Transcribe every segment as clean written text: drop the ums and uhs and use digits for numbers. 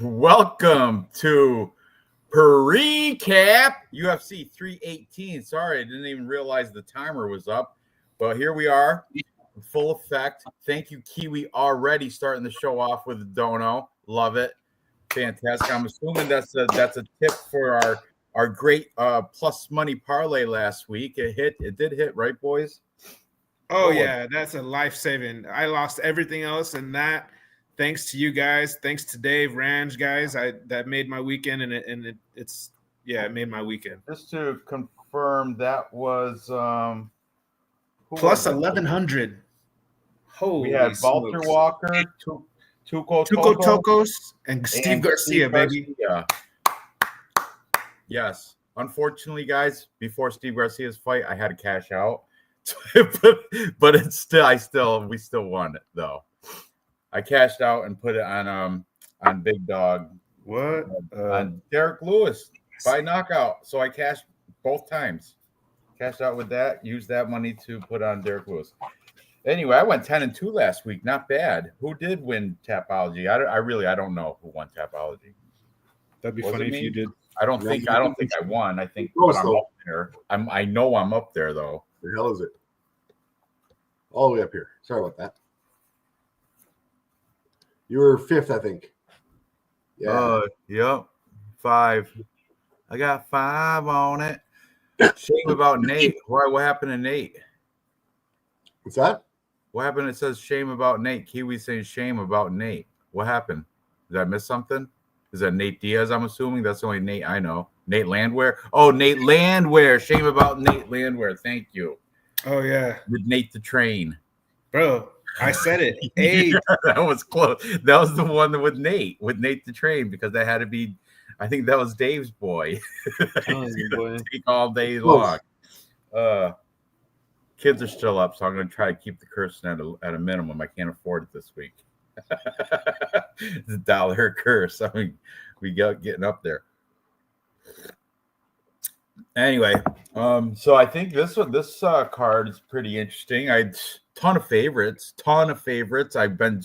Welcome to Preecaaap UFC 318. Sorry, I didn't even realize the timer was up, but here we are, in full effect. Thank you, Kiwi, already starting the show off with a dono. Love it, fantastic. I'm assuming that's a tip for our great plus money parlay last week. It did hit, right, boys? Oh yeah, that's a life-saving. I lost everything else, and that thanks to you guys, thanks to Dave, Ranj, guys, that made my weekend, and it made my weekend. Just to confirm, that was plus 1,100. Holy we had Walter smokes. Walker, Tuco Tokos, and Steve Garcia, baby. Yes. Unfortunately, guys, before Steve Garcia's fight, I had to cash out. but it's still we still won it though. I cashed out and put it on Big Dog. What? On Derek Lewis by knockout. So I cashed both times. Cashed out with that, used that money to put on Derek Lewis. Anyway, I went 10-2 last week. Not bad. Who did win Tapology? I don't know who won Tapology. That'd be funny if you did. I don't think I won. I think but I'm up there. I know I'm up there though. The hell is it? All the way up here. Sorry about that. You were fifth, I think. Yeah. Yep. 5. I got 5 on it. Shame about Nate. What happened to Nate? What's that? What happened? It says shame about Nate. Kiwi saying shame about Nate. What happened? Did I miss something? Is that Nate Diaz? I'm assuming that's the only Nate I know. Nate Landwehr. Oh, Nate Landwehr. Shame about Nate Landwehr. Thank you. Oh yeah. With Nate the Train. Bro, I said it. 8. That was close. That was the one with Nate the Train, because that had to be, I think that was Dave's boy. Take all day long. Kids are still up, so I'm going to try to keep the cursing at a minimum. I can't afford it this week. It's $1 curse. I mean, we got getting up there. Anyway, so I think this card is pretty interesting. Ton of favorites. I've been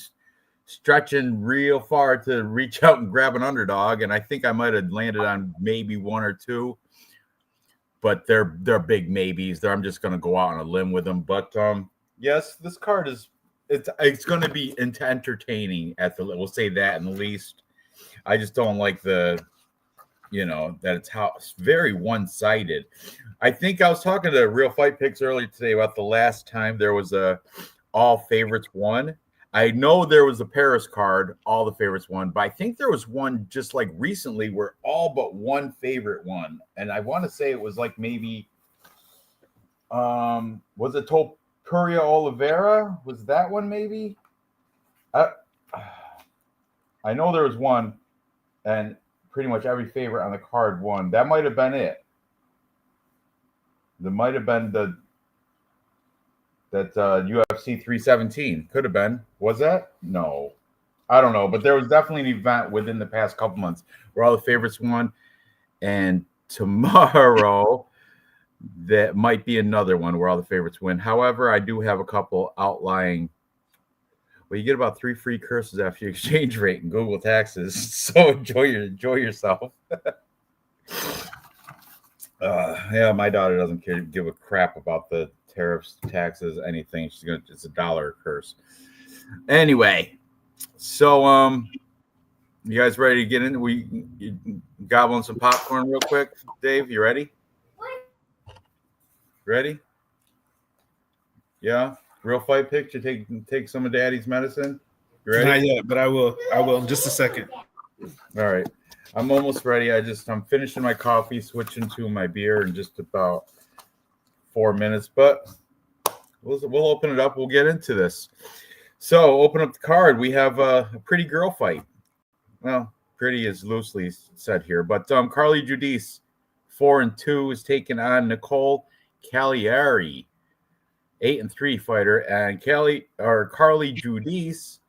stretching real far to reach out and grab an underdog, and I think I might have landed on maybe 1 or 2. But they're big maybes. I'm just going to go out on a limb with them. But yes, this card is it's going to be entertaining we'll say that in the least. I just don't like that it's very one-sided. I think I was talking to Real Fight Picks earlier today about the last time there was a all favorites won. I know there was a Paris card, all the favorites won, but I think there was one just like recently where all but one favorite won. And I want to say it was like maybe was it Topuria Oliveira? Was that one maybe? I know there was one, and pretty much every favorite on the card won. That might have been it. There might have been that UFC 317. Could have been. Was that? No. I don't know. But there was definitely an event within the past couple months where all the favorites won. And tomorrow, that might be another one where all the favorites win. However, I do have a couple outlying. Well, you get about 3 free curses after your exchange rate and Google taxes. So enjoy yourself. Yeah, my daughter doesn't give a crap about the tariffs, taxes, anything. It's $1 curse. Anyway, so you guys ready to get in? We gobbling some popcorn real quick. Dave, you ready? Ready? Yeah. Real Fight Pick to take some of Daddy's medicine. You ready? Not yet, but I will in just a second. All right. I'm almost ready. I'm finishing my coffee, switching to my beer in just about 4 minutes, but we'll open it up. We'll get into this. So open up the card. We have a pretty girl fight. Well, pretty is loosely said here, but Carly Judice, 4-2, is taking on Nicole Cagliari, 8-3 fighter, and Carly Judice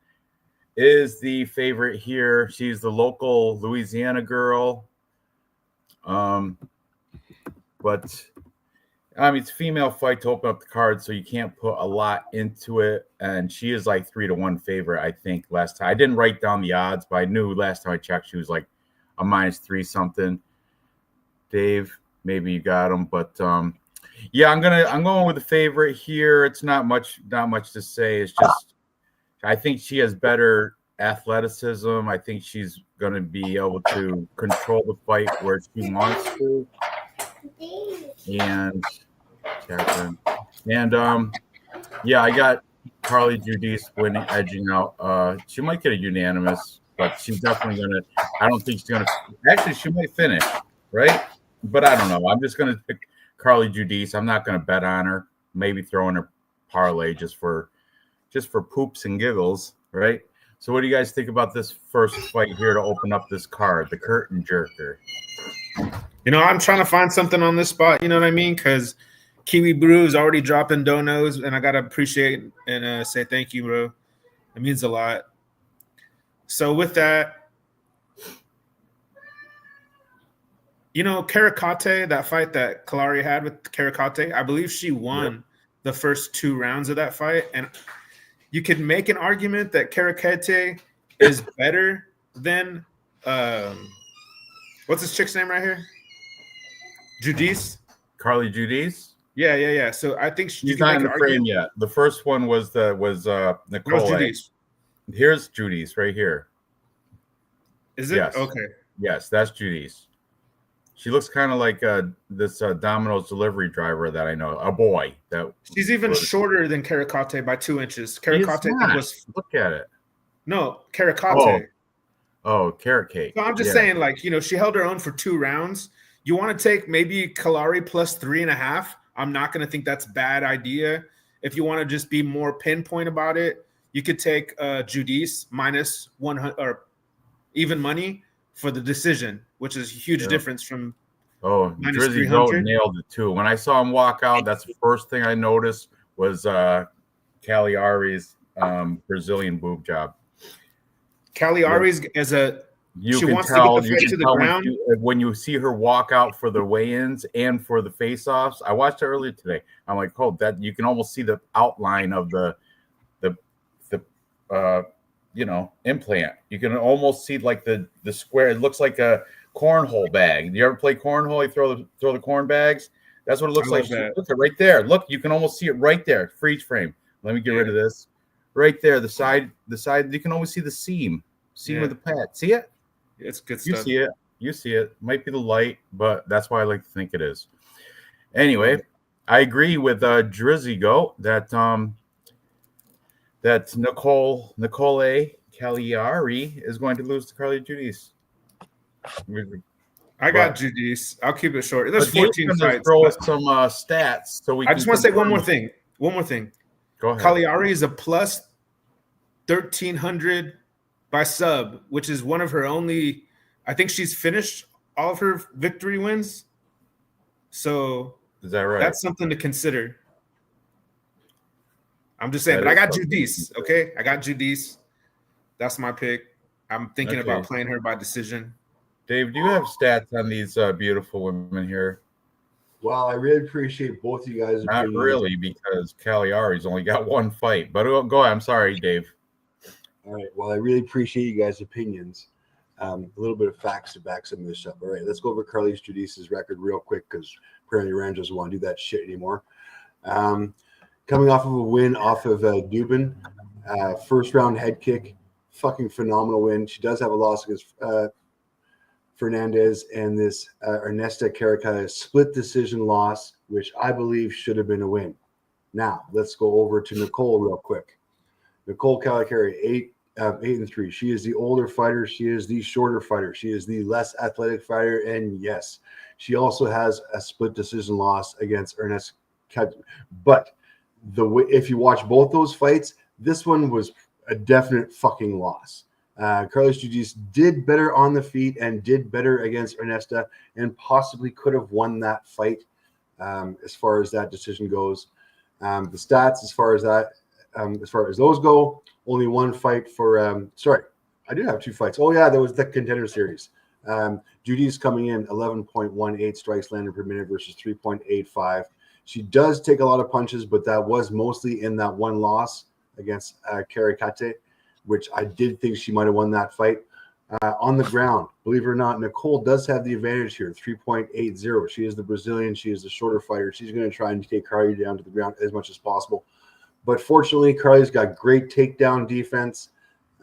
is the favorite here. She's the local Louisiana girl. But I mean, it's a female fight to open up the card, so you can't put a lot into it. And she is like 3-1 favorite, I think. Last time I didn't write down the odds, but I knew last time I checked she was like a -3 something. Dave, maybe you got him, but yeah, I'm going with the favorite here. It's not much to say. It's just I think she has better athleticism. I think she's going to be able to control the fight where she wants to. And Catherine. And yeah, I got Carly Judice winning, edging out. She might get a unanimous, but she's definitely gonna. I don't think she's gonna. Actually, she might finish, right? But I don't know. I'm just gonna pick Carly Judice. I'm not gonna bet on her. Maybe throw in a parlay just for poops and giggles, right? So, what do you guys think about this first fight here to open up this card, the curtain jerker? I'm trying to find something on this spot. You know what I mean? Because Kiwi Brew is already dropping donos, and I gotta appreciate and say thank you, bro. It means a lot. So with that, Preecaaap, that fight that Kalari had with Preecaaap, I believe she won the first 2 rounds of that fight, and you could make an argument that Preecaaap is better than what's this chick's name right here? Judice. Carly Judice. Yeah. So I think she's not in the frame yet. The first one was Nicole. Judice. Here's Judice right here. Is it? Yes. Okay. Yes, that's Judice. She looks kind of like this Domino's delivery driver that I know. A boy that she's even shorter than Preecaaap by 2 inches. Preecaaap was look at it. No, Preecaaap. Oh, carrot cake. So I'm just saying, like, she held her own for 2 rounds. You want to take maybe Kalari plus 3.5. I'm not going to think that's a bad idea. If you want to just be more pinpoint about it, you could take Judice minus 100 or even money for the decision, which is a huge difference from Drizzy Goat nailed it too. When I saw him walk out, that's the first thing I noticed was Cagliari's Brazilian boob job. Cagliari's as a you can tell when you see her walk out for the weigh-ins and for the face-offs. I watched it earlier today. I'm like, that you can almost see the outline of the implant. You can almost see like the square. It looks like a cornhole bag. You ever play cornhole? You throw the corn bags. That's what it looks like. Look at right there. Look, you can almost see it right there. Freeze frame. Let me get rid of this. Right there, the side. You can always see the seam of the pad. See it? It's good stuff. You see it. Might be the light, but that's why I like to think it is. Anyway, I agree with Drizzy Goat that Nicole Cagliari is going to lose to Carly Judice. I got Judice. I'll keep it short. There's 14 fights. Throw us some stats so we. I just want to say one more thing. Go ahead. Cagliari is a plus 1,300 by sub, which is one of her only. I think she's finished all of her victory wins. So is that right? That's something to consider. I'm just saying, but I got Judice. Okay, I got Judice. That's my pick. I'm thinking about playing her by decision. Dave, do you have stats on these beautiful women here? Well, I really appreciate both of you guys. Not really, because Cagliari's only got 1 fight. But go ahead. I'm sorry, Dave. All right. Well, I really appreciate you guys' opinions. A little bit of facts to back some of this up. All right, let's go over Carly Judice's record real quick because apparently Ranj doesn't want to do that shit anymore. Coming off of a win off of Dubin, first round head kick, fucking phenomenal win. She does have a loss against Fernandez and this Ernesto Preecaaap split decision loss, which I believe should have been a win. Now let's go over to Nicole real quick. Nicole Cagliari, 8-3. She is the older fighter. She is the shorter fighter. She is the less athletic fighter. And yes, she also has a split decision loss against Ernest. But if you watch both those fights, this one was a definite fucking loss. Carly Judice did better on the feet and did better against Ernesta and possibly could have won that fight as far as that decision goes. The stats as far as those go, only 1 fight for I did have 2 fights. Oh yeah, there was the Contender Series. Judice coming in 11.18 strikes landed per minute versus 3.85. She does take a lot of punches, but that was mostly in that one loss against Preecaaap, which I did think she might have won that fight. On the ground, believe it or not, Nicole does have the advantage here, 3.80. She is the Brazilian. She is the shorter fighter. She's going to try and take Carly down to the ground as much as possible. But fortunately, Carly's got great takedown defense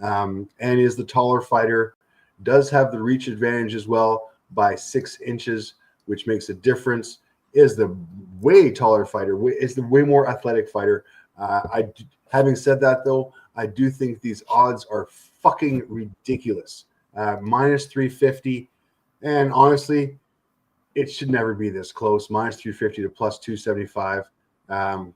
and is the taller fighter. Does have the reach advantage as well by 6 inches, which makes a difference. Is the way taller fighter, is the way more athletic fighter. Having said that, though, I do think these odds are fucking ridiculous. Minus 350. And honestly, it should never be this close. Minus 350 to plus 275.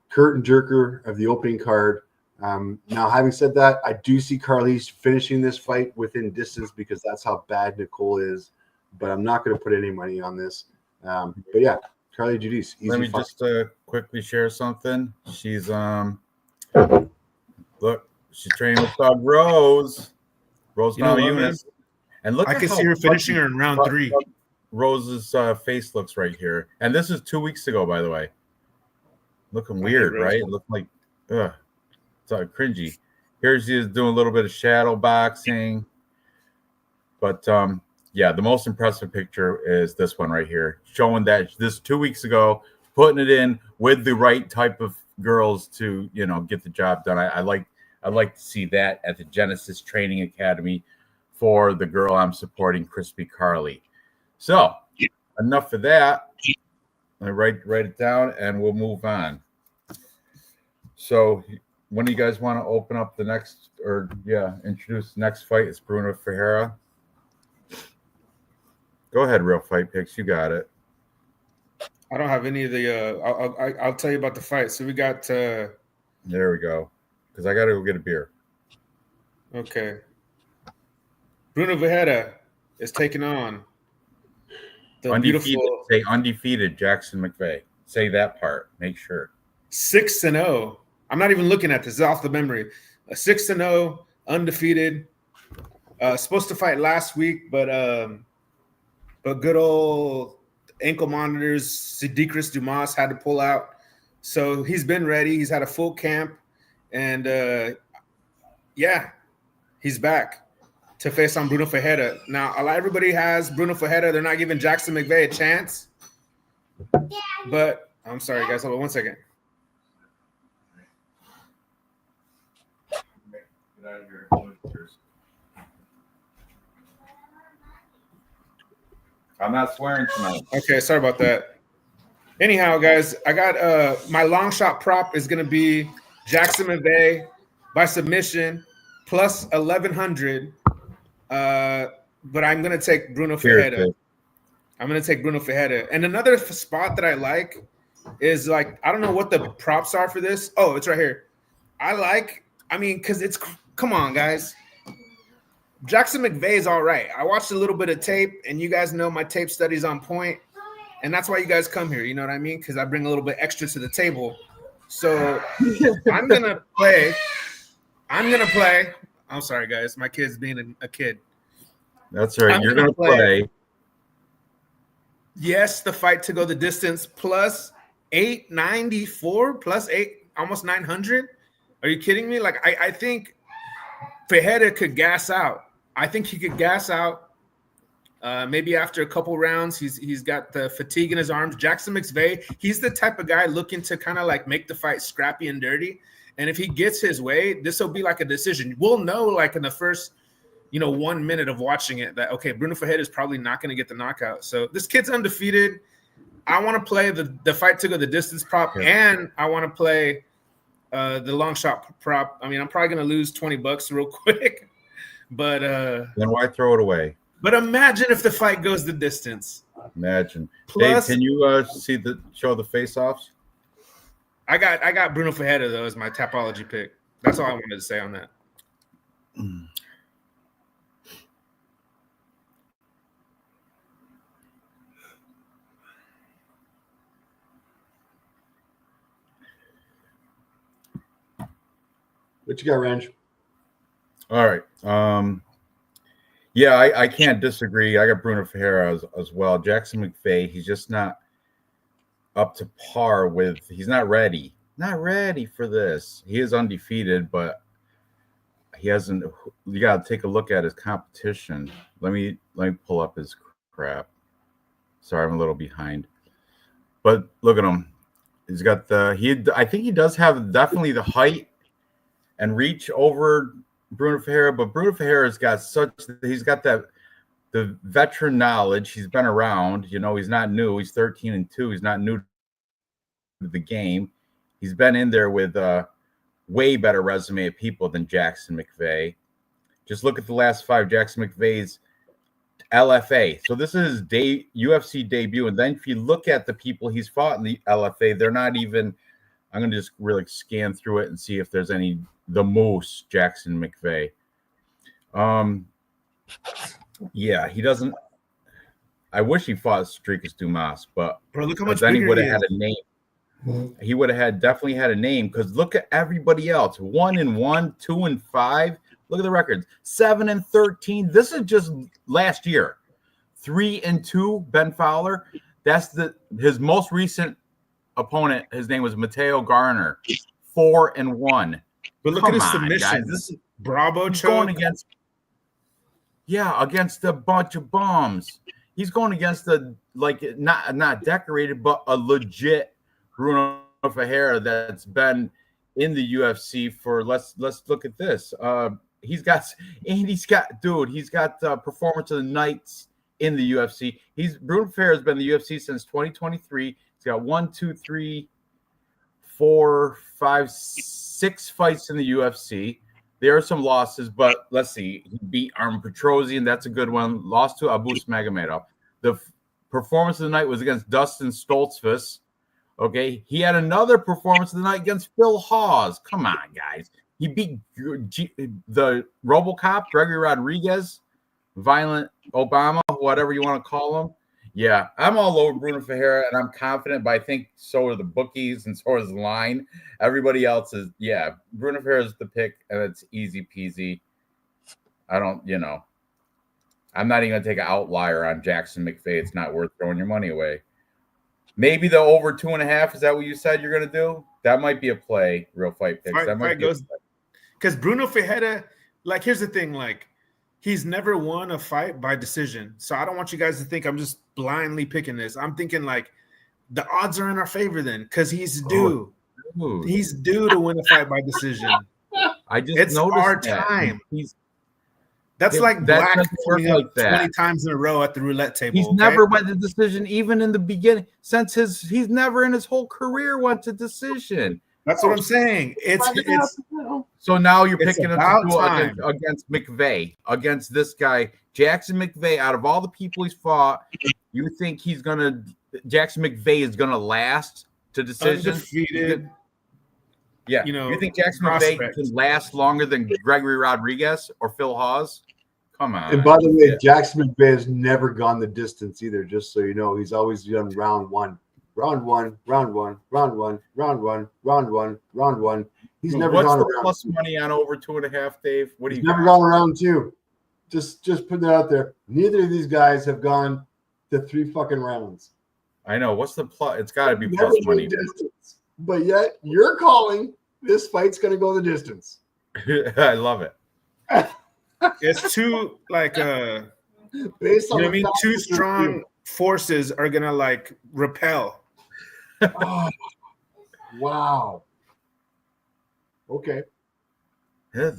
Curtain jerker of the opening card. Now, having said that, I do see Carlise finishing this fight within distance because that's how bad Nicole is. But I'm not going to put any money on this. But yeah, Carly Giudice. Let me just quickly share something. She's look, she's training with Doug Rose. Rose Namajunas. And look, I can see her finishing her in round 3. Rose's face looks right here, and this is 2 weeks ago, by the way. Looking weird, right? It looked like, it's cringy. Here she is doing a little bit of shadow boxing, but yeah, the most impressive picture is this one right here, showing that this 2 weeks ago, putting it in with the right type of girls to get the job done. I'd like to see that at the Genesis Training Academy for the girl I'm supporting, Crispy Carly. So enough of that. I write it down and we'll move on. So when do you guys want to open up the next, introduce the next fight? It's Bruno Ferreira. Go ahead, Real Fight Picks. You got it. I don't have any of the. I'll tell you about the fight. So we got. There we go. Because I got to go get a beer. Okay. Bruno Ferreira is taking on the undefeated. beautiful. Say undefeated Jackson McVeigh. Say that part. Make sure. 6-0. I'm not even looking at this. It's off the memory. A 6-0, undefeated. Supposed to fight last week, but good old ankle monitors, Sidikris Dumas had to pull out. So he's been ready. He's had a full camp. And, he's back to face on Bruno Ferreira. Now, everybody has Bruno Ferreira. They're not giving Jackson McVeigh a chance. But I'm sorry, guys. Hold on 1 second. Get out of here. I'm not swearing tonight. Okay, sorry about that. Anyhow, guys, I got my long shot prop is going to be Jackson McVeigh by submission plus 1,100. But I'm going to take Bruno Ferreira. I'm going to take Bruno Ferreira. And another spot that I like is I don't know what the props are for this. Oh, it's right here. Because it's, come on, guys. Jackson McVeigh is all right. I watched a little bit of tape, and you guys know my tape study's on point, and that's why you guys come here. You know what I mean? Because I bring a little bit extra to the table. So I'm gonna play. I'm sorry, guys. My kid's being a kid. That's right. You're gonna play. Yes, the fight to go the distance plus 894 plus 8, almost 900. Are you kidding me? I think Ferreira could gas out. I think he could gas out. Maybe after a couple rounds, he's got the fatigue in his arms. Jackson McVeigh, he's the type of guy looking to kind of make the fight scrappy and dirty. And if he gets his way, this will be a decision. We'll know in the first, 1 minute of watching it that, okay, Bruno Ferreira is probably not going to get the knockout. So this kid's undefeated. I want to play the fight to go the distance prop, and I want to play the long shot prop. I'm probably going to lose $20 real quick. But then why throw it away? But imagine if the fight goes the distance. Imagine. Plus, Dave, can you show the face-offs? I got Bruno Ferreira though as my Tapology pick. That's all I wanted to say on that. What you got, Ranj? All right. I can't disagree. I got Bruno Ferreira as well. Jackson McVeigh, he's just not up to par with. He's not ready. Not ready for this. He is undefeated, but he hasn't. You got to take a look at his competition. Let me pull up his crap. Sorry, I'm a little behind. But look at him. He's got I think he does have definitely the height and reach over Bruno Ferreira, but Bruno Ferreira's got he's got the veteran knowledge. He's been around, he's not new. He's 13-2. He's not new to the game. He's been in there with a way better resume of people than Jackson McVeigh. Just look at the last 5. Jackson McVeigh's LFA. So this is his UFC debut. And then if you look at the people he's fought in the LFA, they're not even. I'm going to just really scan through it and see if there's any. The Moose, Jackson McVeigh. Yeah, he doesn't. I wish he fought Strikas Dumas, but Bro, look how much then he bigger would he have had a name. He would have definitely had a name, because look at everybody else. 1-1, 2-5. Look at the records. 7-13. This is just last year. 3-2. Ben Fowler. That's his most recent opponent. His name was Mateo Garner. 4-1. But look at his submission. This is Bravo choke. Going against a bunch of bums. He's going against not decorated, but a legit Bruno Ferreira that's been in the UFC for. Let's look at this. He's got Performance of the Nights in the UFC. Bruno Ferreira has been in the UFC since 2023. He's got 1, 2, 3, 4, 5, 6 fights in the UFC. There are some losses, but let's see. He beat Armen Petrosian. That's a good one. Lost to Abus Magomedov. The Performance of the Night was against Dustin Stoltzfus. Okay. He had another Performance of the Night against Phil Hawes. Come on, guys. He beat the RoboCop, Gregory Rodriguez, Violent Obama, whatever you want to call him. Yeah, I'm all over Bruno Ferreira, and I'm confident, but I think so are the bookies and so is the line. Everybody else is, Bruno Ferreira is the pick, and it's easy peasy. I'm not even going to take an outlier on Jackson McVeigh. It's not worth throwing your money away. Maybe the over 2.5, is that what you said you're going to do? That might be a play, Real Fight Picks. That might be because Bruno Ferreira, here's the thing, he's never won a fight by decision. So I don't want you guys to think I'm just blindly picking this. I'm thinking the odds are in our favor then, because he's due. Oh, he's due to win a fight by decision. It's noticed our time. That's like Black coming up 20 times in a row at the roulette table. He's never went to decision, even in the beginning. He's never in his whole career went to decision. That's what I'm saying. It's so now you're picking him against McVeigh, against this guy, Jackson McVeigh. Out of all the people he's fought, you think Jackson McVeigh is gonna last to decision? Undefeated. Yeah, you think Jackson McVeigh can last longer than Gregory Rodriguez or Phil Hawes? Come on. And by the way, Jackson McVeigh has never gone the distance either. Just so you know, he's always done round one. Round one. He's never gone around. What's the plus money on over 2.5, Dave? What do you? Never gone around 2. Just put that out there. Neither of these guys have gone to 3 fucking rounds. I know. What's the plus? It's got to be plus money. Distance. But yet you're calling this fight's going to go the distance. I love it. It's too based on two strong forces are going to repel. Oh, wow. Okay.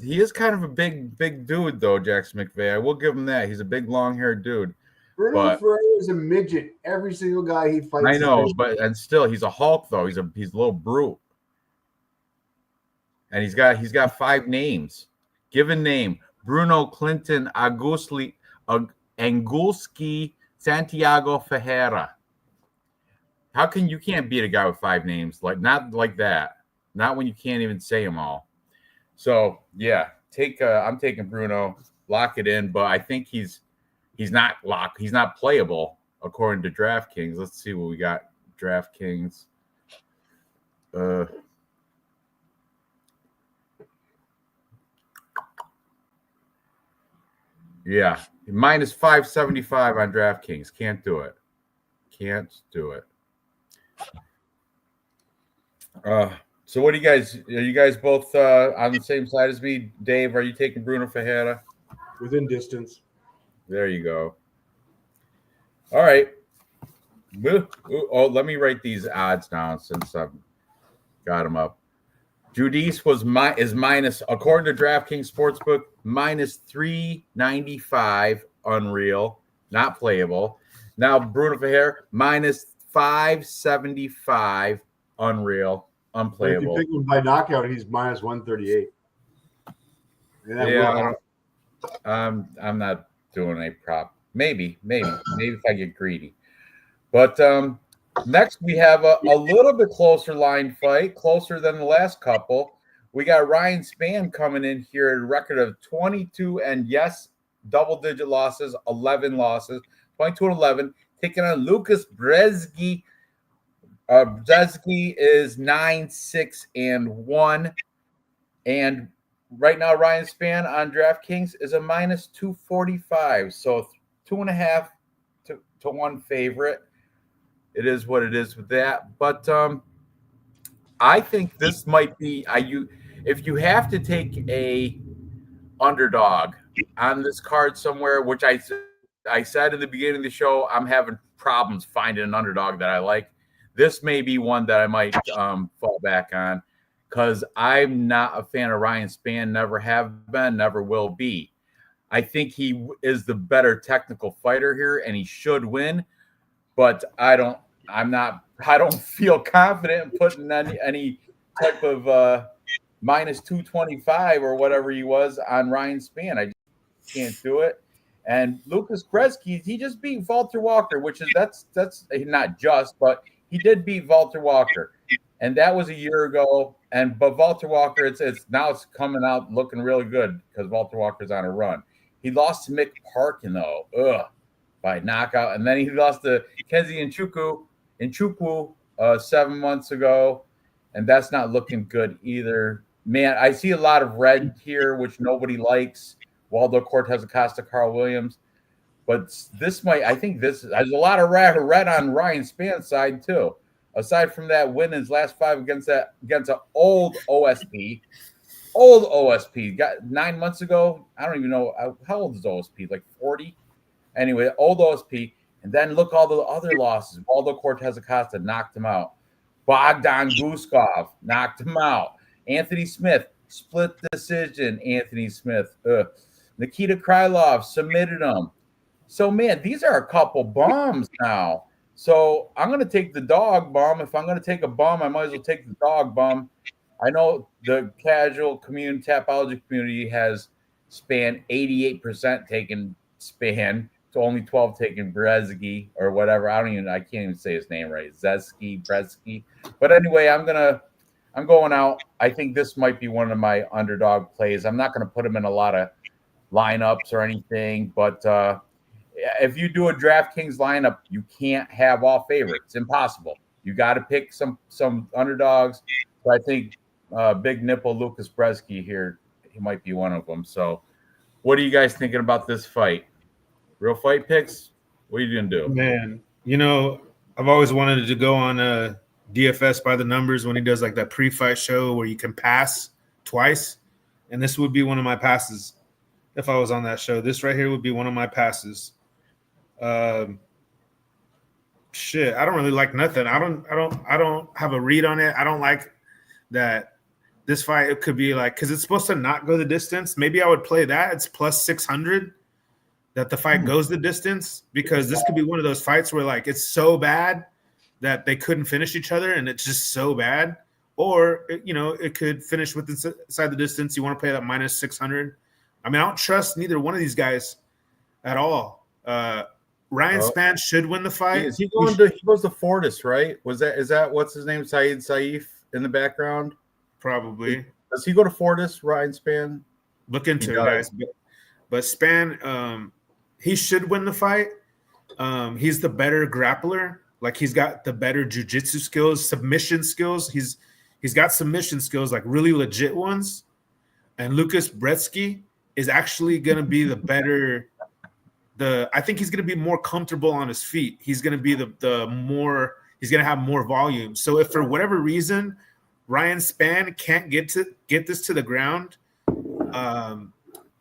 He is kind of a big dude, though, Jackson McVeigh. I will give him that. He's a big, long-haired dude. Bruno Ferreira is a midget. Every single guy he fights. I know, and still, he's a Hulk, though. He's a little brute. And he's got 5 names. Given name: Bruno Clinton Angulski Santiago Ferreira. How can you can't beat a guy with 5 names? Not like that. Not when you can't even say them all. So yeah, I'm taking Bruno, lock it in, but I think he's not locked. He's not playable according to DraftKings. Let's see what we got. DraftKings. Yeah, minus 575 on DraftKings. Can't do it. So what do you guys? Are you guys both on the same side as me? Dave, are you taking Bruno Ferreira? Within distance. There you go. All right. Oh, let me write these odds down since I've got them up. Judice is minus, according to DraftKings Sportsbook, minus 395, unreal, not playable. Now Bruno Ferreira minus 575, unreal, But if you unplayable. pick him by knockout, he's minus 138. And that will Yeah, happen. I'm not doing a prop. Maybe if I get greedy. But next we have a little bit closer line fight, closer than the last couple. We got Ryan Spann coming in here at a record of 22 and yes, double-digit losses, 11 losses, 22 and 11, taking on Lucas Brzeski. Brzeski is 9-6-1, and right now Ryan Spann on DraftKings is a minus 245, so 2.5 to 1 favorite. It is what it is with that. But I think this might be if you have to take a underdog on this card somewhere, which I said in the beginning of the show, I'm having problems finding an underdog that I like. This may be one that I might fall back on because I'm not a fan of Ryan Spann, never have been, never will be. I think he is the better technical fighter here, and he should win. But I don't feel confident in putting any type of minus 225 or whatever he was on Ryan Spann. I just can't do it. And Lucas Brzeski, he just beat Walter Walker, which is that's not just, but he did beat Walter Walker, and that was a year ago. But Walter Walker, it's coming out looking really good because Walter Walker's on a run. He lost to Mick Parkin though, by knockout, and then he lost to Kenzie Nchukwu 7 months ago, and that's not looking good either. Man, I see a lot of red here, which nobody likes. Waldo Cortez Acosta, Carl Williams. But there's a lot of red on Ryan Spann's side too. Aside from that win in his last 5 against an old OSP. Got 9 months ago. I don't even know how old is OSP, like 40. Anyway, old OSP. And then look all the other losses. Waldo Cortez Acosta knocked him out. Bogdan Guskov knocked him out. Anthony Smith, split decision. Anthony Smith. Nikita Krylov submitted him. So, man, these are a couple bums now. So I'm going to take the dog bum. If I'm going to take a bum, I might as well take the dog bum. I know the casual community, Tapology community has Spann 88% taken Spann to only 12 taking Brzeski or whatever. I can't even say his name right. Brzeski. But anyway, I'm going out. I think this might be one of my underdog plays. I'm not going to put him in a lot of lineups or anything, but if you do a DraftKings lineup, you can't have all favorites. It's impossible. You got to pick some underdogs. So I think Big Nipple Lucas Brzeski here, he might be one of them. So what are you guys thinking about this fight? Real fight picks? What are you going to do? Man, I've always wanted to go on a DFS by the numbers when he does like that pre-fight show where you can pass twice. And this would be one of my passes. If I was on that show, this right here would be one of my passes. Shit, I don't really like nothing. I don't have a read on it. I don't like that this fight. It could be like, because it's supposed to not go the distance. Maybe I would play that. It's plus 600 that the fight goes the distance, because this could be one of those fights where like it's so bad that they couldn't finish each other and it's just so bad. Or it could finish inside the distance. You want to play that minus 600. I mean, I don't trust neither one of these guys at all. Ryan Spann should win the fight. He goes to Fortis, right? Is that what's his name? Saeed Saif in the background? Probably. Does he go to Fortis, Ryan Spann? Look into it, guys. But Spann, he should win the fight. He's the better grappler. Like, he's got the better jiu-jitsu skills, submission skills. He's got submission skills, like really legit ones. And Lucas Brzeski is actually going to be the better. I think he's going to be more comfortable on his feet. He's going to be he's going to have more volume. So if for whatever reason Ryan Spann can't get this to the ground, and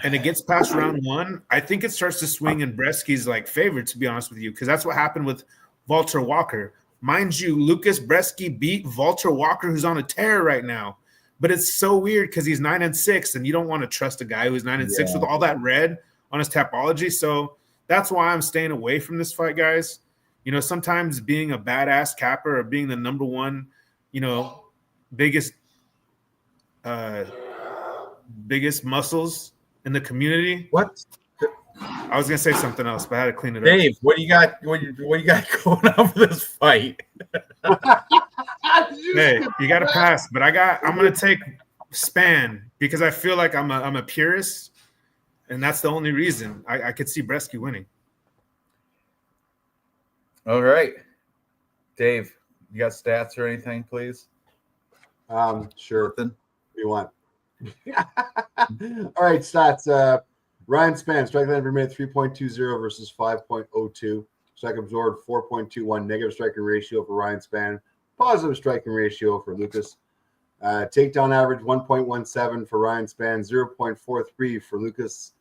it gets past round 1, I think it starts to swing in Bresky's like favor, to be honest with you, because that's what happened with Walter Walker. Mind you, Lucas Bresky beat Walter Walker, who's on a tear right now. But it's so weird because he's 9-6, and you don't want to trust a guy who's 9-6 with all that red on his Tapology. So that's why I'm staying away from this fight, guys. You know, sometimes being a badass capper or being the number one, you know, biggest muscles in the community. What? I was gonna say something else, but I had to clean it Dave, what do you got? What do you got going on for this fight? Hey, you got to pass, but I'm gonna take Spann because I feel like I'm a purist, and that's the only reason I could see Bresky winning. All right, Dave, you got stats or anything, please? Sure. Nothing? What do you want? All right, stats. Ryan Spann, strike length per minute 3.20 versus 5.02. Strike absorbed 4.21. Negative striking ratio for Ryan Spann. Positive striking ratio for Lucas. Takedown average 1.17 for Ryan Spann. 0.43 for Lucas.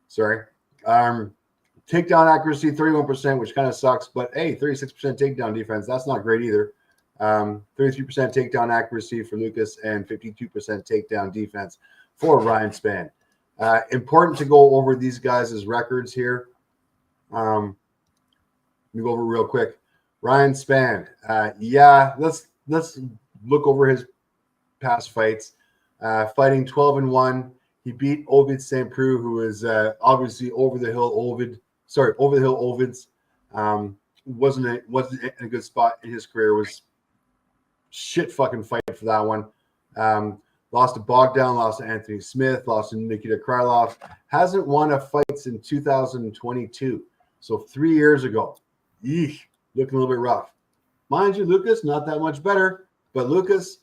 Sorry. Takedown accuracy 31%, which kind of sucks. But hey, 36% takedown defense. That's not great either. 33% takedown accuracy for Lucas and 52% takedown defense for Ryan Spann. Important to go over these guys' records here. Let me go over real quick. Ryan Spann. Let's look over his past fights. Fighting 12-1. He beat Ovid St. Preux, who is obviously over the hill Ovids. Wasn't in a good spot in his career. Was shit fucking fight for that one. Lost to Bogdan, lost to Anthony Smith, lost to Nikita Krylov. Hasn't won a fight since 2022. So 3 years ago. Eesh, looking a little bit rough. Mind you, Lucas, not that much better. But Lucas,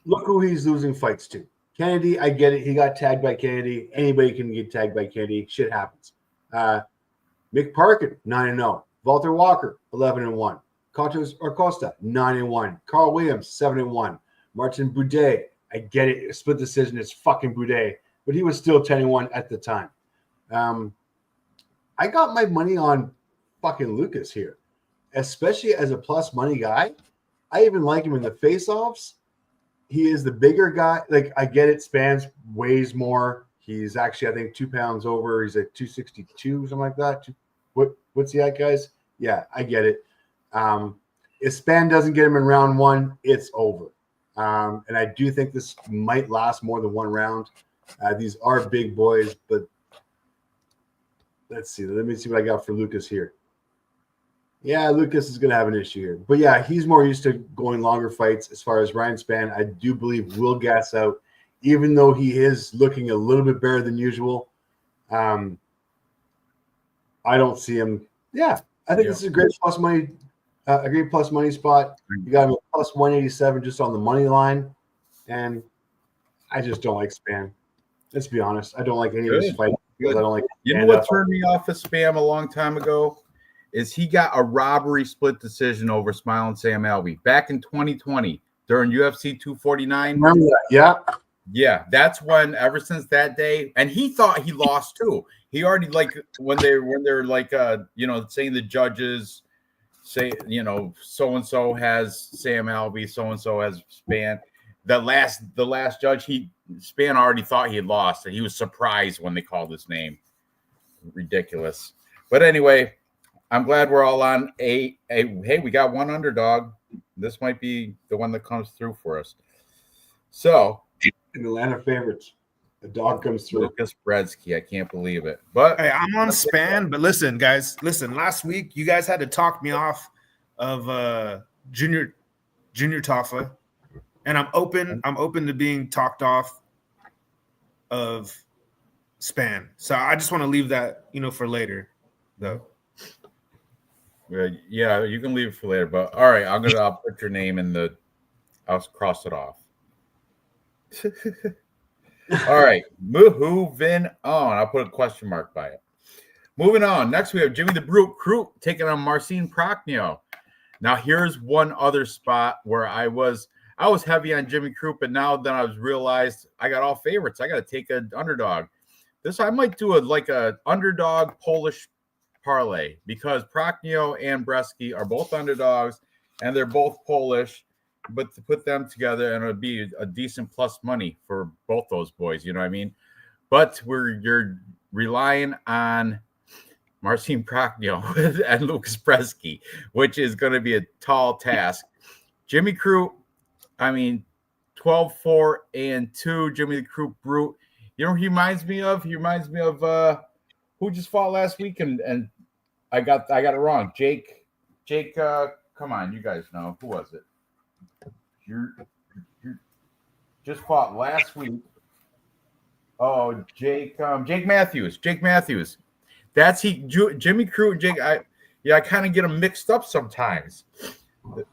look who he's losing fights to. Kennedy, I get it. He got tagged by Kennedy. Anybody can get tagged by Kennedy. Shit happens. Mick Parkin, 9-0. Walter Walker, 11-1. Costa, 9-1. Carl Williams, 7-1. Martin Boudet, I get it. Split decision is fucking Boudet, but he was still 10-1 at the time. I got my money on fucking Lucas here, especially as a plus money guy. I even like him in the face-offs. He is the bigger guy. Like, I get it. Spans weighs more. He's actually, I think, 2 pounds over. He's at 262, something like that. What's he at, guys? Yeah, I get it. If Spann doesn't get him in round 1, it's over. And I do think this might last more than 1 round. These are big boys, but let's see. Let me see what I got for Lucas here. Yeah, Lucas is going to have an issue here. But yeah, he's more used to going longer fights. As far as Ryan Spann, I do believe will gas out, even though he is looking a little bit better than usual. I don't see him. Yeah, I think this is a great plus money. A great plus money spot. You got him at plus 187 just on the money line. And I just don't like Spann. Let's be honest. I don't like any of his fights because I don't like. You know what turned me off of Spam a long time ago? Is he got a robbery split decision over Smiling Sam Alvey back in 2020 during UFC 249. Remember that? Yeah. Yeah, that's when ever since that day, and he thought he lost too. He already like when they're like saying the judges say, so and so has Sam Alvey, so and so has Spann. The last judge, Spann already thought he had lost, and he was surprised when they called his name. Ridiculous. But anyway, I'm glad we're all on hey, we got one underdog. This might be the one that comes through for us. So in Atlanta favorites, the dog comes through. Lucas Brzeski, I can't believe it. But hey, I'm on Spann. But listen, guys, last week you guys had to talk me off of Junior Taffa, and I'm open to being talked off of Spann. So I just want to leave that for later, though. Yeah, you can leave it for later. But all right, I'll put your name in I'll cross it off. All right, moving on. I'll put a question mark by it. Moving on. Next, we have Jimmy the Brute Crute taking on Marcin Prachnio. Now here's one other spot where I was heavy on Jimmy Croup, but now then I was realized I got all favorites. I got to take an underdog. This I might do a underdog Polish parlay because Prochnow and Bresky are both underdogs and they're both Polish. But to put them together and it'll be a decent plus money for both those boys, you know what I mean? But you're relying on Marcin Prochnow and Lucas Bresky, which is going to be a tall task. Jimmy Croup, I mean, 12-4-2. Jimmy the Croup Brute. You know, he reminds me of who just fought last week, and I got it wrong. Jake. Come on, you guys know who was it? You just fought last week. Oh, Jake Matthews. Jake Matthews. That's Jimmy Croup and Jake. I kind of get them mixed up sometimes.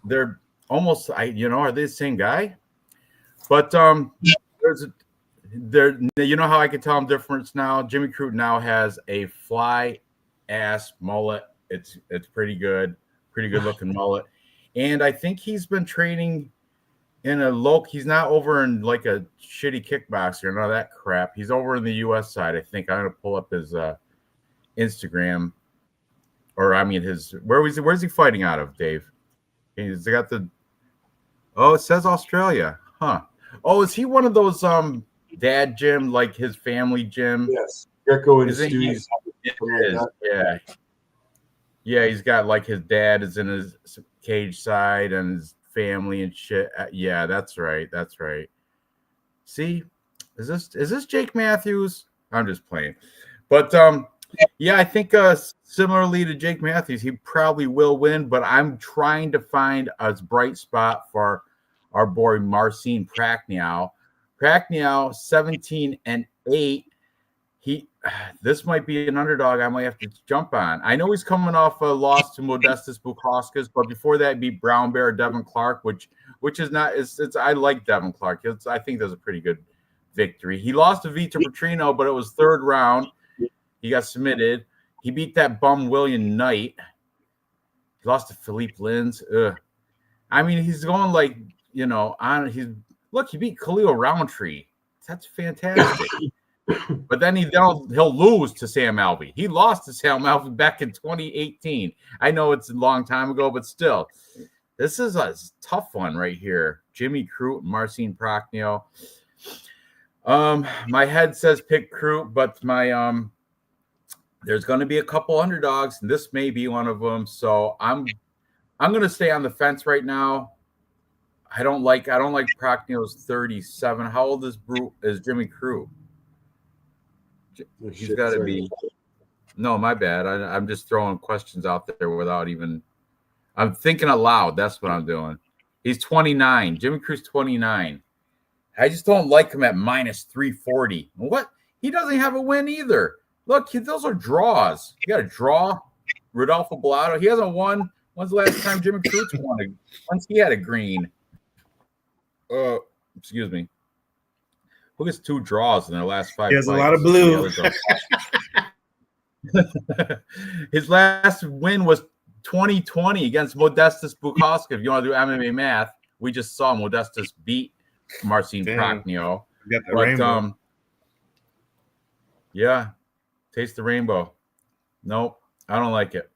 They're almost, are they the same guy? But you know how I can tell them difference now. Jimmy Croup now has a fly ass mullet. It's pretty good looking mullet, and I think he's been training in he's not over in like a shitty kickboxer and all that crap. He's over in the U.S. side. I think I'm gonna pull up his Instagram, or I mean where's he fighting out of, Dave? He's got it says Australia, huh? Oh, is he one of those dad gym, like his family gym? Yes, Greco and Stewie's. Yeah, he's got like his dad is in his cage side and his family and shit. Yeah, that's right. See, is this Jake Matthews? I'm just playing, but yeah, I think similarly to Jake Matthews, he probably will win. But I'm trying to find a bright spot for our boy Marcin Prochnow. 17-8. This might be an underdog I might have to jump on. I know he's coming off a loss to Modestas Bukauskas, but before that, beat Brown Bear Devin Clark, which is not. It's I like Devin Clark. I think that's a pretty good victory. He lost to Vitor Petrino, but it was third round. He got submitted. He beat that bum William Knight. He lost to Philippe Lins. I mean, he's going like he beat Khalil Roundtree. That's fantastic. But then he'll lose to Sam Alvey. He lost to Sam Alvey back in 2018. I know it's a long time ago, but still, this is a tough one right here. Jimmy Croup, Marcin Prochnow. My head says pick Croup, but my there's going to be a couple underdogs, and this may be one of them. So I'm going to stay on the fence right now. I don't like Prochnow's 37. How old is Jimmy Croup? He's got to be. No, my bad. I'm just throwing questions out there without even. I'm thinking aloud. That's what I'm doing. He's 29. Jimmy Croup's 29. I just don't like him at minus 340. What? He doesn't have a win either. Look, those are draws. You got to draw. Rodolfo Bellato. He hasn't won. When's the last time Jimmy Croup won? Once he had a green. Excuse me. Who gets 2 draws in their last 5 fights? He has a lot of blue. His last win was 2020 against Modestas Bukauskas. If you want to do MMA math, we just saw Modestas beat Marcin Prochnow. But yeah, taste the rainbow. Nope, I don't like it.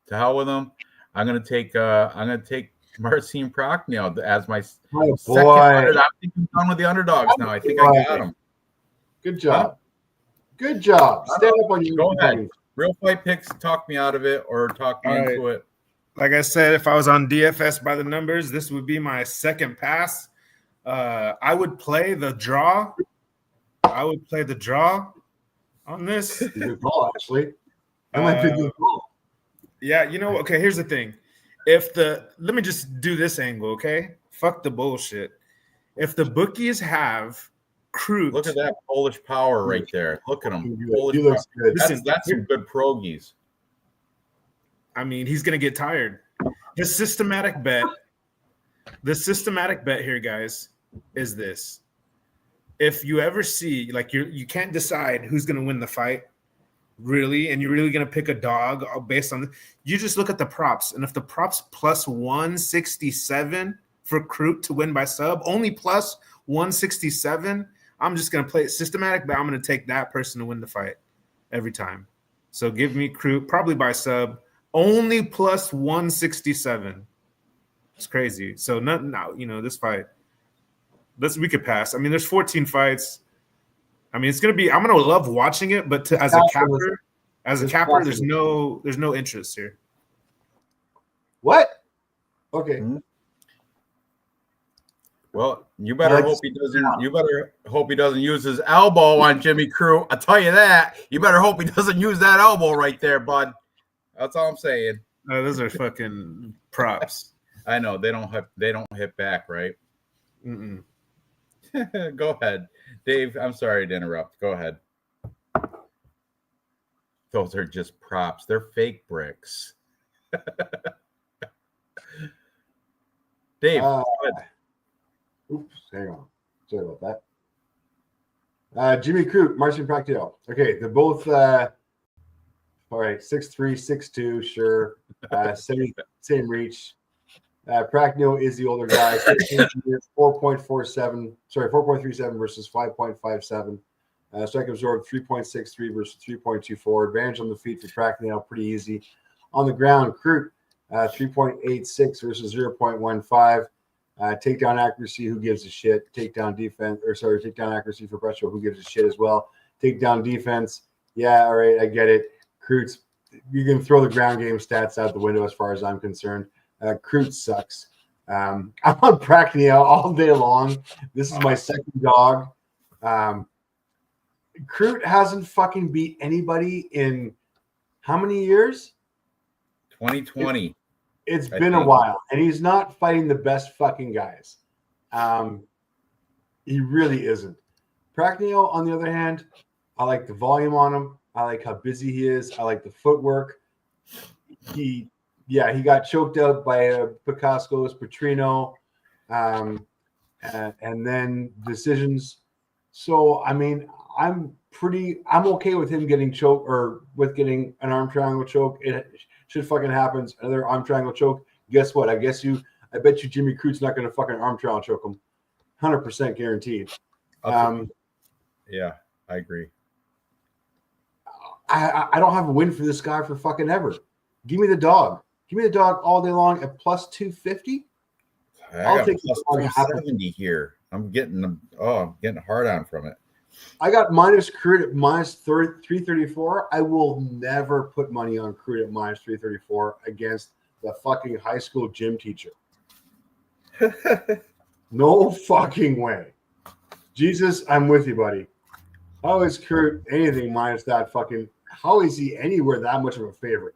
To hell with him. I'm gonna take Marcin Prochnow as my second underdog. I think I'm done with the underdogs now. I think I got him. Good job. Good job. Stand up on your Go ahead. Real Fight Picks, talk me out of it or talk me into it. Like I said, if I was on DFS by the numbers, this would be my second pass. I would play the draw. On this. Good call, actually. That might be a good call. Yeah, okay, here's the thing. Let me just do this angle, okay? Fuck the bullshit. If the bookies have Croup, look at that Polish power right there. Look at him. He looks good. That's some good pierogies. I mean, he's gonna get tired. The systematic bet here, guys, is this. If you ever see, like, you can't decide who's gonna win the fight, Really? And you're really going to pick a dog based on you just look at the props. And if the props plus 167 for Crute to win by sub, only plus 167, I'm just going to play it systematic, but I'm going to take that person to win the fight every time. So give me Crute, probably by sub, only plus 167. It's crazy. So nothing now, this fight, we could pass. I mean, there's 14 fights. I mean, it's gonna be. I'm gonna love watching it, but as a capper, there's no interest here. What? Okay. Mm-hmm. Well, you better hope he doesn't. You better hope he doesn't use his elbow on Jimmy Crute. I'll tell you that. You better hope he doesn't use that elbow right there, bud. That's all I'm saying. Those are fucking props. I know they don't hit back, right? Mm-mm. Go ahead, Dave. I'm sorry to interrupt. Go ahead. Those are just props. They're fake bricks. Dave. Oops, hang on. Sorry about that. Jimmy Crute, Marcin Practical. Okay, they're both all right, 6'3", 6'2", sure. Same reach. Practical is the older guy, 4.37 versus 5.57. Strike absorbed 3.63 versus 3.24. Advantage on the feet for Practical, pretty easy. On the ground, Crute, 3.86 versus 0.15. Takedown accuracy, who gives a shit? Takedown accuracy for Pressure, who gives a shit as well? Takedown defense, yeah, all right, I get it. Crute's, you can throw the ground game stats out the window as far as I'm concerned. Crute sucks. I'm on Practical all day long. This is my second dog. Crute hasn't fucking beat anybody in how many years? 2020. It's been a while, and he's not fighting the best fucking guys. He really isn't. Practical, on the other hand, I like the volume on him. I like how busy he is. I like the footwork. He got choked out by Picasko's Petrino, and then decisions. So, I mean, I'm okay with him getting choked or with getting an arm triangle choke. It should fucking happen. Another arm triangle choke. Guess what? I bet you Jimmy Crute's not going to fucking arm triangle choke him. 100% guaranteed. Yeah, I agree. I don't have a win for this guy for fucking ever. Give me the dog. Give me the dog all day long at plus 250. I'll take plus 270 here. I'm getting hard on from it. I got minus Crute at minus 334. I will never put money on Crute at minus 334 against the fucking high school gym teacher. No fucking way. Jesus, I'm with you, buddy. How is Crute anything minus that fucking? How is he anywhere that much of a favorite?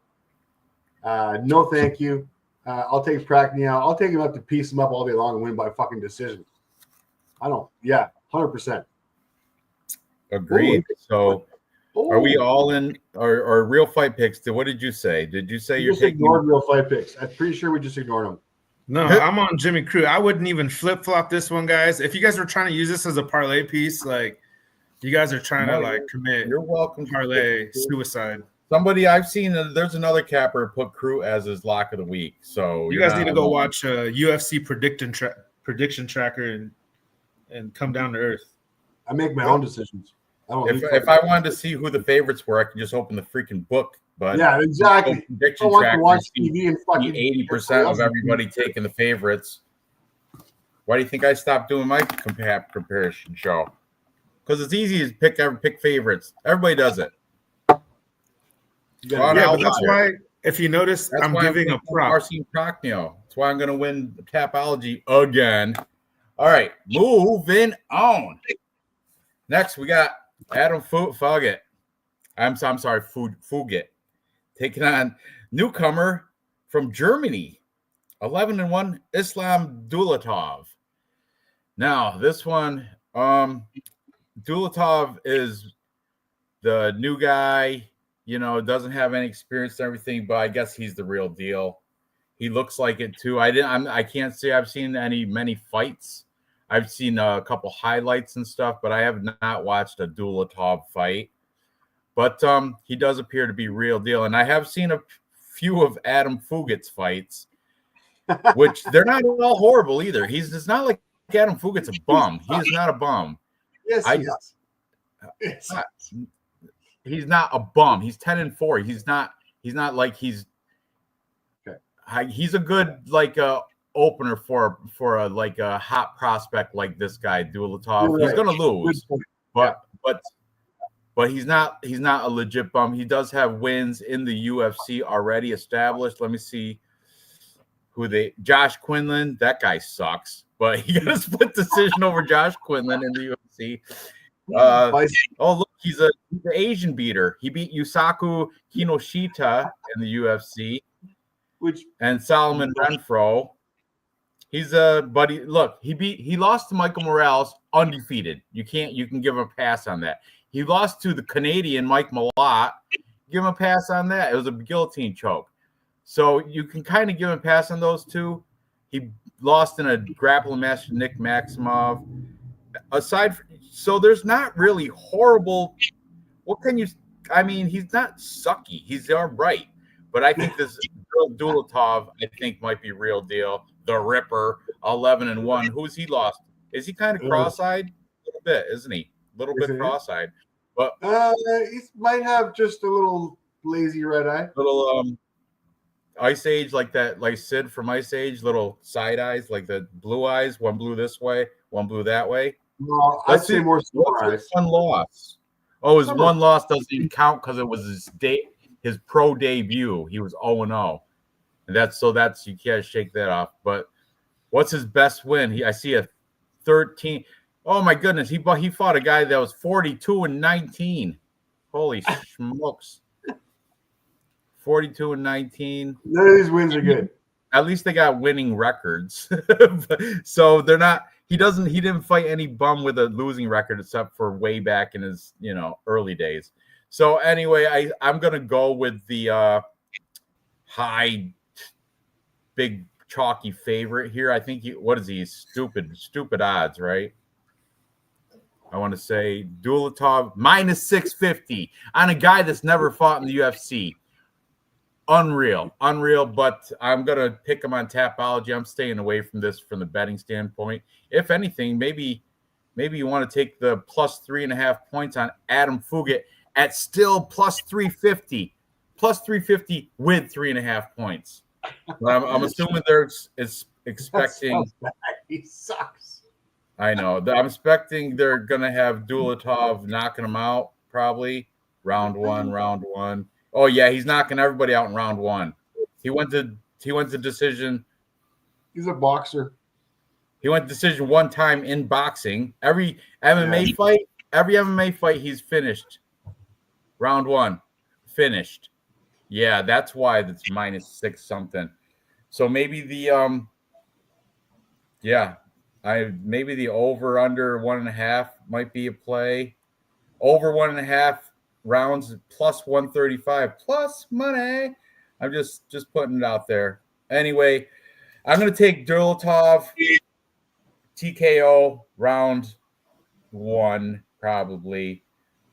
No, thank you. I'll take Practical. I'll take him up to piece him up all day long and win by fucking decision. 100%. Agreed. So, are we all in our real fight picks? What did you say? Did you say you're taking ignored real fight picks? I'm pretty sure we just ignored them. No, I'm on Jimmy Crute. I wouldn't even flip flop this one, guys. If you guys were trying to use this as a parlay piece, like you guys are trying to commit. You're welcome. Parlay suicide. Somebody I've seen. There's another capper put Crute as his lock of the week. So you guys need to go watch UFC prediction tracker and come down to earth. I make my own decisions. If I wanted to see who the favorites were, I could just open the freaking book. But yeah, exactly. Prediction tracker, watch TV and fucking 80% of everybody taking the favorites. Why do you think I stopped doing my comparison show? Because it's easy to pick favorites. Everybody does it. Yeah, but that's why. If you notice, I'm giving a prop. Marcin Practical. That's why I'm going to win Capology again. All right, moving on. Next, we got Adam Fugit. I'm sorry, Fugit. Taking on newcomer from Germany, 11-1 Islam Dulatov. Now, this one, Dulatov is the new guy, doesn't have any experience and everything, but I guess he's the real deal. He looks like it too. I can't say I've seen many fights. I've seen a couple highlights and stuff, but I have not watched a Dulatov fight. But he does appear to be real deal. And I have seen a few of Adam Fuget's fights, which they're not all horrible either. It's not like Adam Fuget's a bum. He is not a bum. Yes, I he just is. he's not a bum. He's 10-4. He's not like he's he's a good like opener for a like a hot prospect like this guy Dulatov. Right. He's gonna lose, but he's not a legit bum. He does have wins in the UFC already established. Let me see who Josh Quinlan. That guy sucks, but he got a split decision over Josh Quinlan in the UFC. Oh look, he's an Asian beater. He beat Yusaku Kinoshita in the UFC, and Solomon Renfro. He's a buddy. Look, he lost to Michael Morales undefeated. You can give him a pass on that. He lost to the Canadian Mike Malott. Give him a pass on that. It was a guillotine choke. So you can kind of give him a pass on those two. He lost in a grappling match to Nick Maximov. So there's not really horrible. What can you? I mean, he's not sucky. He's all right. But I think this Dulatov, I think, might be real deal. The Ripper, 11-1. Who's he lost? Is he kind of cross-eyed? A little bit, isn't he? A little bit cross-eyed. But he might have just a little lazy red eye. Little Ice Age, like that, like Sid from Ice Age, little side eyes, like the blue eyes. One blue this way, one blue that way. No, I'd say more summer eyes. One loss. Oh, his one loss doesn't even count because it was his pro debut. He was 0-0. And that's you can't shake that off. But what's his best win? I see a 13. Oh my goodness, he fought a guy that was 42-19. Holy smokes. 42-19. None of these wins are good. At least they got winning records. So they're not he didn't fight any bum with a losing record except for way back in his, early days. So anyway, I'm gonna go with the high big chalky favorite here. I think what is he? Stupid odds, right? I want to say Dulatov minus 650 on a guy that's never fought in the UFC. Unreal. But I'm gonna pick him on Tapology. I'm staying away from this from the betting standpoint. If anything, maybe you want to take the plus 3.5 points on Adam Fuget at still plus 350 with 3.5 points. But I'm assuming is expecting. He sucks. I know. I'm expecting they're gonna have Dulatov knocking him out probably round one. Oh yeah, he's knocking everybody out in round one. He went to decision. He's a boxer. He went to decision one time in boxing. Every MMA fight he's finished. Round one, finished. Yeah, that's why it's minus 6 something. So maybe the maybe the over under 1.5 might be a play. Over 1.5 rounds plus 135 plus money. I'm just putting it out there. Anyway, I'm gonna take Dulatov TKO round 1 probably.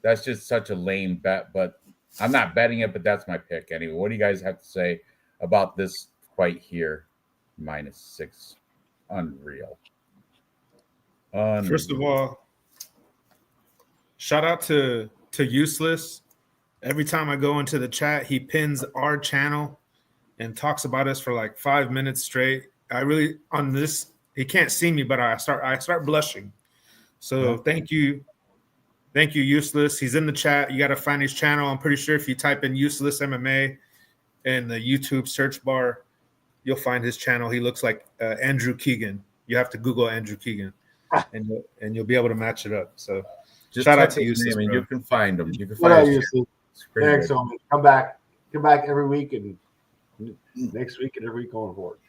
That's just such a lame bet, but I'm not betting it, but that's my pick anyway. What do you guys have to say about this fight here? Minus 6. Unreal. First of all, shout out to Useless. Every time I go into the chat, he pins our channel and talks about us for like 5 minutes straight. He can't see me, but I start blushing. So thank you, Useless. He's in the chat. You got to find his channel. I'm pretty sure if you type in Useless MMA in the YouTube search bar, you'll find his channel. He looks like Andrew Keegan. You have to Google Andrew Keegan, and you'll be able to match it up. So just shout out to Useless. You can find him. You can find him. Thanks, homie. Come back every week and next week and every week going forward.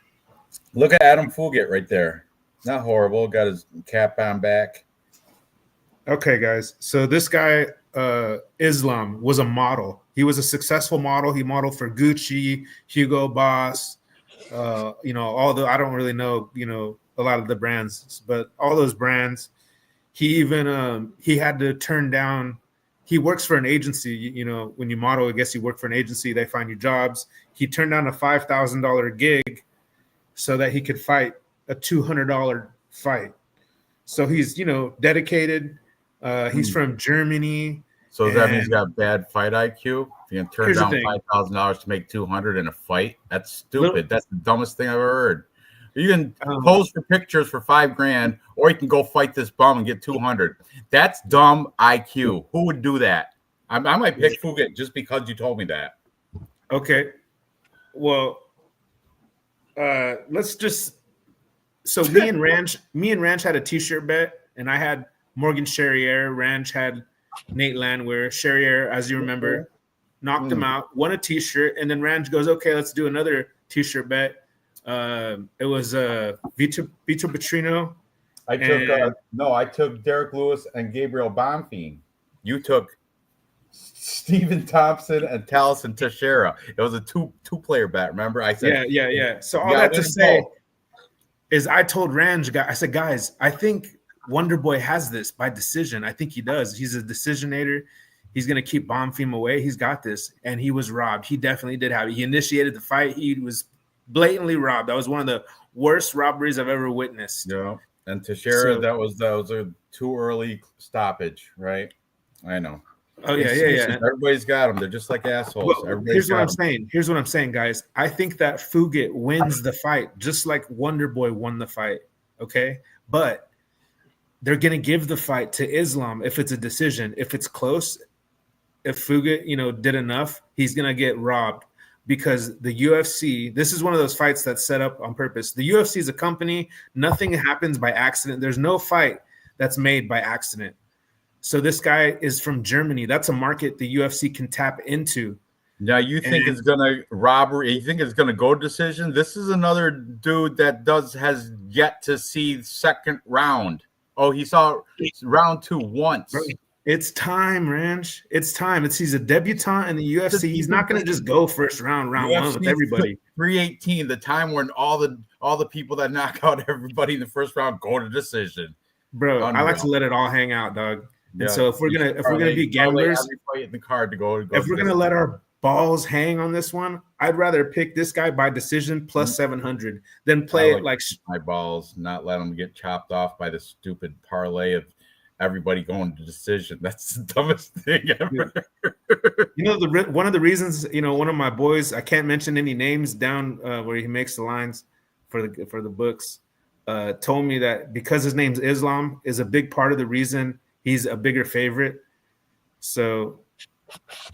Look at Adam Fuget right there. Not horrible. Got his cap on back. Okay, guys. So this guy, Islam, was a model. He was a successful model. He modeled for Gucci, Hugo Boss, I don't really know, a lot of the brands, but all those brands. He even he had to turn down. he works for an agency. You know, when you model, I guess you work for an agency. They find you jobs. He turned down a $5,000 gig so that he could fight a $200 fight. So he's, you know, dedicated. He's from Germany. So does that mean he's got bad fight IQ? If you can turn down $5,000 to make 200 in a fight, that's stupid. That's the dumbest thing I've ever heard. You can pose for pictures for $5,000, or you can go fight this bum and get 200. That's dumb IQ. Who would do that? I might pick Fugit just because you told me that. Okay. Well, let's just. So me and Ranch had a t-shirt bet, and I had Morgan Charrier. Ranch had Nate Landwehr. Charrier, as you remember, knocked him out, won a t-shirt, and then Ranch goes, "Okay, let's do another t-shirt bet." It was Vito Petrino. I took Derek Lewis and Gabriel Bonfim. You took Stephen Thompson and Taliesin Teixeira. It was a two-player bet. Remember, I said, yeah. So all that to say is, I told Ranj, I said, guys, I think Wonder Boy has this by decision. I think he does. He's a decisionator. He's going to keep Bonfim away. He's got this. And he was robbed. He definitely did have it. He initiated the fight. He was blatantly robbed. That was one of the worst robberies I've ever witnessed. Yeah. And Teixeira, that was a too early stoppage, right? I know. Oh, yeah. Everybody's got them. They're just like assholes. Well, here's what I'm saying, guys. I think that Fugit wins the fight, just like Wonder Boy won the fight, okay? But they're going to give the fight to Islam if it's a decision. If it's close, if Fugit, did enough, he's going to get robbed. Because the UFC, this is one of those fights that's set up on purpose. The UFC is a company. Nothing happens by accident. There's no fight that's made by accident. So this guy is from Germany. That's a market the UFC can tap into. Now, you think it's going to robbery? You think it's going to go decision? This is another dude that has yet to see second round. Oh, he saw round 2 once. It's time, Ranch. It's time. He's a debutant in the UFC. He's not going to just go first round one with everybody. 318, the time when all the people that knock out everybody in the first round go to decision. Bro, I like to let it all hang out, dog. Yeah, and so if we're gonna be gamblers, in the card to go if we're gonna let our balls hang on this one, I'd rather pick this guy by decision plus 700 than play it like my balls, not let them get chopped off by the stupid parlay of everybody going to decision. That's the dumbest thing ever. One of the reasons, one of my boys, I can't mention any names down where he makes the lines for the books, told me that because his name's Islam is a big part of the reason he's a bigger favorite. So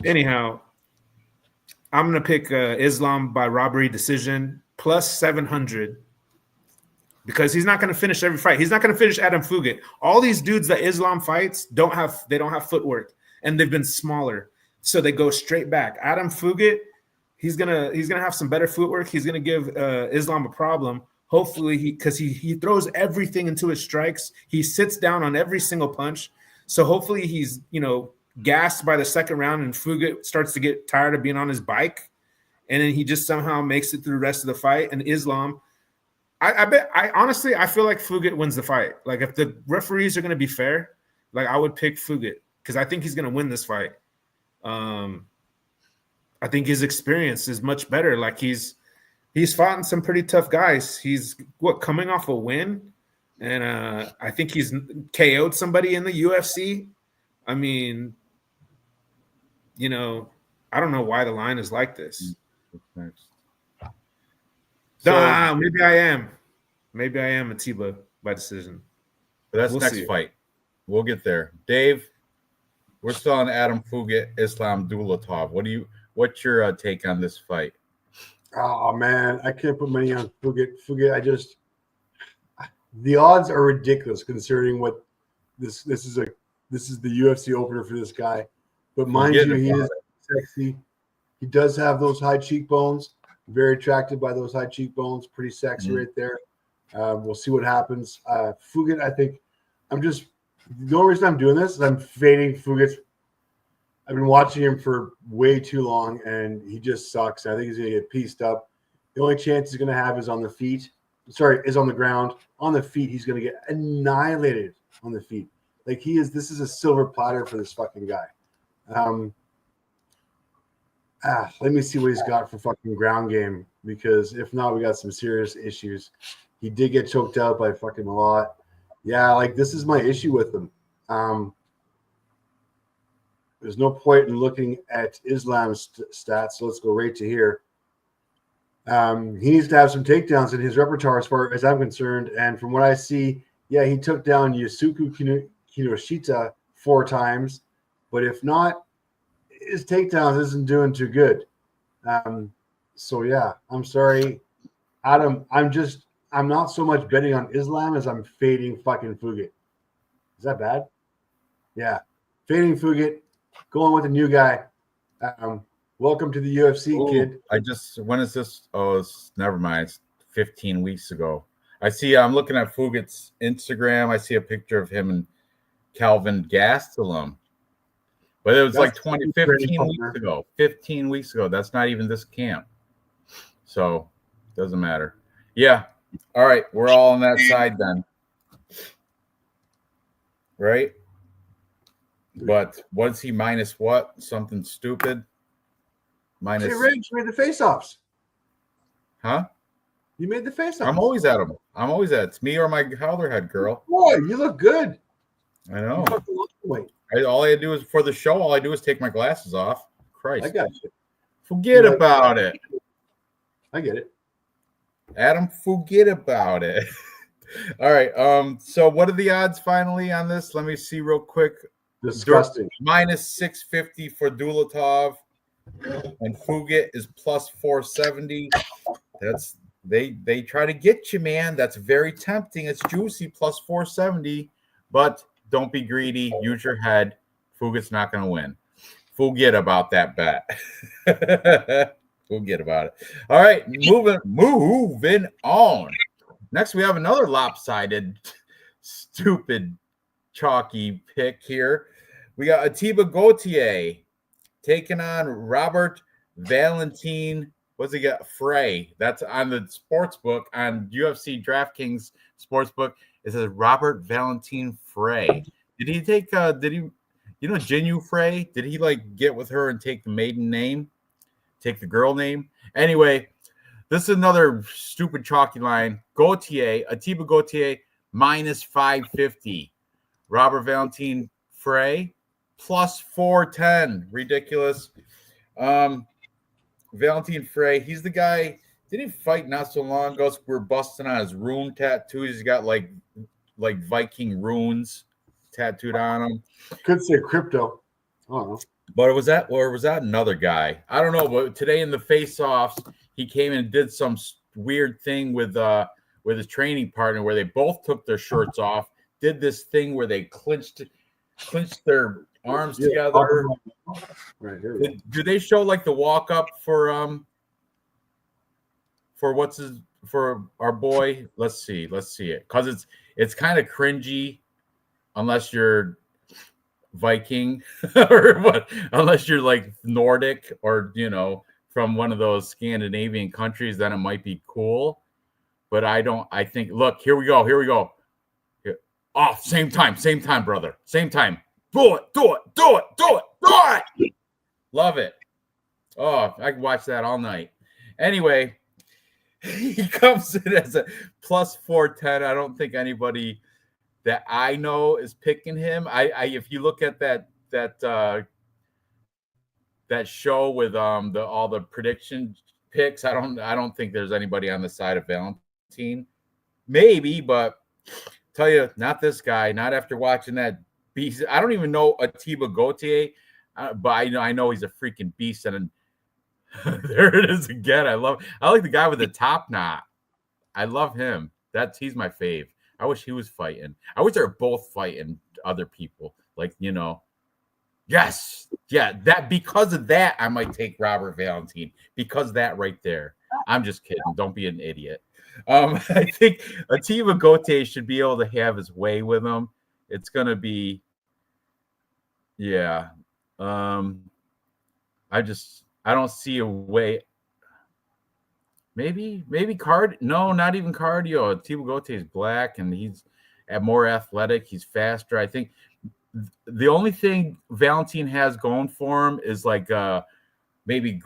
anyhow, I'm going to pick Islam by robbery decision plus 700. Because he's not going to finish every fight. He's not going to finish Adam Fugit. All these dudes that Islam fights don't have footwork, and they've been smaller, so they go straight back. Adam Fugit, he's gonna have some better footwork. He's gonna give Islam a problem. Hopefully, because he throws everything into his strikes. He sits down on every single punch. So hopefully he's gassed by the second round, and Fugit starts to get tired of being on his bike, and then he just somehow makes it through the rest of the fight. And Islam. I honestly feel like Fugit wins the fight. Like, if the referees are going to be fair, like, I would pick Fugit because I think he's going to win this fight. I think his experience is much better. Like, he's fought some pretty tough guys. He's coming off a win, and I think he's KO'd somebody in the UFC. I mean, I don't know why the line is like this. Next. Maybe I am. Maybe I am Atiba by decision. But that's next fight. We'll get there. Dave, we're still on Adam Fugit, Islam Dulatov. What's your take on this fight? Oh man, I can't put money on Fugit. The odds are ridiculous considering what this is the UFC opener for this guy. But mind you, he is sexy. He does have those high cheekbones. Very attracted by those high cheekbones. Pretty sexy right there. We'll see what happens. Fugit, I think the only reason I'm doing this is I'm fading Fugit. I've been watching him for way too long, and he just sucks. I think he's going to get pieced up. The only chance he's going to have is on the feet. Is on the ground. On the feet, he's going to get annihilated on the feet. Like, this is a silver platter for this fucking guy. Let me see what he's got for fucking ground game, because if not, we got some serious issues. He did get choked out by fucking a lot. Yeah, like this is my issue with him. There's no point in looking at Islam's stats, so let's go right to here. He needs to have some takedowns in his repertoire as far as I'm concerned. And from what I see, yeah, he took down Yusuke Kinoshita 4 times. But if not, his takedowns isn't doing too good. So, yeah, I'm sorry, Adam. I'm not so much betting on Islam as I'm fading fucking Fugit. Is that bad? Yeah. Fading Fugit, going with the new guy. Welcome to the UFC, kid. When is this? Oh, never mind. It's 15 weeks ago. I'm looking at Fugit's Instagram. I see a picture of him and Calvin Gastelum. But it was like 15 weeks ago. 15 weeks ago. That's not even this camp. So, doesn't matter. Yeah. All right. We're all on that side then. Right? But was he minus what? Something stupid? Minus. Hey, Ranj, you made the face-offs. Huh? You made the face-offs. I'm always at them. It's me or my howler head girl. Boy, you look good. I know. Wait. All I do is for the show. All I do is take my glasses off. Christ. I got you. Forget about it. I get it. Adam, forget about it. All right. So what are the odds finally on this? Let me see real quick. Disgusting. Minus 650 for Dulatov, and Fugit is plus 470. That's they try to get you, man. That's very tempting. It's juicy, plus 470, but don't be greedy. Use your head. Fugit's not going to win. Forget about that bet. Forget about it. All right, moving on. Next, we have another lopsided, stupid, chalky pick here. We got Atiba Gauthier taking on Robert Valentin. What's he got? Frey. That's on the sports book on UFC DraftKings Sportsbook. It says Robert Valentin Frey. Did he take? Jinu Frey? Did he get with her and take the maiden name? Take the girl name? Anyway, this is another stupid chalky line. Atiba Gauthier minus 550. Robert Valentin Frey plus 410. Ridiculous. Valentin Frey, he's the guy. Did he fight not so long ago? So we're busting on his rune tattoos. He's got like Viking runes tattooed on him. Could say crypto. I don't know. But was that another guy? I don't know. But today in the face-offs, he came in and did some weird thing with his training partner where they both took their shirts off, did this thing where they clinched their arms together. Right here. Do they show the walk up for our boy? Let's see it, because it's kind of cringy unless you're Viking or what, unless you're Nordic or from one of those Scandinavian countries, then it might be cool. But I think look, here we go. Here. Oh, same time, brother. Same time. Do it. Love it. Oh, I can watch that all night. Anyway, he comes in as a plus 410. I don't think anybody that I know is picking him. If you look at that show with all the prediction picks, I don't think there's anybody on the side of Valentin. Maybe, but tell you, not this guy. Not after watching that beast. I don't even know Atiba Gauthier, but I know he's a freaking beast. And there it is again. I like the guy with the top knot. I love him. He's my fave. I wish he was fighting. I wish they were both fighting other people. Yes. Yeah, that because of that, I might take Robert Valentin. Because of that right there. I'm just kidding. Don't be an idiot. I think Atiba Gauthier should be able to have his way with him. It's gonna be, yeah. I don't see a way. Maybe no, not even cardio. Atiba Gauthier is black and he's more athletic. He's faster. I think the only thing Valentin has going for him is like maybe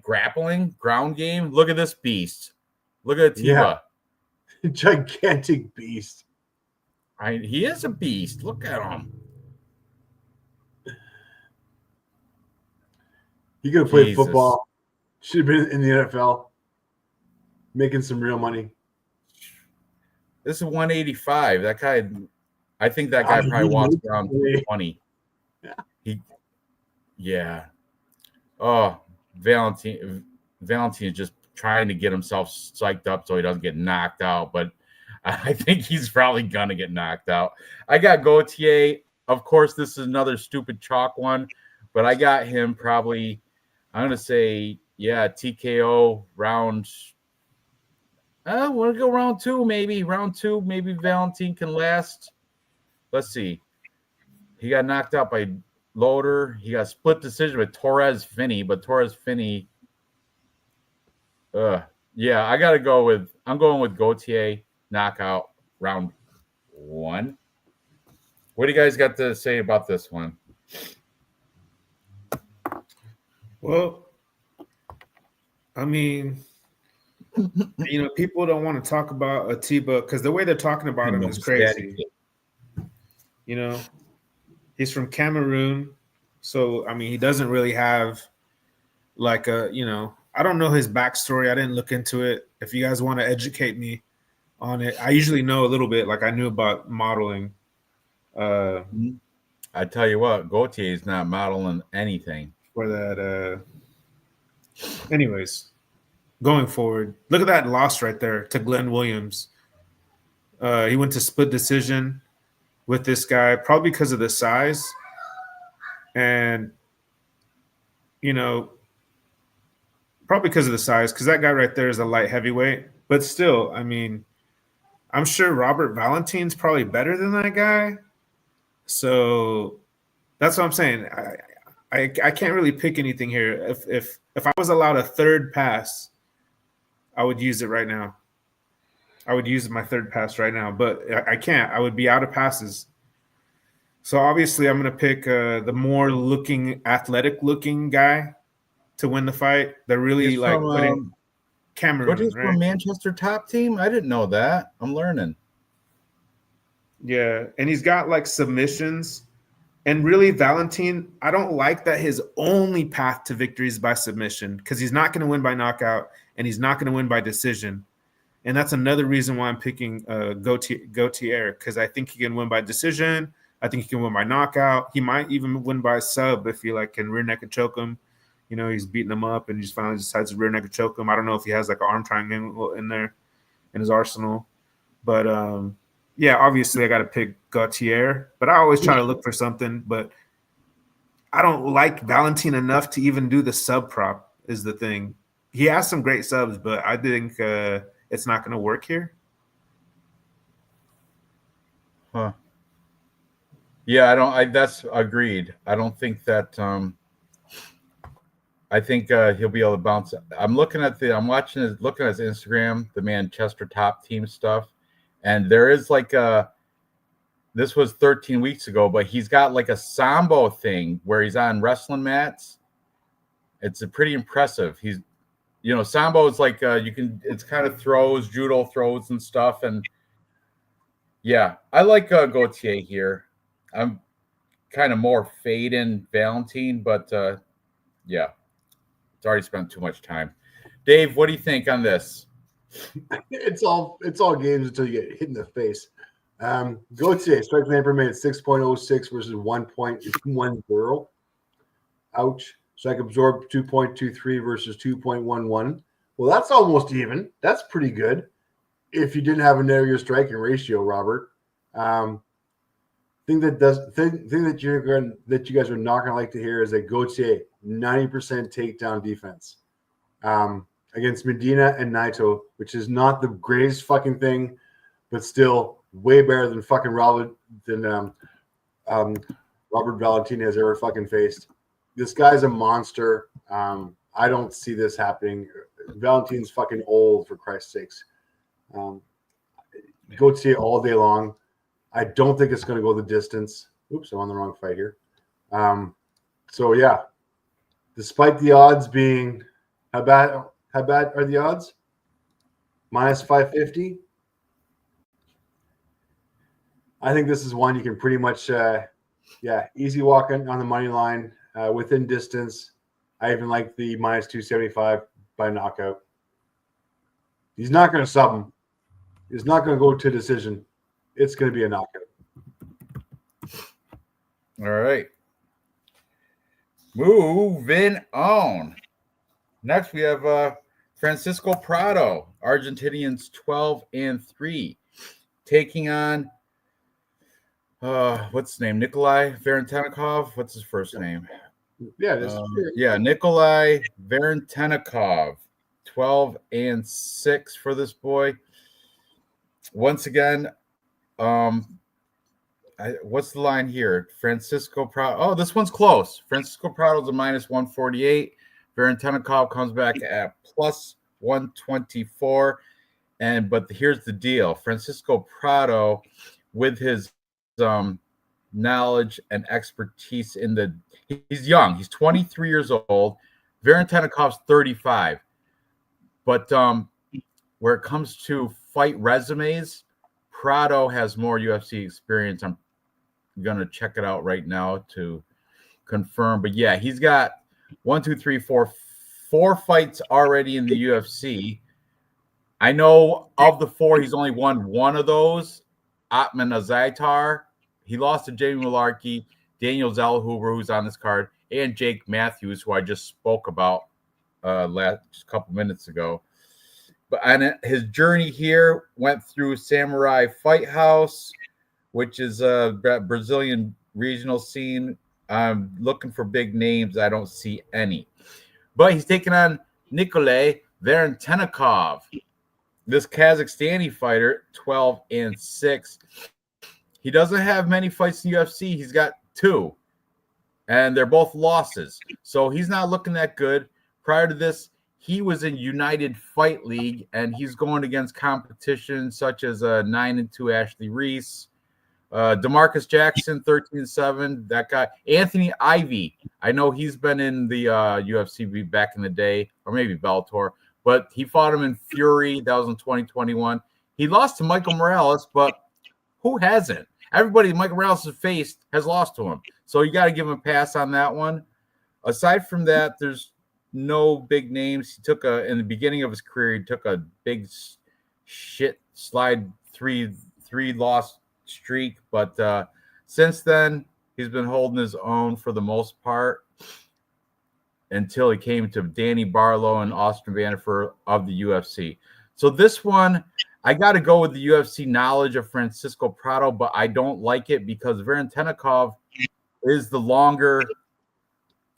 grappling, ground game. Look at this beast. Look at Atiba. Yeah. Gigantic beast. He is a beast. Look at him. He could have played football. Should have been in the NFL, making some real money. This is 185. That guy, I think that guy probably walks around 20. Yeah. Oh, Valentin is just trying to get himself psyched up so he doesn't get knocked out, but I think he's probably gonna get knocked out. I got Gautier. Of course, this is another stupid chalk one, but I got him probably. I'm gonna say, yeah, TKO round. I want to go round two, maybe round two. Maybe Valentin can last. Let's see. He got knocked out by Loader. He got split decision with Torres Finney, but Torres Finney. Yeah, I gotta go with. I'm going with Gautier knockout round one. What do you guys got to say about this one? Well, I mean, people don't want to talk about Atiba because the way they're talking about him is crazy. He's from Cameroon, so I mean, he doesn't really have like I don't know his backstory. I didn't look into it. If you guys want to educate me on it, I usually know a little bit. Like I knew about modeling. I tell you what, Gautier is not modeling anything. For that. Anyways, going forward, look at that loss right there to Glenn Williams. He went to split decision with this guy, probably because of the size. And, probably because of the size, because that guy right there is a light heavyweight. But still, I mean, I'm sure Robert Valentin's probably better than that guy. So that's what I'm saying. I can't really pick anything here. If I was allowed a third pass, I would use it right now. I would use my third pass right now, but I can't. I would be out of passes. So obviously, I'm going to pick the more athletic looking guy to win the fight. They're really putting Cameroon. He's from Manchester top team. I didn't know that. I'm learning. Yeah, and he's got like submissions. And really, Valentin, I don't like that his only path to victory is by submission because he's not going to win by knockout and he's not going to win by decision. And that's another reason why I'm picking Gautier because I think he can win by decision. I think he can win by knockout. He might even win by sub if he can rear naked choke him. He's beating him up and he just finally decides to rear naked choke him. I don't know if he has like an arm triangle in there in his arsenal. But yeah, obviously I got to pick Gautier, but I always try to look for something. But I don't like Valentin enough to even do the sub prop is the thing. He has some great subs, but I think it's not going to work here. Huh. Yeah, that's agreed. I don't think that. I think he'll be able to bounce. I'm looking at his Instagram, the Manchester top team stuff. And there is this was 13 weeks ago, but he's got like a Sambo thing where he's on wrestling mats. It's pretty impressive. He's, Sambo is like, it's kind of throws, judo throws and stuff. And yeah, I like Gautier here. I'm kind of more fading Valentin, but yeah, it's already spent too much time. Dave, what do you think on this? It's all games until you get hit in the face. Gautier, strike length per minute 6.06 versus 1.10. Ouch. Strike absorb 2.23 versus 2.11. Well, that's almost even. That's pretty good. If you didn't have a narrow striking ratio, Robert. Thing that you guys are not gonna like to hear is that Gautier 90% takedown defense. Against Medina and Naito, which is not the greatest fucking thing, but still way better than fucking Robert Valentin has ever fucking faced. This guy's a monster. I don't see this happening. Valentin's fucking old, for Christ's sakes. Gautier all day long. I don't think it's going to go the distance. Oops, I'm on the wrong fight here. So yeah, despite the odds being, how bad are the odds? Minus 550. I think this is one you can pretty much, easy walk on the money line, within distance. I even like the minus 275 by knockout. He's not going to sub him. He's not going to go to decision. It's going to be a knockout. All right. Moving on. Next, we have Francisco Prado, Argentinians 12-3, taking on what's his name? Nikolai Varentenikov. What's his first name? Yeah, it is. Nikolai Varentenikov, 12-6 for this boy. Once again, what's the line here? Francisco Prado. Oh, this one's close. Francisco Prado's a minus 148. Varentenikov comes back at plus 124. But here's the deal. Francisco Prado, with his knowledge and expertise he's young. He's 23 years old. Varentenikov's 35. But where it comes to fight resumes, Prado has more UFC experience. I'm going to check it out right now to confirm. But yeah, he's got 4 fights already in the UFC. I know of the 4, he's only won one of those. Atman Azaitar. He lost to Jamie Malarkey, Daniel Zellhuber, who's on this card, and Jake Matthews, who I just spoke about just a couple minutes ago. And his journey here went through Samurai Fight House, which is a Brazilian regional scene. I'm looking for big names. I don't see any. But he's taking on Nikolai Varentenikov, this Kazakhstani fighter, 12-6. He doesn't have many fights in UFC. He's got 2, and they're both losses. So he's not looking that good. Prior to this, he was in United Fight League, and he's going against competition such as 9-2 Ashley Reese, DeMarcus Jackson, 13-7. That guy, Anthony Ivy. I know he's been in the UFC back in the day, or maybe Bellator, but he fought him in Fury. That was in 2021. He lost to Michael Morales, but who hasn't? Everybody Michael Morales has faced has lost to him. So you got to give him a pass on that one. Aside from that, there's no big names. He took in the beginning of his career, he took a big shit slide three loss streak. But since then, he's been holding his own for the most part until he came to Danny Barlow and Austin Vanderford of the UFC. So this one, I got to go with the UFC knowledge of Francisco Prado, but I don't like it because Varentenikov is the longer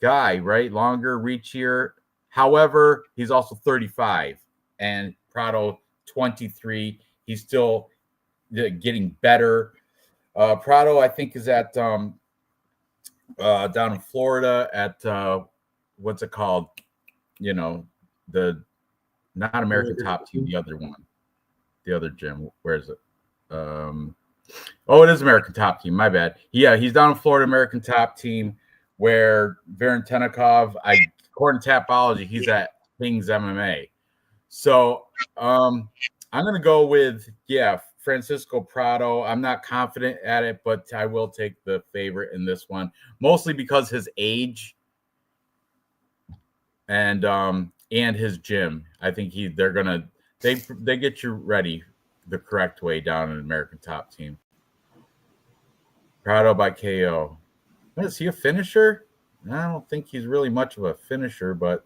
guy, right? Longer, reachier. However, he's also 35, and Prado 23. He's still getting better. Prado, I think, is at down in Florida at what's it called? You know, the not American Top Team, the other one. The other gym, where is it? It is American Top Team. My bad. Yeah, he's down in Florida, American Top Team, where Varentenikov, according to Tapology, he's at Kings MMA. So I'm gonna go with Francisco Prado. I'm not confident at it, but I will take the favorite in this one, mostly because his age and his gym. I think they get you ready the correct way down in American Top Team. Prado by KO. Is he a finisher? I don't think he's really much of a finisher, but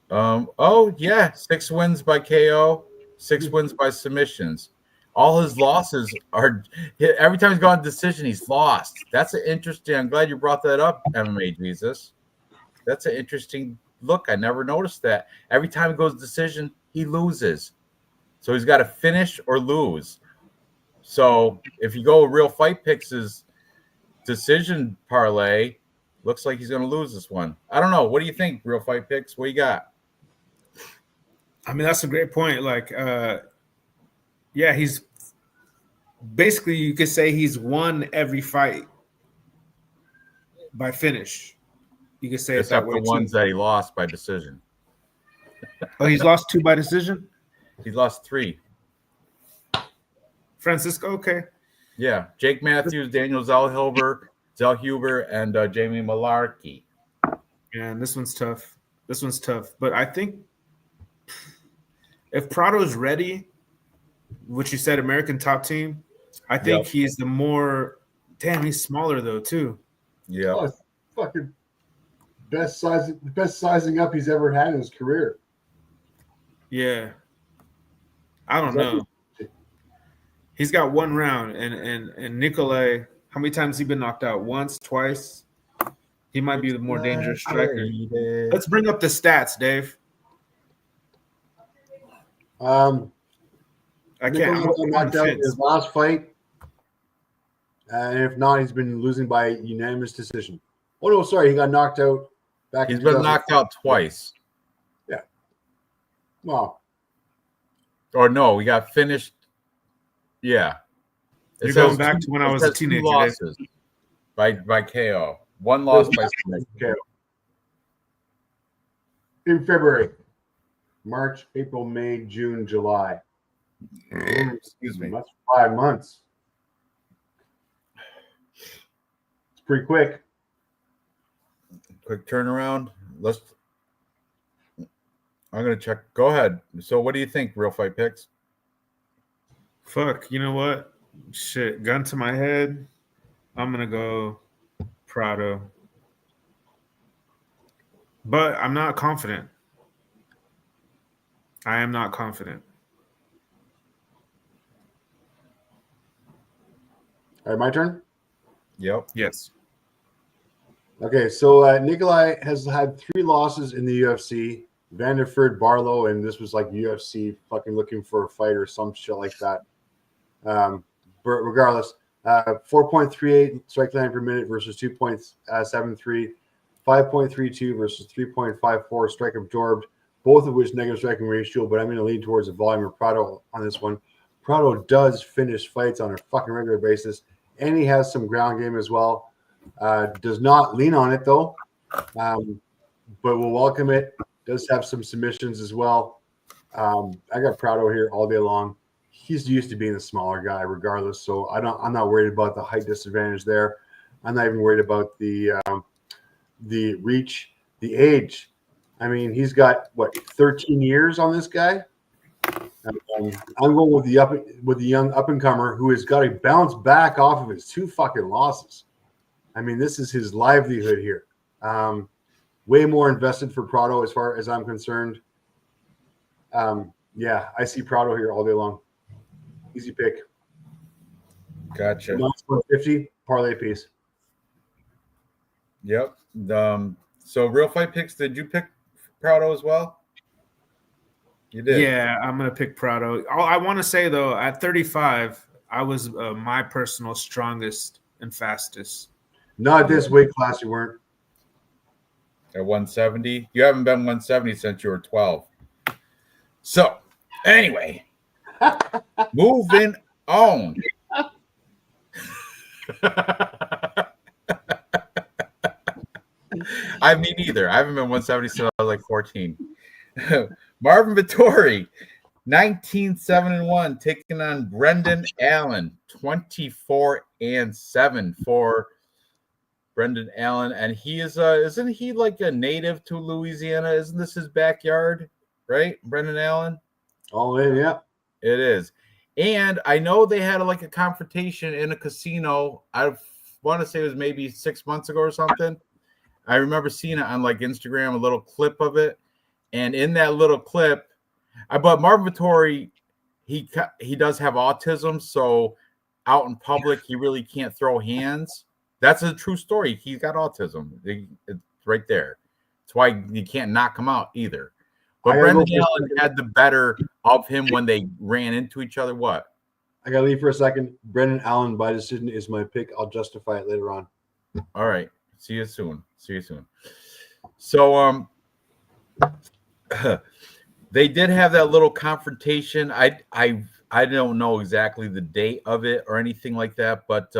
6 wins by KO, 6 wins by submissions. All his losses are every time he's gone decision, he's lost. That's an interesting. I'm glad you brought that up, MMA Jesus. That's an interesting look. I never noticed that. Every time he goes decision, he loses. So he's got to finish or lose. So if you go Real Fight Picks' decision parlay, looks like he's going to lose this one. I don't know. What do you think, Real Fight Picks? What you got? I mean, that's a great point. Like, he's basically you could say he's won every fight by finish. You could say it that Except way the ones too. that he lost by decision. Oh, he's lost 2 by decision? He lost 3. Francisco, okay. Yeah, Jake Matthews, Daniel Zellhuber, and Jamie Malarkey. Man, this one's tough. This one's tough. But I think if Prado's ready, which you said American top team, I think he's the more damn, he's smaller though, too. Yeah. Oh, it's fucking best sizing up he's ever had in his career. Yeah. I don't know. He's got 1 round, and Nikolai, how many times has he been knocked out? Once, twice? He might be the more dangerous striker. Let's bring up the stats, Dave. I can't. Knocked out in his last fight, and if not, he's been losing by unanimous decision. Oh no, sorry, he got knocked out back. He's been knocked out twice. Yeah. Wow. Or no, we got finished. Yeah. You're going back to when I was a teenager. 2 losses by KO. 1 loss by KO. In February, March, April, May, June, July. Excuse me. That's 5 months. It's pretty quick. Quick turnaround. I'm gonna check. Go ahead. So, what do you think? Real Fight Picks. Fuck. You know what? Shit. Gun to my head. I'm gonna go Prado. But I'm not confident. I am not confident. All right, my turn. Yep. Yes. Okay, so Nikolai has had 3 losses in the UFC. Vanderford, Barlow, and this was like UFC fucking looking for a fight or some shit like that. But regardless, 4.38 strike line per minute versus 2.73, 5.32 versus 3.54 strike absorbed, both of which negative striking ratio. But I'm going to lean towards the volume of Prado on this one. Prado does finish fights on a fucking regular basis, and he has some ground game as well. Does not lean on it though, but will welcome it. Does have some submissions as well. I got Prado here all day long. He's used to being a smaller guy, regardless. So I'm not worried about the height disadvantage there. I'm not even worried about the reach, the age. I mean, he's got 13 years on this guy. I'm going with the young up and comer who has got to bounce back off of his 2 fucking losses. I mean, this is his livelihood here. Way more invested for Prado as far as I'm concerned. Yeah, I see Prado here all day long. Easy pick. Gotcha. 150 parlay piece. Yep. So Real Fight Picks, did you pick Prado as well? You did. Yeah, I'm gonna pick Prado. I want to say though, at 35, I was my personal strongest and fastest. Not this weight class, you weren't. At 170. You haven't been 170 since you were 12. So, anyway, moving on. I mean, neither. I haven't been 170 since I was like 14. Marvin Vittori, 19-7-1, taking on Brendan Allen, 24-7 for Brendan Allen, and he is isn't he like a native to Louisiana? Isn't this his backyard, right? Brendan Allen? All in, yeah. It is. And I know they had like a confrontation in a casino. I want to say it was maybe 6 months ago or something. I remember seeing it on like Instagram, a little clip of it. And in that little clip, but Marvin Vittori, he does have autism, so out in public he really can't throw hands. That's a true story. He's got autism. It's right there. That's why you can't knock him out either. But Brendan Allen had the better of him when they ran into each other. What? I got to leave for a second. Brendan Allen by decision is my pick. I'll justify it later on. All right. See you soon. So, they did have that little confrontation. I I don't know exactly the date of it or anything like that, but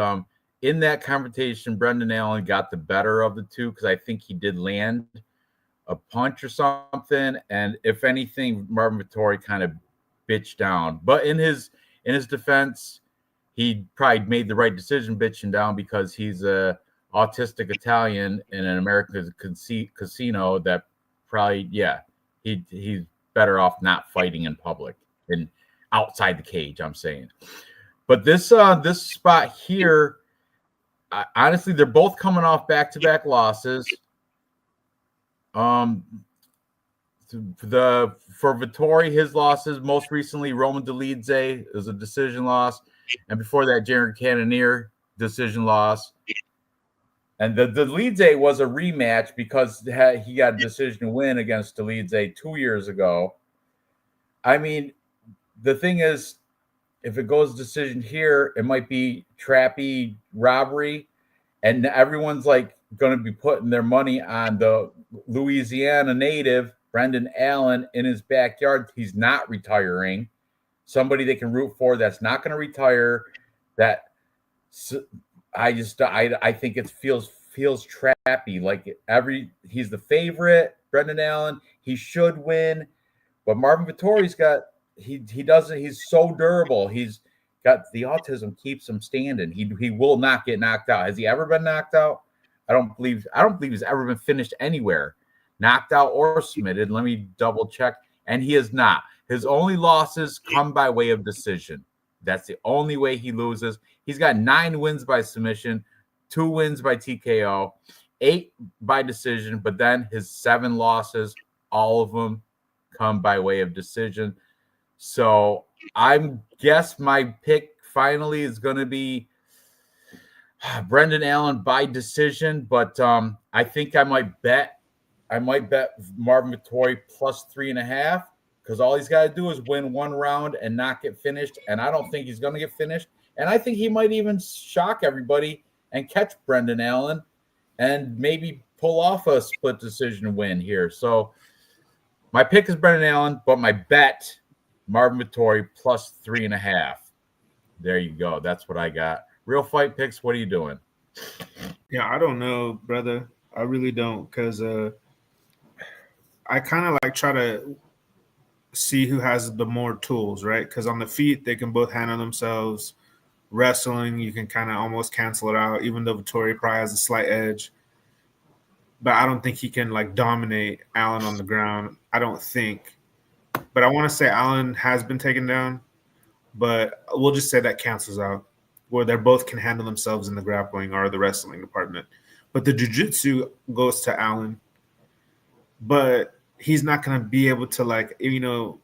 in that confrontation, Brendan Allen got the better of the two because I think he did land a punch or something, and if anything, Marvin Vettori kind of bitched down. But in his defense, he probably made the right decision bitching down because he's a autistic Italian in an American casino that probably he's better off not fighting in public and outside the cage. I'm saying, but this spot here, honestly, they're both coming off back-to-back losses. For Vettori, his losses most recently, Roman Dolidze is a decision loss, and before that, Jared Cannonier decision loss. And the Dolidze was a rematch because he got a decision win against Dolidze 2 years ago. I mean, the thing is, if it goes decision here, it might be trappy robbery, and everyone's like going to be putting their money on the Louisiana native Brendan Allen in his backyard. He's not retiring. Somebody they can root for that's not going to retire. That I think it feels trappy. Like he's the favorite, Brendan Allen. He should win, but Marvin Vettori's got he doesn't. He's so durable. He's got the autism keeps him standing. He will not get knocked out. Has he ever been knocked out? I don't believe he's ever been finished anywhere, knocked out or submitted. Let me double check. And he is not. His only losses come by way of decision. That's the only way he loses. He's got 9 wins by submission, 2 wins by TKO, 8 by decision, but then his 7 losses, all of them come by way of decision. So I guess my pick finally is going to be Brendan Allen by decision, but I think I might bet Marvin Vettori plus 3.5 because all he's got to do is win 1 round and not get finished, and I don't think he's going to get finished. And I think he might even shock everybody and catch Brendan Allen and maybe pull off a split decision win here. So my pick is Brendan Allen, but my bet, Marvin Vettori plus 3.5. There you go. That's what I got. Real fight picks, what are you doing? Yeah, I don't know, brother. I really don't, because I kind of like try to see who has the more tools, right? Because on the feet, they can both handle themselves. Wrestling, you can kind of almost cancel it out, even though Vettori probably has a slight edge. But I don't think he can like dominate Allen on the ground. I don't think. But I want to say Allen has been taken down, but we'll just say that cancels out, where they both can handle themselves in the grappling or the wrestling department. But the jiu-jitsu goes to Allen. But he's not going to be able to, like, you know,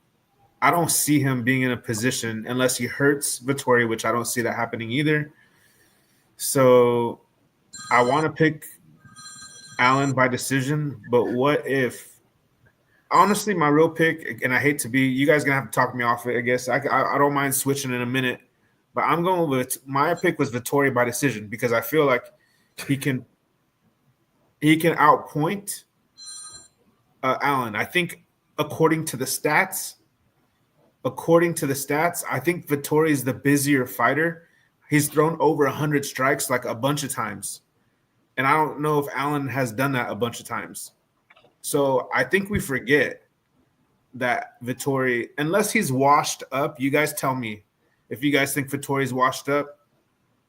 I don't see him being in a position unless he hurts Vettori, which I don't see that happening either. So I want to pick Allen by decision, but what if – honestly, my real pick, and I hate to be – you guys going to have to talk me off it, I guess. I don't mind switching in a minute. But I'm going with – my pick was Vettori by decision because I feel like he can outpoint Allen. I think according to the stats, I think Vettori is the busier fighter. He's thrown over 100 strikes like a bunch of times. And I don't know if Allen has done that a bunch of times. So I think we forget that Vettori, unless he's washed up, you guys tell me if you guys think Vettori's washed up.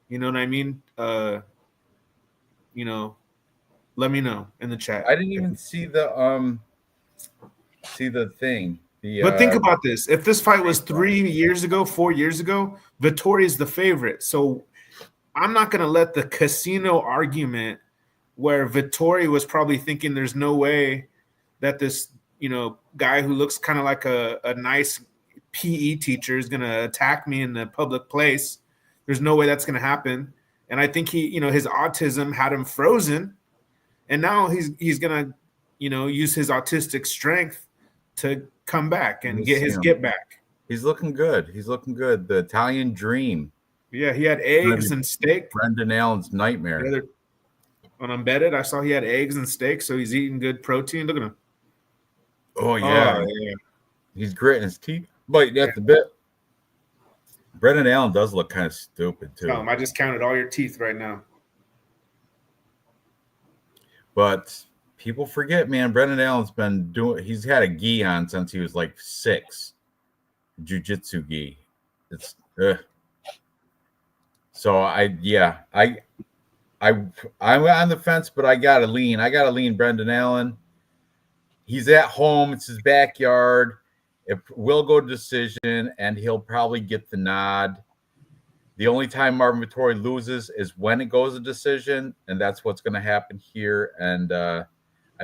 You know what I mean? You know, let me know in the chat. I didn't even see the thing. But think about this. If this fight was 4 years ago, Vettori is the favorite. So I'm not going to let the casino argument where Vettori was probably thinking there's no way that this, you know, guy who looks kind of like a nice PE teacher is going to attack me in the public place. There's no way that's going to happen. And I think he, you know, his autism had him frozen. And now he's going to, you know, use his autistic strength to come back and get his get back. He's looking good. The Italian dream. Yeah, he had eggs and steak. Brendan Allen's nightmare. On Unbedded, I saw he had eggs and steak, so he's eating good protein. Look at him. Oh, yeah. He's gritting his teeth. But that's the bit. Brendan Allen does look kind of stupid too. I just counted all your teeth right now. But people forget, man. Brendan Allen's been he's had a gi on since he was like 6. Jiu-jitsu gi. It's so I'm on the fence, but I gotta lean Brendan Allen. He's at home, it's his backyard. It will go to decision, and he'll probably get the nod. The only time Marvin Vettori loses is when it goes to decision, and that's what's going to happen here. And I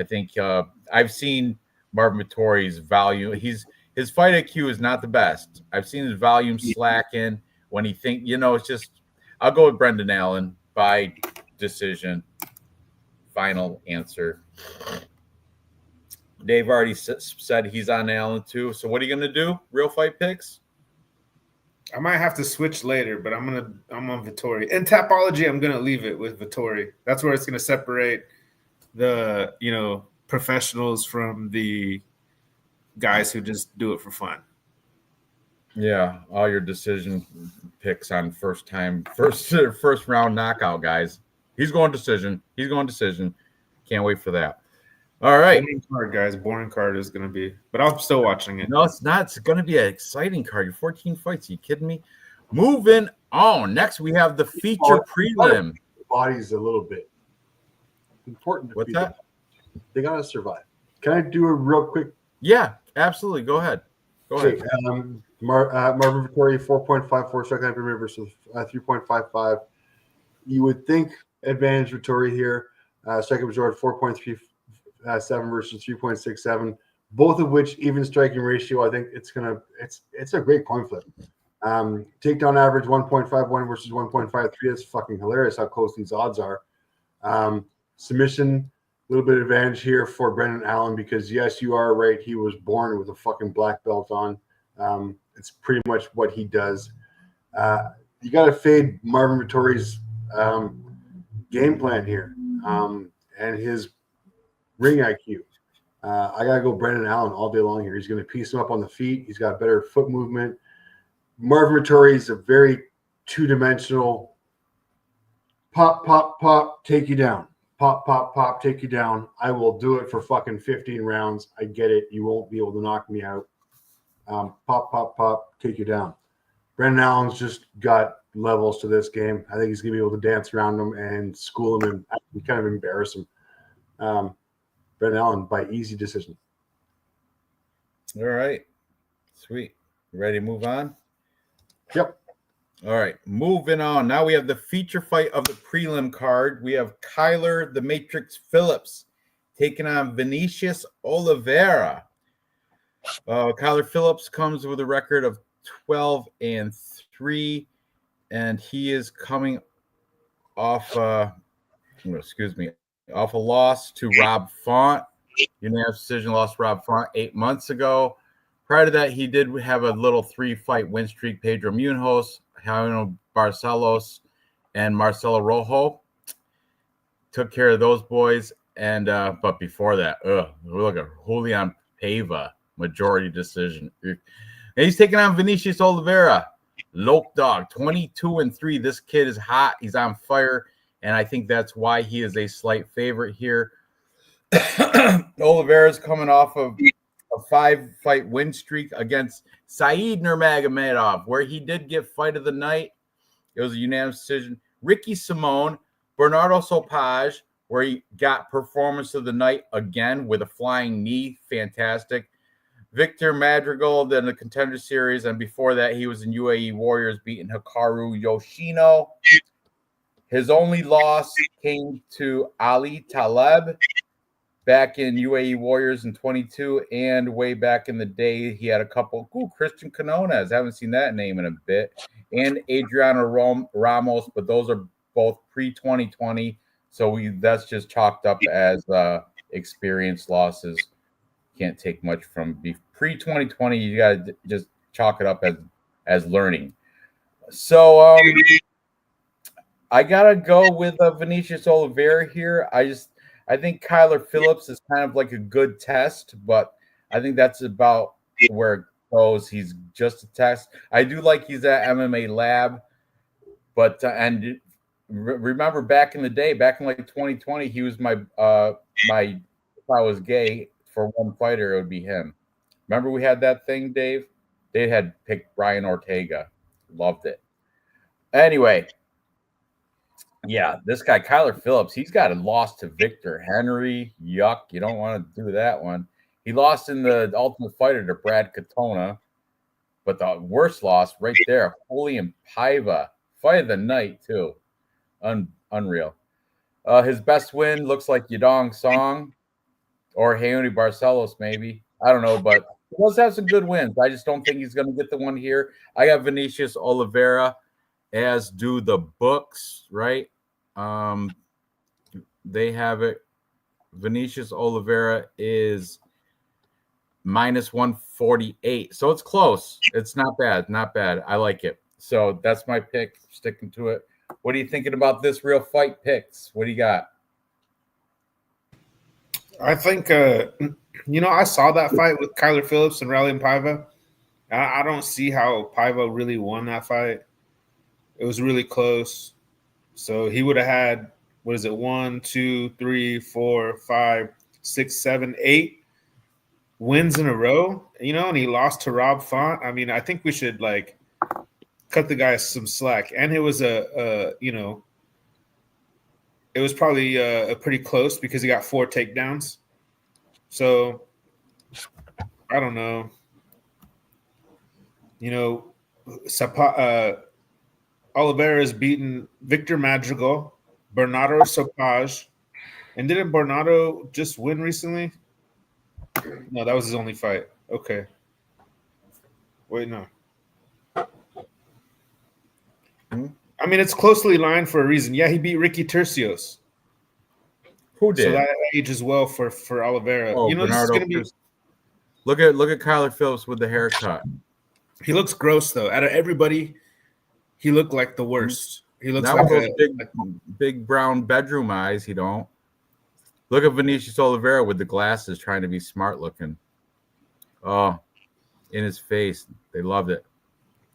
think I've seen Marvin Vettori's volume. His fight IQ is not the best. I've seen his volume slacking when he it's just. I'll go with Brendan Allen by decision. Final answer. Dave already said he's on Allen too. So what are you going to do? Real fight picks? I might have to switch later, but I'm on Vettori. In Tapology, I'm gonna leave it with Vettori. That's where it's gonna separate the professionals from the guys who just do it for fun. Yeah, all your decision picks on first round knockout guys. He's going decision. Can't wait for that. All right. Boring card, guys. Boring card is going to be, but I'm still watching it. No, it's not. It's going to be an exciting card. You're 14 fights. Are you kidding me? Moving on. Next, we have the feature prelim. Bodies a little bit important. What's that? They got to survive. Can I do a real quick? Yeah, absolutely. Go ahead. Marvin Vettori 4.54 second per minute versus 3.55. You would think advantage Vettori here. Second majority 4.37 versus 3.67, both of which even striking ratio. I think it's a great coin flip. Takedown average 1.51 versus 1.53. That's fucking hilarious how close these odds are. Submission, a little bit of advantage here for Brendan Allen because yes, you are right. He was born with a fucking black belt on. It's pretty much what he does. You got to fade Marvin Vettori's game plan here and his ring IQ. I got to go Brendan Allen all day long here. He's going to piece him up on the feet. He's got better foot movement. Marvin Vettori is a very two-dimensional pop, pop, pop, take you down. Pop, pop, pop, take you down. I will do it for fucking 15 rounds. I get it. You won't be able to knock me out. Pop, pop, pop, take you down. Brendan Allen's just got levels to this game. I think he's going to be able to dance around him and school him and kind of embarrass him. Brendan Allen by easy decision. All right. Sweet. Ready to move on? Yep. All right. Moving on. Now we have the feature fight of the prelim card. We have Kyler the Matrix Phillips taking on Vinicius Oliveira. Kyler Phillips comes with a record of 12-3, and he is coming off off a loss to Rob Font. Unanimous decision lost Rob Font 8 months ago. Prior to that, he did have a little 3-fight win streak. Pedro Munoz, Jairo Barcelos, and Marcelo Rojo took care of those boys. And but before that, look at Julian Paiva, majority decision. And he's taking on Vinicius Oliveira, Loke Dog, 22-3. This kid is hot. He's on fire. And I think that's why he is a slight favorite here. Oliveira's coming off of a 5-fight win streak against Saeed Nurmagomedov, where he did get fight of the night. It was a unanimous decision. Ricky Simone, Bernardo Sopage, where he got performance of the night again with a flying knee. Fantastic. Victor Madrigal in the Contender Series, and before that, he was in UAE Warriors beating Hikaru Yoshino. His only loss came to Ali Taleb back in UAE Warriors in 22, and way back in the day, he had a couple. Christian Canones, haven't seen that name in a bit, and Adriano Ramos, but those are both pre-2020, so that's just chalked up as experience losses. Can't take much from pre-2020. You got to just chalk it up as learning. So I gotta go with Vinicius Oliveira here. I think Kyler Phillips is kind of like a good test, but I think that's about where shows. He's just a test. I do like he's at MMA Lab, but remember back in the day, back in like 2020, he was my if I was gay for one fighter, it would be him. Remember we had that thing, Dave? They had picked Brian Ortega. Loved it. Anyway, yeah, this guy, Kyler Phillips, he's got a loss to Victor Henry. Yuck. You don't want to do that one. He lost in the Ultimate Fighter to Brad Katona. But the worst loss right there, Julian Paiva. Fight of the night, too. Unreal. His best win looks like Yadong Song or Hayuni Barcelos, maybe. I don't know, but he does have some good wins. I just don't think he's going to get the one here. I got Vinicius Oliveira, as do the books, right? They have it. Vinicius Oliveira is minus 148. So it's close. It's not bad. Not bad. I like it. So that's my pick. Sticking to it. What are you thinking about this real fight picks? What do you got? I think, I saw that fight with Kyler Phillips and Raleigh Paiva. I don't see how Paiva really won that fight. It was really close. So he would have had, 1, 2, 3, 4, 5, 6, 7, 8 wins in a row, and he lost to Rob Font. I mean, I think we should cut the guy some slack. And it was it was probably a pretty close because he got 4 takedowns. So I don't know. Oliveira has beaten Victor Madrigal, Bernardo Sopage, and didn't Bernardo just win recently? No, that was his only fight. Okay. Wait, no. I mean, it's closely lined for a reason. Yeah, he beat Ricky Tercios. Who did? So that ages well for Oliveira. Oh, This is going to be. Look at Kyler Phillips with the haircut. He looks gross though. Out of everybody, he looked like the worst. He looks Not like those big brown bedroom eyes. He don't. Look at Vinicius Oliveira with the glasses, trying to be smart looking. Oh, in his face. They loved it.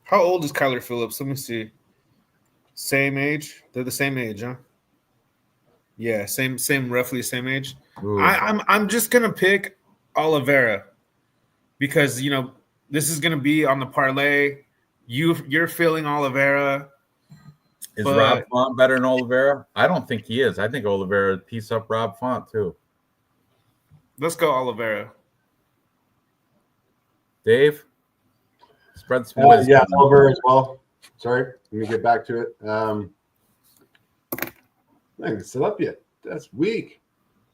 How old is Kyler Phillips? Let me see. Same age? They're the same age, huh? Yeah, roughly same age. I'm just gonna pick Oliveira because this is gonna be on the parlay. You're feeling Oliveira. Is Rob Font better than Oliveira? I don't think he is. I think Oliveira piece up Rob Font too. Let's go Oliveira. Dave, spread some wisdom. Yeah, Oliveira as well. Sorry, let me get back to it. I haven't set up yet. That's weak.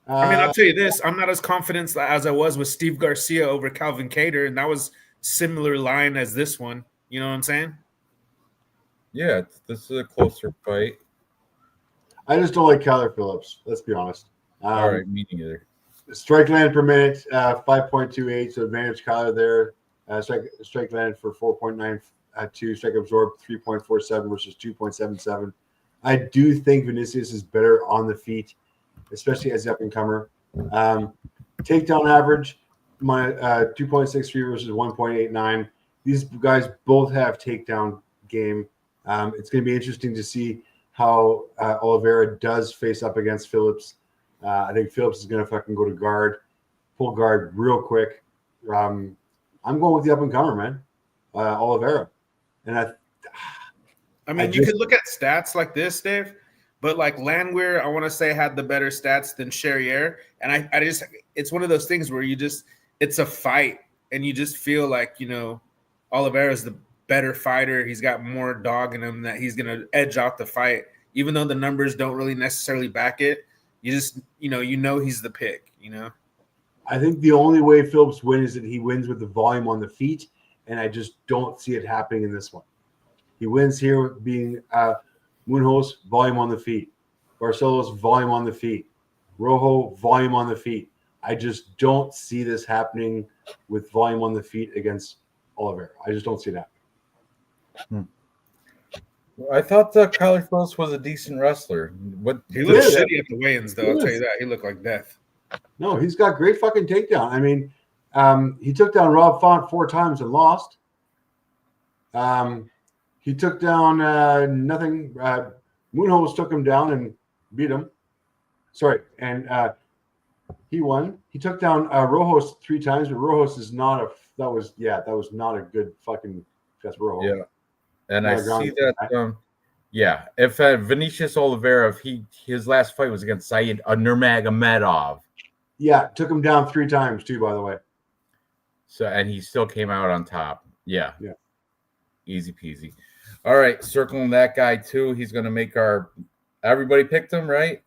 I mean, I'll tell you this. I'm not as confident as I was with Steve Garcia over Calvin Kattar, and that was similar line as this one. You know what I'm saying? Yeah, this is a closer fight. I just don't like Kyler Phillips. Let's be honest. All right, me neither. Strike land per minute, 5.28. So advantage Kyler there. Strike land for 4.92. Strike absorbed 3.47 versus 2.77. I do think Vinicius is better on the feet, especially as the up and comer. Takedown average, 2.63 versus 1.89. These guys both have takedown game. It's going to be interesting to see how Oliveira does face up against Phillips. I think Phillips is going to fucking go to guard, pull guard real quick. I'm going with the up and comer, man, Oliveira. And you could look at stats like this, Dave, but like Landwehr, I want to say had the better stats than Charrier. And I just, it's one of those things where it's a fight and you just feel like, Oliveira is the better fighter. He's got more dog in him that he's going to edge out the fight, even though the numbers don't really necessarily back it. You just, he's the pick, I think the only way Phillips wins is that he wins with the volume on the feet. And I just don't see it happening in this one. He wins here being Munhoz, volume on the feet. Barcelos, volume on the feet. Rojo, volume on the feet. I just don't see this happening with volume on the feet against Oliveira. I just don't see that. I thought Kyler Phillips was a decent wrestler. He looked shitty at the weigh-ins, though. I'll tell you that. He looked like death. No, he's got great fucking takedown. I mean, He took down Rob Font 4 times and lost. He took down nothing. Moonhose took him down and beat him. Sorry, and he won. He took down Rojos 3 times, but Rojos is not a. That was not a good fucking. That's Rojo. Yeah, and I see that. Yeah, if Vinicius Oliveira, if his last fight was against Said Nurmagomedov. Yeah, took him down 3 times too, by the way. So and he still came out on top. Yeah. Yeah. Easy peasy. All right, circling that guy too. He's going to make our. Everybody picked him, right?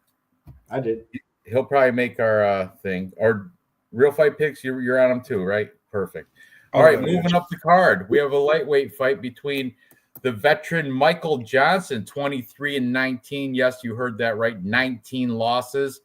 I did. He'll probably make our thing. Our real fight picks. You're on him too, right? Perfect. All right, moving up the card, we have a lightweight fight between the veteran Michael Johnson, 23-19. Yes, you heard that right. 19 losses,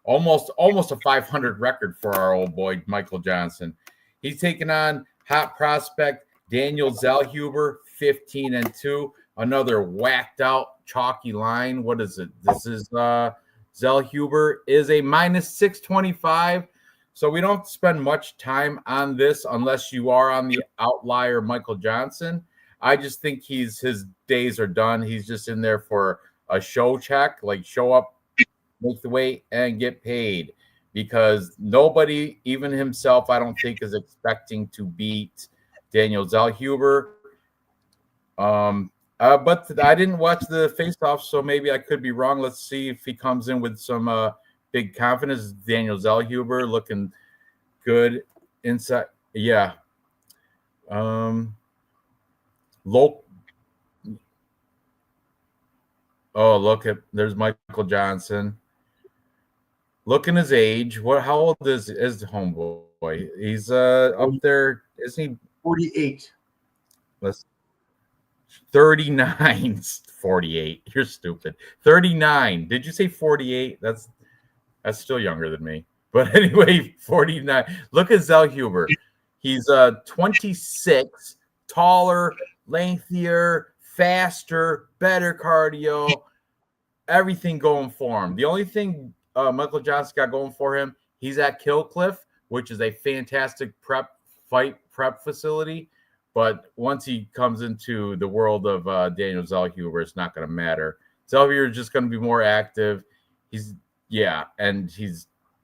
almost a 500 record for our old boy Michael Johnson. He's taking on hot prospect Daniel Zellhuber, 15-2. Another whacked out chalky line. What is it? This is Zellhuber is a -625. So we don't have to spend much time on this unless you are on the outlier Michael Johnson. I just think his days are done. He's just in there for a show check, like show up, make the weight, and get paid. Because nobody, even himself, I don't think is expecting to beat Daniel Zellhuber. But I didn't watch the face-off, so maybe I could be wrong. Let's see if he comes in with some big confidence. Daniel Zellhuber looking good inside. Yeah. Look. Oh, look at there's Michael Johnson. Looking his age. How old is the homeboy? He's up there, isn't he? 48. Let's 39. 48. You're stupid. 39. Did you say 48? That's still younger than me. But anyway, 49. Look at Zellhuber. He's 26, taller, lengthier, faster, better cardio, everything going for him. The only thing Michael Johnson got going for him, he's at Killcliff, which is a fantastic prep facility. But once he comes into the world of Daniel Zellhuber, it's not going to matter. Zellhuber is just going to be more active. He's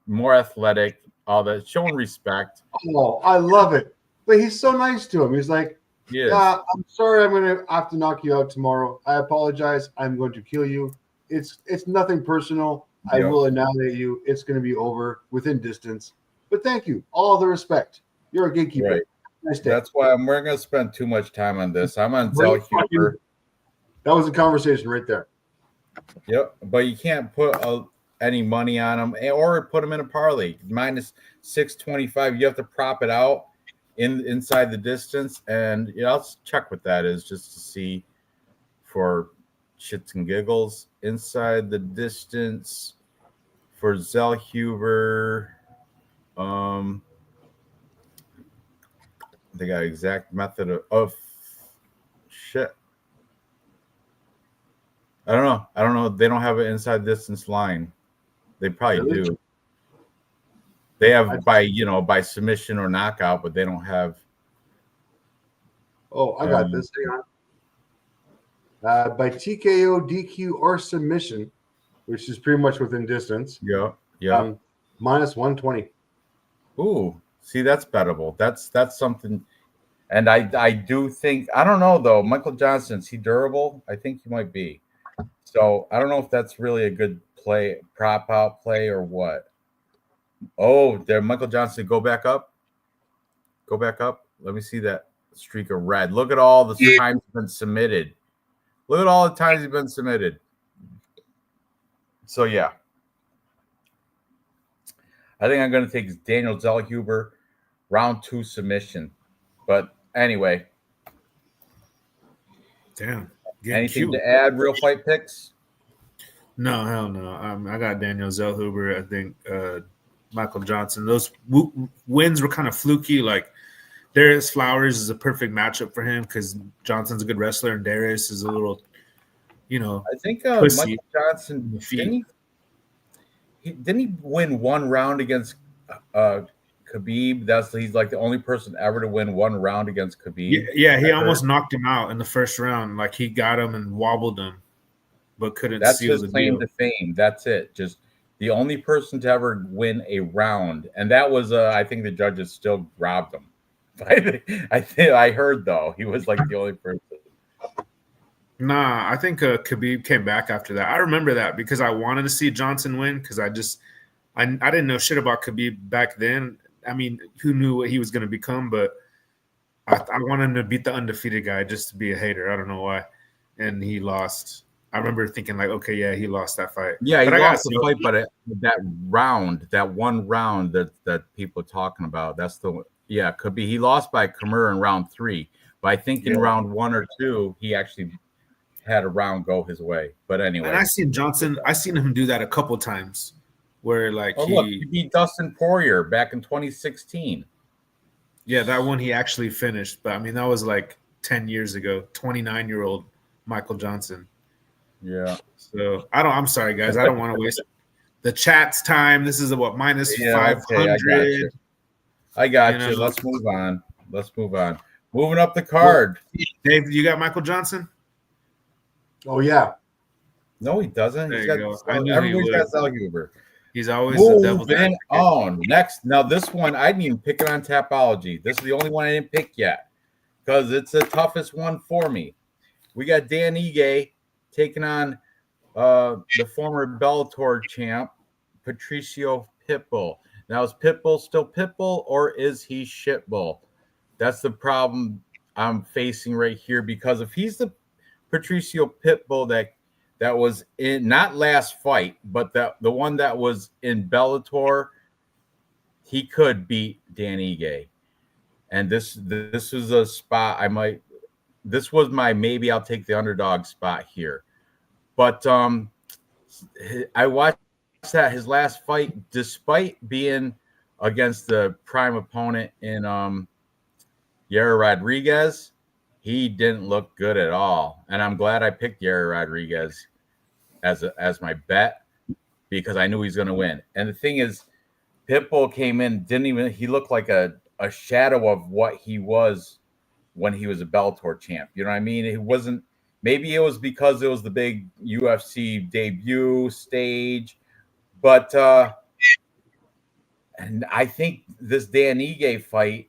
more athletic, all that, showing respect. Oh, I love it. But he's so nice to him. He's like, yeah, I'm sorry, I'm going to have to knock you out tomorrow. I apologize. I'm going to kill you. It's nothing personal. I will annihilate you. It's going to be over within distance. But thank you. All the respect. You're a gatekeeper. Right. Nice day. That's why we're going to spend too much time on this. I'm on Zellhuber. That was a conversation right there. Yep, but you can't put any money on him or put him in a parlay. -625. You have to prop it out inside the distance, and I'll check what that is just to see for shits and giggles. Inside the distance for Zellhuber. They got exact method of shit. I don't know. They don't have an inside distance line. They probably do. They have by submission or knockout, but they don't have. Oh, I got this. Hang on. By TKO, DQ, or submission, which is pretty much within distance. Yeah. -120. Ooh, see, that's bettable. That's something. And I do think, I don't know though, Michael Johnson, is he durable? I think he might be. So I don't know if that's really a good play, prop out play or what. Oh, there, Michael Johnson, go back up. Go back up. Let me see that streak of red. Look at all the times he's been submitted. Look at all the times he's been submitted. So yeah. I think I'm going to take Daniel Zellhuber, round 2 submission. But anyway. Damn. Anything to add, real fight picks? No, hell no. I got Daniel Zellhuber. I think Michael Johnson. Those wins were kind of fluky. Like Darius Flowers is a perfect matchup for him because Johnson's a good wrestler and Darius is a little, I think Michael Johnson didn't he win one round against Khabib, he's like the only person ever to win one round against Khabib. Yeah, he almost knocked him out in the first round. Like he got him and wobbled him, but couldn't That's seal his the claim deal. to fame. That's it. Just the only person to ever win a round, and that was I think the judges still grabbed him. I heard though he was like the only person. Nah, I think Khabib came back after that. I remember that because I wanted to see Johnson win because I didn't know shit about Khabib back then. I mean, who knew what he was going to become? But I wanted him to beat the undefeated guy just to be a hater. I don't know why, and he lost. I remember thinking like, okay, yeah, he lost that fight. Yeah, he but lost the fight, but that one round that people are talking about, could be he lost by Kimura in round 3. But I think in round 1 or 2, he actually had a round go his way. But anyway, and I seen him do that a couple times, where like he beat Dustin Poirier back in 2016. Yeah, that one he actually finished, but I mean that was like 10 years ago. 29-year-old Michael Johnson. Yeah. So I'm sorry guys, I don't want to waste the chat's time. This is about minus 500. Okay, I got you. Let's move on. Moving up the card. Dave, you got Michael Johnson? Oh yeah. No, he doesn't. There He's you got go. I knew everybody's he got would. Sal Huber. He's always the devil's Moving advocate. on. Next. Now this one I didn't even pick it on Tapology. This is the only one I didn't pick yet because it's the toughest one for me. We got Dan Ige taking on the former Bellator champ Patricio Pitbull. Now is Pitbull still Pitbull or is he Shitbull? That's the problem I'm facing right here because if he's the Patricio Pitbull that was in not last fight, but the one that was in Bellator, he could beat Dan Ige. And this was a spot this was my maybe I'll take the underdog spot here. But I watched that his last fight, despite being against the prime opponent in Yair Rodriguez, he didn't look good at all. And I'm glad I picked Yair Rodriguez as my bet because I knew he's going to win. And the thing is, Pitbull came in, he looked like a shadow of what he was when he was a Bellator champ. You know what I mean? It wasn't, maybe it was because it was the big UFC debut stage, but and I think this Dan Ige fight,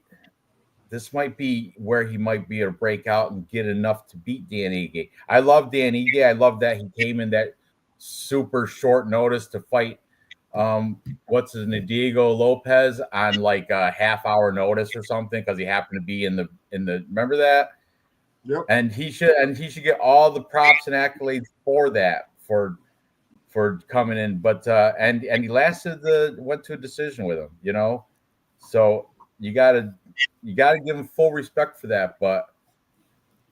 this might be where he might be able to break out and get enough to beat Dan Ige. I love Dan Ige. I love that he came in that super short notice to fight what's his name, Diego Lopez on like a half-hour notice or something because he happened to be in the remember that? Yep. And he should get all the props and accolades for that for coming in. But and he went to a decision with him, you know. So you gotta give him full respect for that. But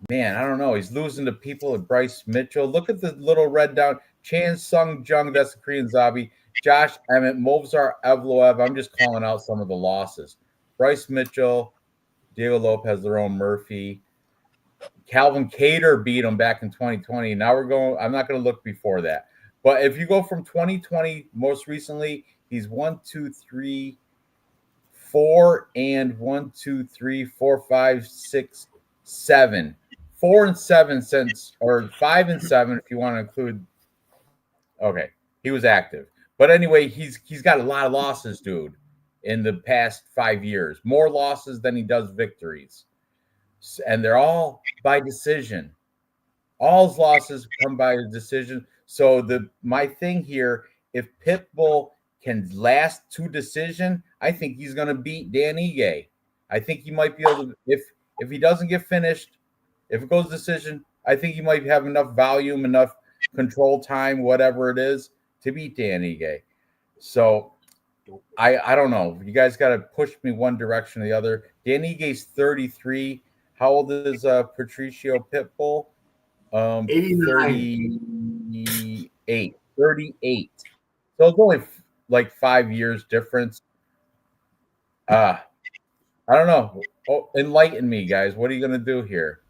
man, I don't know. He's losing to people like Bryce Mitchell. Look at the little red down. Chan Sung Jung, that's the Korean Zabi. Josh Emmett, Movsar Evloev. I'm just calling out some of the losses. Bryce Mitchell, Diego Lopez, Lerone Murphy. Calvin Kattar beat him back in 2020. Now I'm not going to look before that. But if you go from 2020, most recently, he's 1, 2, 3, 4, and 1, 2, 3, 4, 5, 6, 7. 4 and 7 since, or 5 and 7 if you want to include. Okay, he was active. But anyway, he's got a lot of losses, dude, in the past 5 years. More losses than he does victories. And they're all by decision. All his losses come by a decision. So my thing here, if Pitbull can last to decision, I think he's going to beat Dan Ige. I think he might be able to, if he doesn't get finished, if it goes decision, I think he might have enough volume, enough control time, whatever it is, to beat Dan Ige. So I don't know. You guys got to push me one direction or the other. Dan Ige's 33. How old is Patricio Pitbull? 38. 38. So it's only like 5 years difference. I don't know. Oh, enlighten me, guys. What are you gonna do here,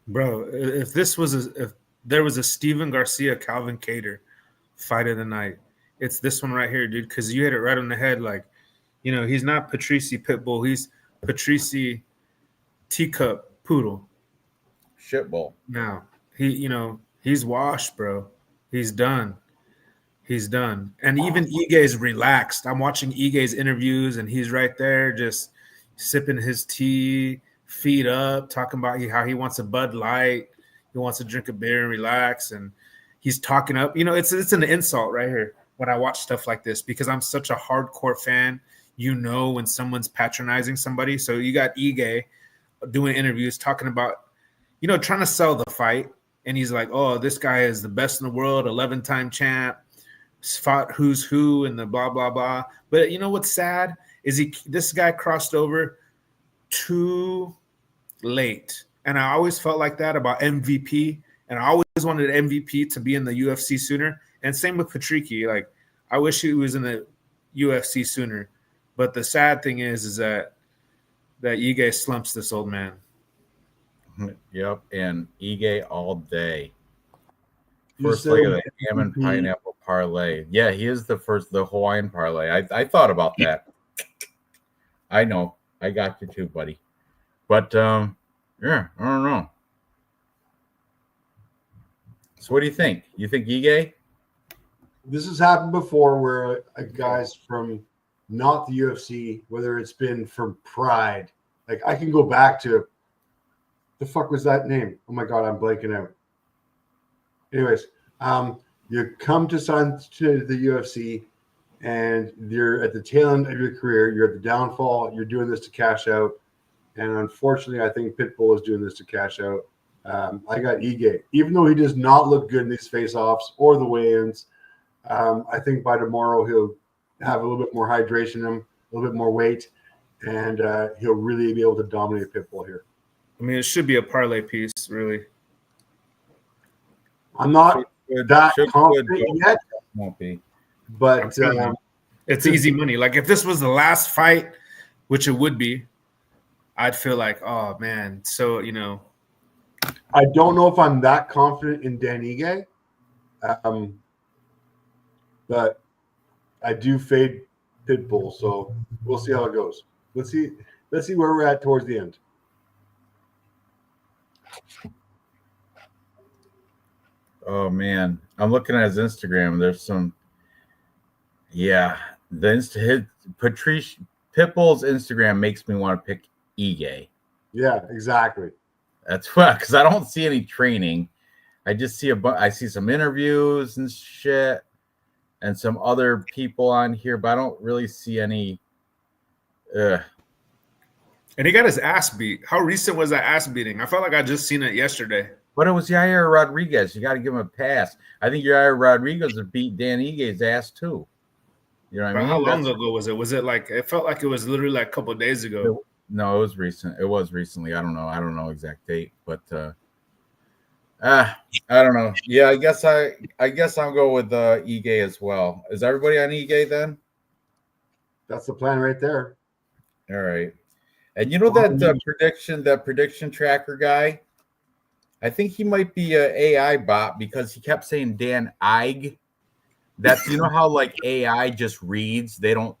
bro? If there was a Steven Garcia Calvin Kattar fight of the night, it's this one right here, dude. Because you hit it right on the head. Like, He's not Patrici Pitbull. He's Patrici Teacup Poodle. Shitbull. Now he's washed, bro. He's done. He's done. And even Ige's relaxed. I'm watching Ige's interviews, and he's right there just sipping his tea, feet up, talking about how he wants a Bud Light. He wants to drink a beer and relax. And he's talking up. It's an insult right here when I watch stuff like this because I'm such a hardcore fan. When someone's patronizing somebody. So you got Ige doing interviews talking about, trying to sell the fight. And he's like, oh, this guy is the best in the world, 11-time champ. Fought who's who and the blah blah blah. But you know what's sad is this guy crossed over too late, and I always felt like that about MVP, and I always wanted MVP to be in the UFC sooner. And same with Patricky. Like I wish he was in the UFC sooner. But the sad thing is that Ige slumps this old man. Yep, and Ige all day. First leg of the ham and pineapple parlay. Yeah, he is the Hawaiian parlay. I thought about that. I know. I got you too, buddy. But yeah, I don't know. So what do you think? You think Ige? This has happened before where a guy's from not the UFC, whether it's been from Pride. Like I can go back to the fuck was that name? Oh my god, I'm blanking out. Anyways, you come to the UFC and you're at the tail end of your career. You're at the downfall. You're doing this to cash out. And unfortunately, I think Pitbull is doing this to cash out. I got Ige. Even though he does not look good in these face-offs or the weigh-ins, I think by tomorrow he'll have a little bit more hydration in him, a little bit more weight, and he'll really be able to dominate Pitbull here. I mean, it should be a parlay piece, really. I'm not that confident yet. Won't be. But it's easy money. Like if this was the last fight, which it would be, I'd feel like, oh man. So I don't know if I'm that confident in Dan Ige, but I do fade Pitbull. So we'll see how it goes. Let's see where we're at towards the end. Oh man, I'm looking at his Instagram. There's some, Pitbull's Instagram makes me want to pick Ige. Yeah, exactly. That's why, because I don't see any training. I just see I see some interviews and shit, and some other people on here, but I don't really see any. And he got his ass beat. How recent was that ass beating? I felt like I just seen it yesterday. But it was Yair Rodriguez. You got to give him a pass. I think Yair Rodriguez would beat Dan Ige's ass too. You know what I mean? How long ago was it? Was it like it felt like it was literally like a couple of days ago? No, it was recent. It was recently. I don't know exact date, but I don't know. Yeah, I guess I'll go with Ige as well. Is everybody on Ige then? That's the plan right there. All right. And you know that prediction tracker guy? I think he might be an AI bot because he kept saying Dan Ige. That's how like AI just reads. They don't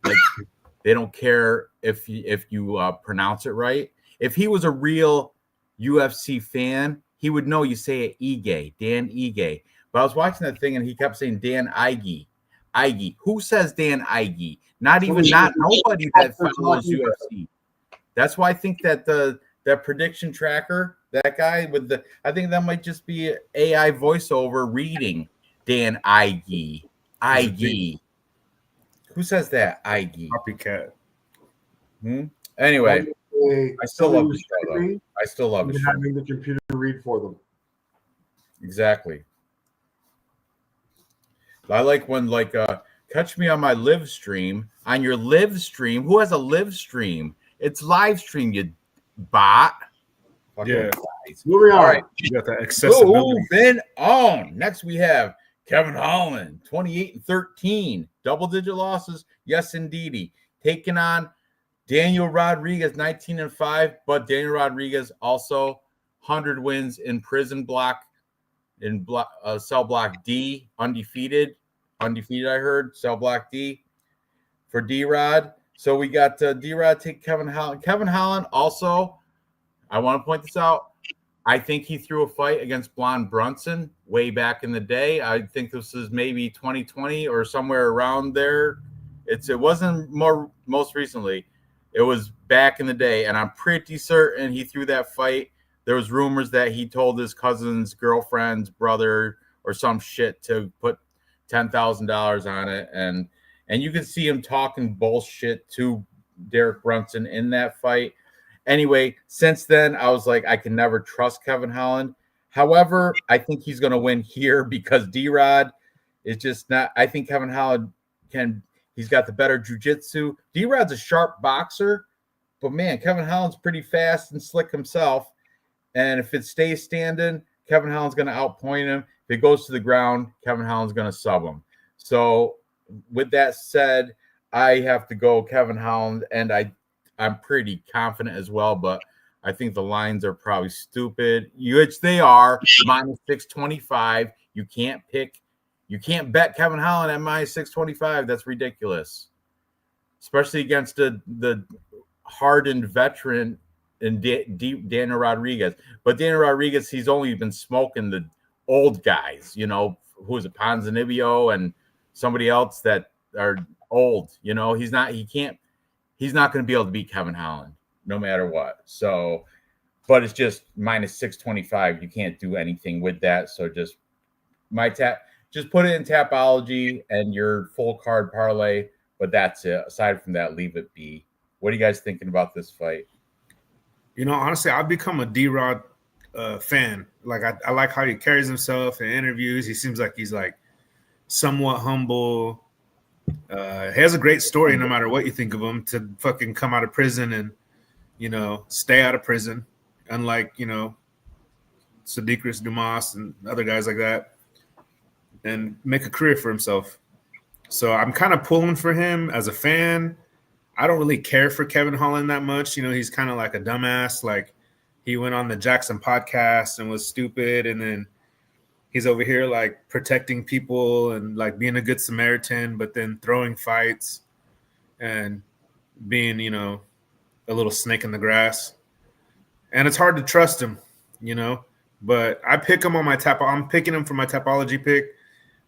care if you pronounce it right. If he was a real UFC fan, he would know you say it Ige, Dan Ige. But I was watching that thing and he kept saying Dan Ige. Ige. Who says Dan Ige? Not nobody that follows UFC. That's why I think that that prediction tracker, that guy I think that might just be AI voiceover reading Dan Ige. Ige. Who says that? Ige. Copycat. Anyway, I still love the show, though. I still love it. Having the computer read for them. Exactly. I like when catch me on my live stream. On your live stream. Who has a live stream? It's live stream, you bot. Yeah. Moving on. All right. You got that accessibility. Moving on. Next we have Kevin Holland, 28-13. Double-digit losses. Yes, indeedy. Taking on Daniel Rodriguez, 19-5. But Daniel Rodriguez also 100 wins in prison block, cell block D, undefeated. Undefeated, I heard. Cell block D for D-Rod. So we got D-Rod take Kevin Holland. Kevin Holland also, I want to point this out. I think he threw a fight against Blonde Brunson way back in the day. I think this is maybe 2020 or somewhere around there. It wasn't most recently. It was back in the day, and I'm pretty certain he threw that fight. There was rumors that he told his cousin's girlfriend's brother or some shit to put $10,000 on it, and you can see him talking bullshit to Derek Brunson in that fight. Anyway, since then, I was like, I can never trust Kevin Holland. However, I think he's going to win here because D-Rod is just not. I think Kevin Holland he's got the better jiu-jitsu. D-Rod's a sharp boxer, but man, Kevin Holland's pretty fast and slick himself. And if it stays standing, Kevin Holland's going to outpoint him. If it goes to the ground, Kevin Holland's going to sub him. So with that said, I have to go Kevin Holland, and I'm pretty confident as well, but I think the lines are probably stupid, which they are. Minus 625. You can't bet Kevin Holland at minus 625. That's ridiculous, especially against the hardened veteran in Daniel Rodriguez. But Daniel Rodriguez, he's only been smoking the old guys, who is it, Ponzinibbio and somebody else that are old. He's not going to be able to beat Kevin Holland no matter what. So, but it's just minus 625. You can't do anything with that. So just put it in Tapology and your full card parlay. But that's it. Aside from that, leave it be. What are you guys thinking about this fight? Honestly, I've become a D-Rod fan. Like I like how he carries himself in interviews. He seems like he's like somewhat humble. He has a great story, no matter what you think of him, to fucking come out of prison and, stay out of prison. Unlike, Sadiq Dumas and other guys like that, and make a career for himself. So I'm kind of pulling for him as a fan. I don't really care for Kevin Holland that much. He's kind of like a dumbass. Like he went on the Jackson podcast and was stupid. And then he's over here like protecting people and like being a good Samaritan, but then throwing fights and being, a little snake in the grass. And it's hard to trust him, but I pick him on my I'm picking him for my Tapology pick.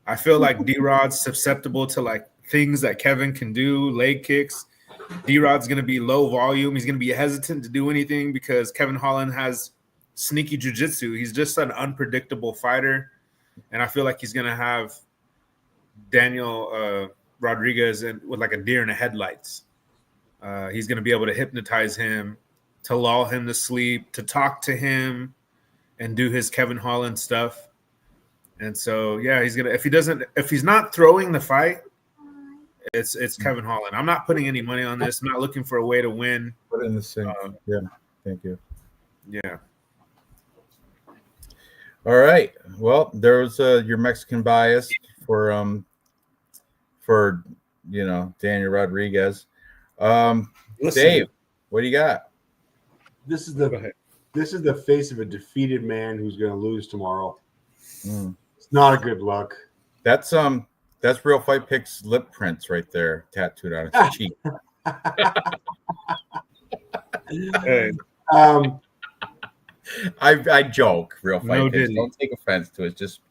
I feel like D-Rod's susceptible to like things that Kevin can do, leg kicks. D-Rod's going to be low volume. He's going to be hesitant to do anything because Kevin Holland has sneaky jiu-jitsu. He's just an unpredictable fighter. And I feel like he's going to have Daniel Rodriguez with like a deer in the headlights. He's going to be able to hypnotize him, to lull him to sleep, to talk to him and do his Kevin Holland stuff. And so, yeah, if he's not throwing the fight, it's Kevin Holland. I'm not putting any money on this. I'm not looking for a way to win. Put it in the sink. Yeah. Thank you. Yeah. All right. Well, there's your Mexican bias for Daniel Rodriguez. Dave, what do you got? This is the face of a defeated man who's going to lose tomorrow. It's not a good look. That's Real Fight Picks lip prints right there, tattooed on his cheek. Hey. I joke. Real Fight No, Picks. Don't take offense to it. Just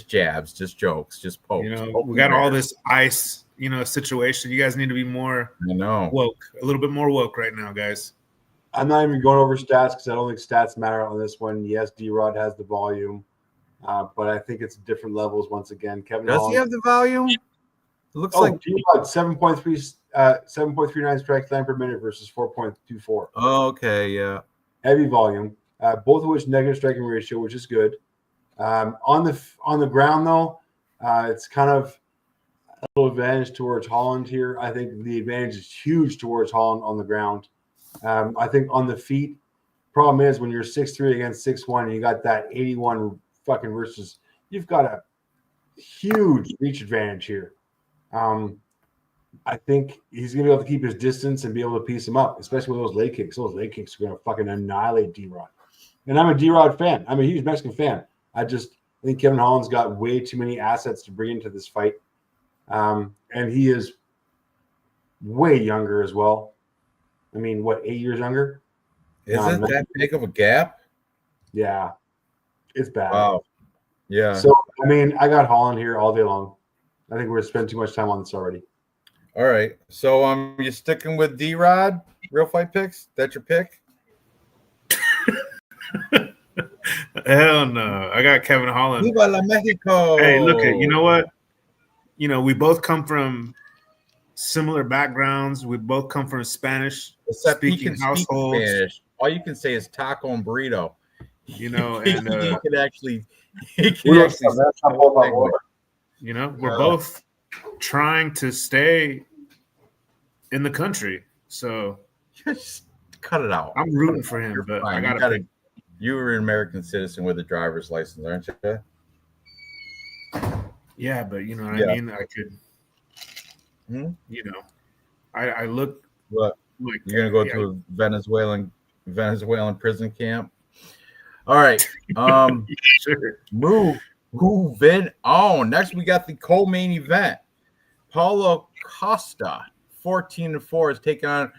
jabs, just jokes, just pokes. We got all this ice, situation. You guys need to be more woke, a little bit more woke right now, guys. I'm not even going over stats because I don't think stats matter on this one. Yes, D-Rod has the volume, but I think it's different levels once again. Kevin Does Holland, he have the volume? It looks like D-Rod 7.39 strikes time per minute versus 4.24. Oh, okay, yeah. Heavy volume, both of which negative striking ratio, which is good. On the ground though, it's kind of a little advantage towards Holland here. I think the advantage is huge towards Holland on the ground. I think on the feet, problem is when you're 6'3" against 6'1", and you got that 81 fucking versus, you've got a huge reach advantage here. I think he's gonna be able to keep his distance and be able to piece him up, especially with those leg kicks. Those leg kicks are gonna fucking annihilate D-Rod. And I'm a D-Rod fan. I'm a huge Mexican fan. I think Kevin Holland's got way too many assets to bring into this fight. And he is way younger as well. I mean, what, 8 years younger? Is it that big of a gap? Yeah, it's bad. Wow. Yeah. So, I mean, I got Holland here all day long. I think we're spending too much time on this already. All right. So you sticking with D-Rod? Real fight picks? That's your pick? Hell no. I got Kevin Holland. Viva la Mexico. Hey, look at, you know what? You know, we both come from similar backgrounds. We both come from Spanish speaking households. Spanish. All you can say is taco and burrito. You know, he and can actually you know, we're both trying to stay in the country. So just cut it out. I'm rooting for him, but I gotta pick. You're an American citizen with a driver's license, aren't you? Yeah, but you know what I mean? I could, you know, I look. What? Like, you're gonna go to a Venezuelan prison camp? All right. Sure. Moving on. Next, we got the co-main event. Paulo Costa, 14-4, is taking on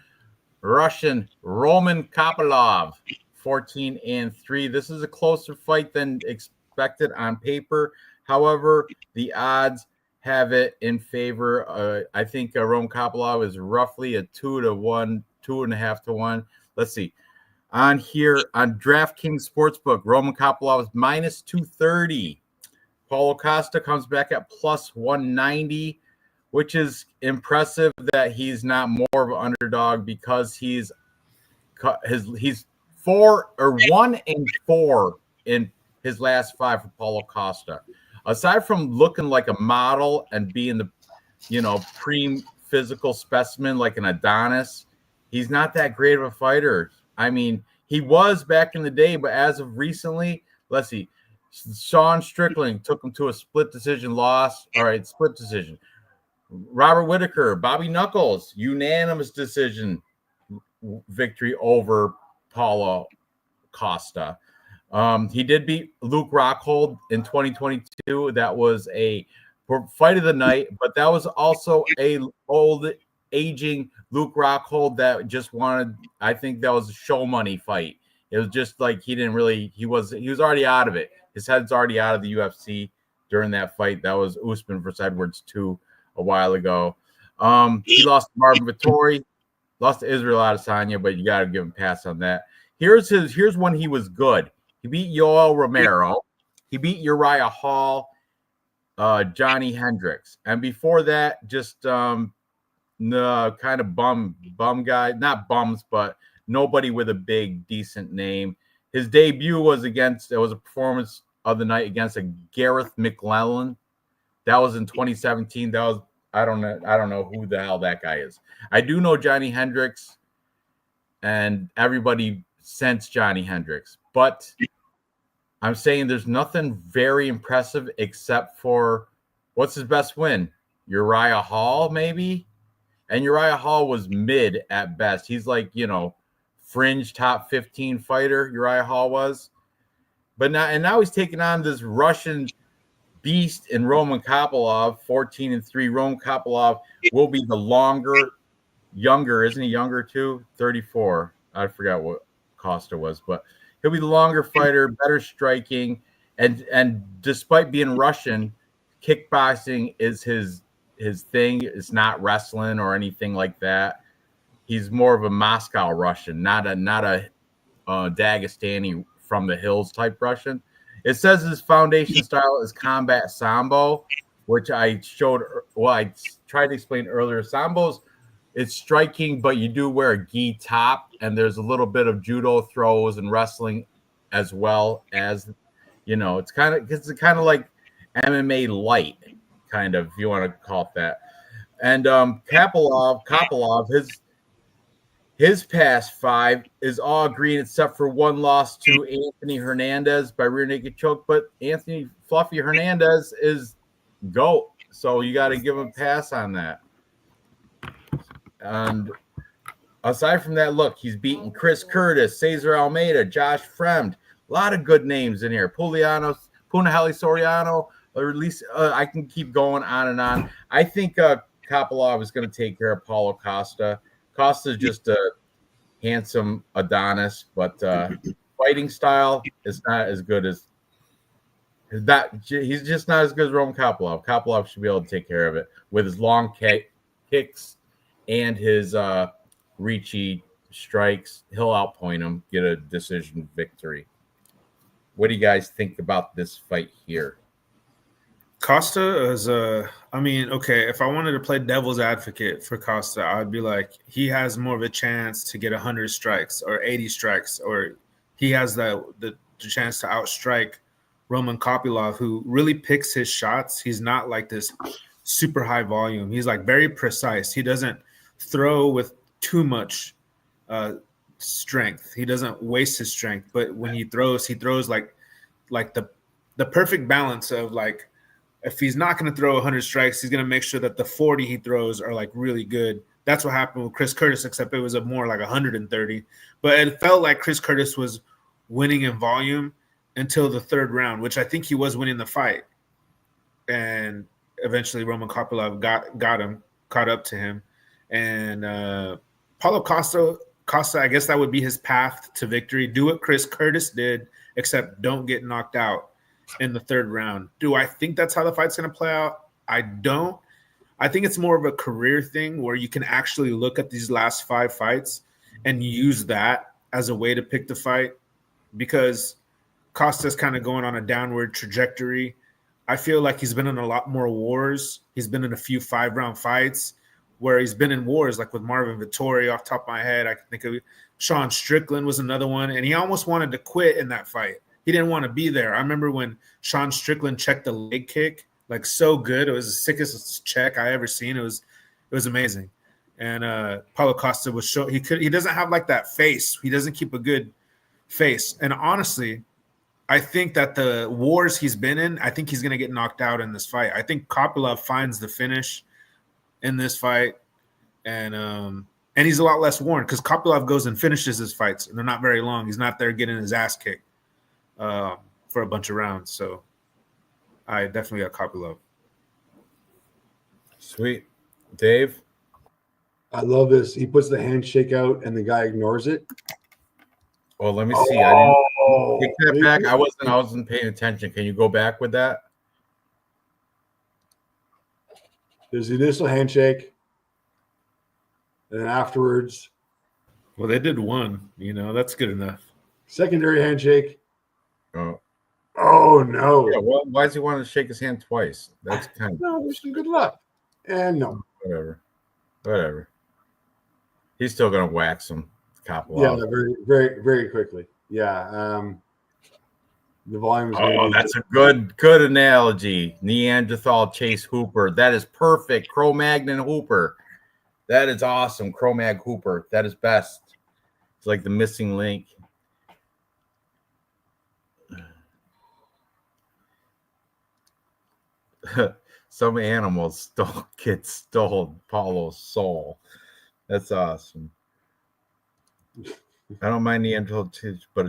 Russian Roman Kopylov, 14-3. This is a closer fight than expected on paper. However, the odds have it in favor. I think Roman Kopylov is roughly a 2-1, 2.5 to 1. Let's see. On here on DraftKings Sportsbook, Roman Kopylov is minus 230. Paulo Costa comes back at plus 190, which is impressive that he's not more of an underdog because he's 1-4 in his last 5 for Paulo Costa. Aside from looking like a model and being the, preem physical specimen like an Adonis, he's not that great of a fighter. I mean, he was back in the day, but as of recently, let's see, Sean Strickland took him to a split decision loss. All right, split decision. Robert Whitaker, Bobby Knuckles, unanimous decision victory over Paulo Costa. He did beat Luke Rockhold in 2022. That was a fight of the night, but that was also a old aging Luke Rockhold that just wanted, I think that was a show money fight. It was just like he was already out of it. His head's already out of the UFC during that fight. That was Usman versus Edwards 2 a while ago. He lost to Marvin Vettori, lost to Israel Adesanya, but you got to give him a pass on that. Here's when he was good. He beat Yoel Romero. He beat Uriah Hall, Johnny Hendricks. And before that, just kind of bum guy. Not bums, but nobody with a big, decent name. His debut was a performance of the night against a Gareth McLellan. That was in 2017. That was, I don't know who the hell that guy is. I do know Johnny Hendricks, and everybody sensed Johnny Hendricks. But I'm saying there's nothing very impressive except for what's his best win? Uriah Hall, maybe? And Uriah Hall was mid at best. He's like, fringe top 15 fighter, Uriah Hall was. But now he's taking on this Russian beast in Roman Kopylov, 14-3. Roman Kopylov will be the younger, isn't he younger too? 34. I forgot what Costa was, but he'll be the longer fighter, better striking, and despite being Russian, kickboxing is his thing. It's not wrestling or anything like that. He's more of a Moscow Russian, not a Dagestani from the hills type Russian. It says his foundation style is combat sambo, which I tried to explain earlier. Sambo's, it's striking, but you do wear a gi top, and there's a little bit of judo throws and wrestling as well as, it's kind of like MMA light, kind of, if you want to call it that. And Kopylov, his past 5 is all green except for one loss to Anthony Hernandez by rear naked choke. But Anthony Fluffy Hernandez is GOAT, so you got to give him a pass on that. And aside from that, look, he's beaten Chris Curtis, Cesar Almeida, Josh Fremd. A lot of good names in here. Punahele Soriano, or at least I can keep going on and on. I think Kopylov is going to take care of Paulo Costa. Costa's just a handsome Adonis, but fighting style is not as good as that. He's just not as good as Roman Kopylov. Kopylov should be able to take care of it with his long kicks and his reachy strikes. He'll outpoint him, get a decision victory. What do you guys think about this fight here? Costa is okay, if I wanted to play devil's advocate for Costa, I'd be like, he has more of a chance to get 100 strikes or 80 strikes, or he has the chance to outstrike Roman Kopylov, who really picks his shots. He's not like this super high volume. He's like very precise. He doesn't throw with too much strength. He doesn't waste his strength, but when he throws like the perfect balance of like, if he's not going to throw 100 strikes, he's going to make sure that the 40 he throws are like really good. That's what happened with Chris Curtis, except it was a more like 130. But it felt like Chris Curtis was winning in volume until the third round, which I think he was winning the fight. And eventually Roman Kopylov caught up to him. And Paulo Costa, I guess that would be his path to victory. Do what Chris Curtis did, except don't get knocked out in the third round. Do I think that's how the fight's going to play out? I don't. I think it's more of a career thing where you can actually look at these last 5 fights and use that as a way to pick the fight, because Costa's kind of going on a downward trajectory. I feel like he's been in a lot more wars. He's been in a few 5-round fights where he's been in wars, like with Marvin Vettori off the top of my head. I can think of Sean Strickland was another one, and he almost wanted to quit in that fight. He didn't want to be there. I remember when Sean Strickland checked the leg kick, like so good. It was the sickest check I ever seen. It was amazing. And Paulo Costa was he doesn't have like that face. He doesn't keep a good face. And honestly, I think that the wars he's been in, I think he's going to get knocked out in this fight. I think Kopylov finds the finish in this fight, and he's a lot less worn because Kopylov goes and finishes his fights, and they're not very long. He's not there getting his ass kicked for a bunch of rounds. So I definitely got Kopylov. Sweet. Dave? I love this. He puts the handshake out and the guy ignores it. Well, let me see. I didn't take that back. I wasn't paying attention. Can you go back with that? There's the initial handshake. And then afterwards. Well, they did one. That's good enough. Secondary handshake. Oh. Oh, no. Yeah, well, why does he want to shake his hand twice? That's kind of. No, wish him good luck. And no. Whatever. He's still going to wax him. Kopylov. Yeah, very, very, very quickly. Yeah. The volume is. Oh, that's a good analogy. Neanderthal Chase Hooper. That is perfect. Cro-Magnon Hooper. That is awesome. Cro-Mag Hooper. That is best. It's like the missing link. Some animals stole Paulo's soul. That's awesome. I don't mind Neanderthal, but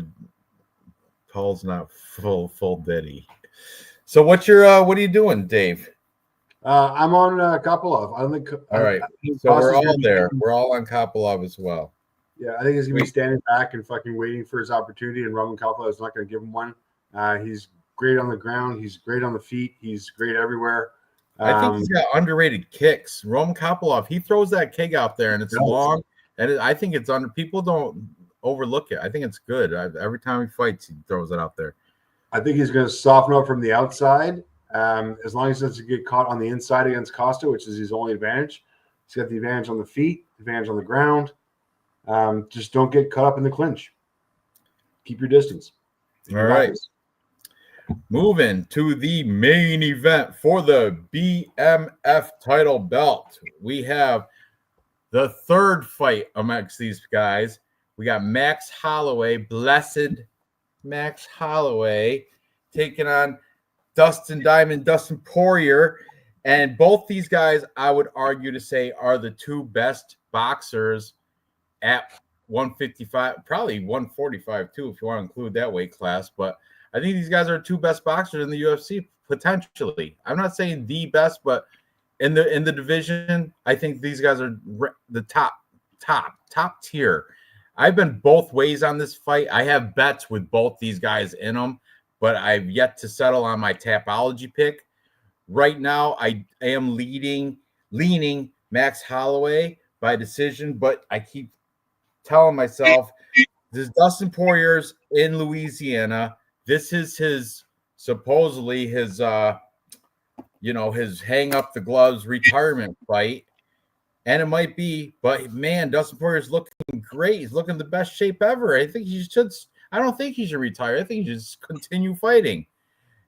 Paul's not full Diddy. So what are you doing, Dave? I'm on Kopylov. I don't think. All right. So we're all there. We're all on Kopylov as well. Yeah, I think he's gonna be standing back and fucking waiting for his opportunity, and Roman Kopylov is not gonna give him one. He's great on the ground. He's great on the feet. He's great everywhere. I think he's got underrated kicks. Roman Kopylov, he throws that kick out there, and it's long, and I think it's under. People don't overlook it. I think it's good. Every time he fights, he throws it out there. I think he's going to soften up from the outside. As long as he doesn't get caught on the inside against Costa, which is his only advantage. He's got the advantage on the feet, advantage on the ground. Just don't get caught up in the clinch. Keep your distance. All right. Moving to the main event for the BMF title belt. We have the third fight amongst these guys. We got Max Holloway, blessed Max Holloway, taking on Dustin Poirier. And both these guys, I would argue to say, are the two best boxers at 155, probably 145 too, if you want to include that weight class. But I think these guys are two best boxers in the UFC, potentially. I'm not saying the best, but in the division, I think these guys are the top tier. I've been both ways on this fight. I have bets with both these guys in them, but I've yet to settle on my Tapology pick. Right now, I am leaning Max Holloway by decision, but I keep telling myself this Dustin Poirier's in Louisiana. This is his supposedly his his hang up the gloves retirement fight. And it might be, but man, Dustin Poirier's looking great. He's looking the best shape ever. I think he should. I don't think he should retire. I think he should just continue fighting.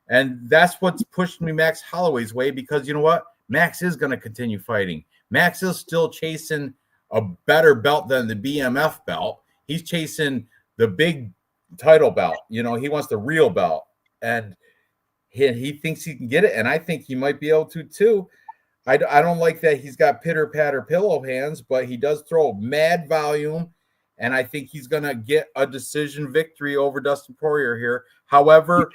And that's what's pushed me Max Holloway's way, because you know what? Max is going to continue fighting. Max is still chasing a better belt than the BMF belt. He's chasing the big title belt. He wants the real belt. And he thinks he can get it. And I think he might be able to too. I don't like that he's got pitter-patter pillow hands, but he does throw mad volume, and I think he's going to get a decision victory over Dustin Poirier here. However,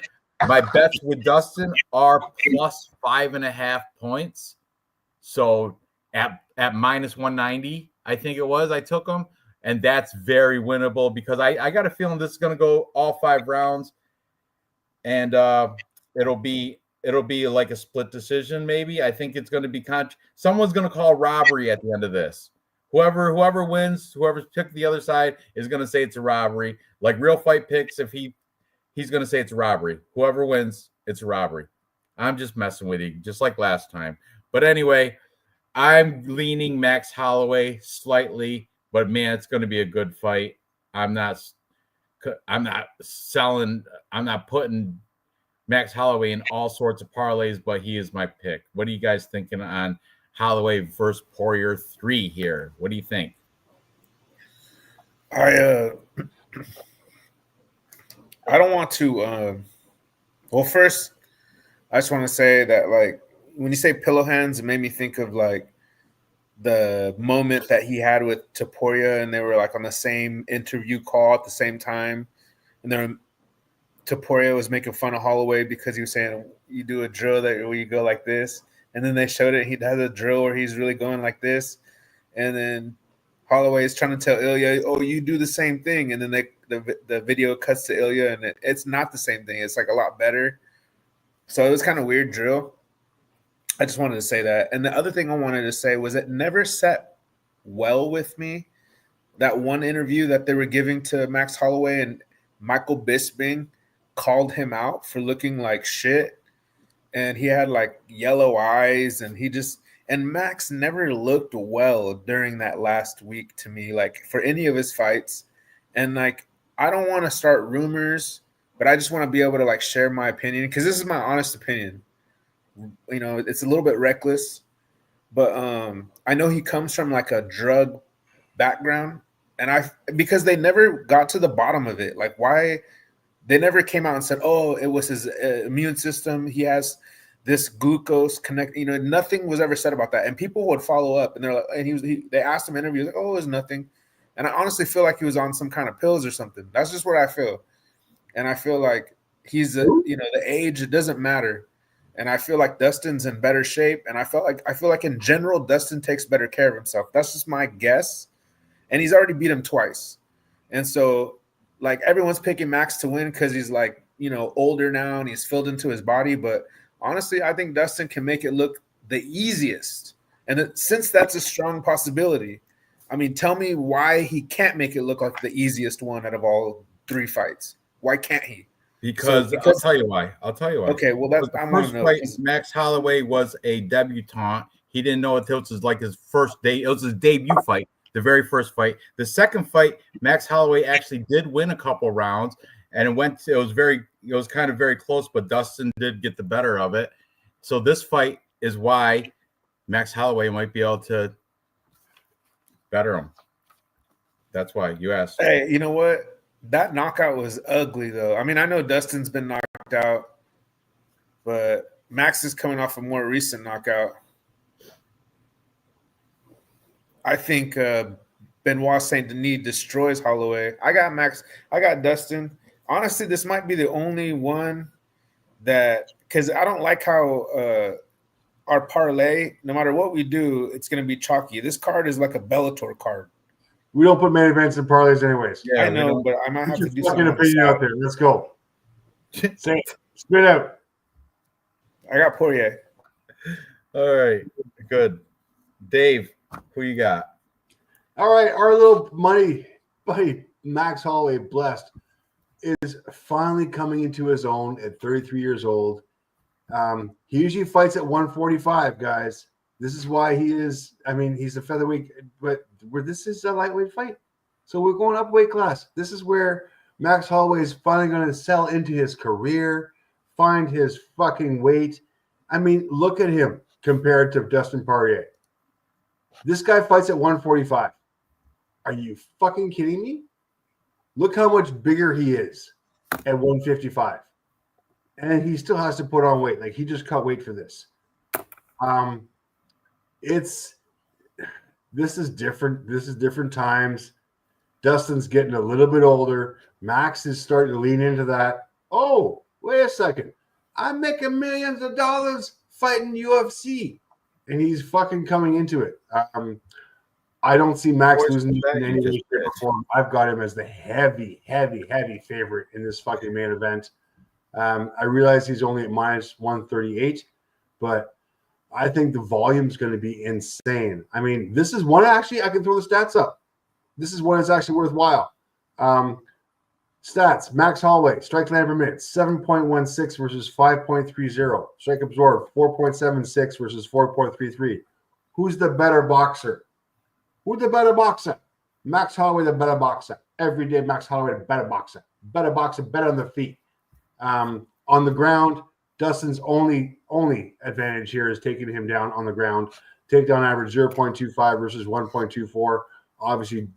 my bets with Dustin are plus 5.5 points. So at minus 190, I think it was, I took him, and that's very winnable because I got a feeling this is going to go all 5 rounds, and it'll be like a split decision, maybe. I think it's going to be someone's going to call robbery at the end of this. Whoever wins, whoever's picked the other side is going to say it's a robbery. Like Real Fight Picks, if he's going to say it's a robbery. Whoever wins, it's a robbery. I'm just messing with you, just like last time. But anyway, I'm leaning Max Holloway slightly, but man, it's going to be a good fight. I'm not putting Max Holloway in all sorts of parlays, but he is my pick. What are you guys thinking on Holloway versus Poirier 3 here? What do you think? I don't want to. Well, first, I just want to say that, like, when you say pillow hands, it made me think of like the moment that he had with Topuria, and they were like on the same interview call at the same time, and then Topuria was making fun of Holloway because he was saying you do a drill where you go like this, and then they showed it. He has a drill where he's really going like this, and then Holloway is trying to tell Ilya, "Oh, you do the same thing," and then the video cuts to Ilya, and it's not the same thing. It's like a lot better. So it was kind of weird drill. I just wanted to say that. And the other thing I wanted to say was it never set well with me, that one interview that they were giving to Max Holloway, and Michael Bisping called him out for looking like shit, and he had like yellow eyes, and Max never looked well during that last week to me, like for any of his fights. And like, I don't want to start rumors, but I just want to be able to like share my opinion, because this is my honest opinion. It's a little bit reckless, but I know he comes from like a drug background, and because they never got to the bottom of it, like why they never came out and said, oh, it was his immune system. He has this glucose connect. Nothing was ever said about that. And people would follow up, and they're like, and they asked him in interviews, like, oh, it was nothing. And I honestly feel like he was on some kind of pills or something. That's just what I feel. And I feel like he's the age, it doesn't matter. And I feel like Dustin's in better shape. And I feel like in general, Dustin takes better care of himself. That's just my guess. And he's already beat him twice. And so, like, everyone's picking Max to win because he's like, older now and he's filled into his body. But honestly, I think Dustin can make it look the easiest. And since that's a strong possibility, I mean, tell me why he can't make it look like the easiest one out of all 3 fights. Why can't he? Because I'll tell you why. Okay, well, that's the first fight. Max Holloway was a debutante. He didn't know it was like his first day. It was his debut fight, the very first fight. The second fight, Max Holloway actually did win a couple rounds, and it was kind of very close, but Dustin did get the better of it. So this fight is why Max Holloway might be able to better him. That's why you asked. Hey, you know what? That knockout was ugly, though. I mean, I know Dustin's been knocked out, but Max is coming off a more recent knockout. I think Benoit Saint Denis destroys Holloway. I got Max. I got Dustin. Honestly, this might be the only one that, because I don't like how our parlay, no matter what we do, it's going to be chalky. This card is like a Bellator card. We don't put main events in parlays anyways. Yeah, I know, but I might have to Get do your fucking something. opinion out there. Let's go. Say it. Spit out. I got Poirier. All right, good. Dave, who you got? All right, our little money buddy Max Holloway, blessed, is finally coming into his own at 33 years old. He usually fights at 145, guys. This is why he is. I mean, he's a featherweight, but this is a lightweight fight, so we're going up weight class. This is where Max Holloway is finally going to sell into his career, find his fucking weight. I mean, look at him compared to Dustin Poirier. This guy fights at 145. Are you fucking kidding me? Look how much bigger he is at 155. And he still has to put on weight. Like, he just cut weight for this. This is different. This is different times. Dustin's getting a little bit older. Max is starting to lean into that. Oh, wait a second. I'm making millions of dollars fighting UFC. And he's fucking coming into it. I don't see Max losing in any way, shape, or form. I've got him as the heavy favorite in this fucking main event. I realize he's only at minus 138, but I think the volume is going to be insane. I mean, this is one actually, I can throw the stats up. This is one that's actually worthwhile. Stats, Max Holloway, strike land per minute, 7.16 versus 5.30. Strike absorbed, 4.76 versus 4.33. Who's the better boxer? Who's the better boxer? Max Holloway, the better boxer. Every day, Max Holloway, the better boxer. Better boxer, better on the feet. On the ground, Dustin's only advantage here is taking him down on the ground. Takedown average 0.25 versus 1.24. Obviously,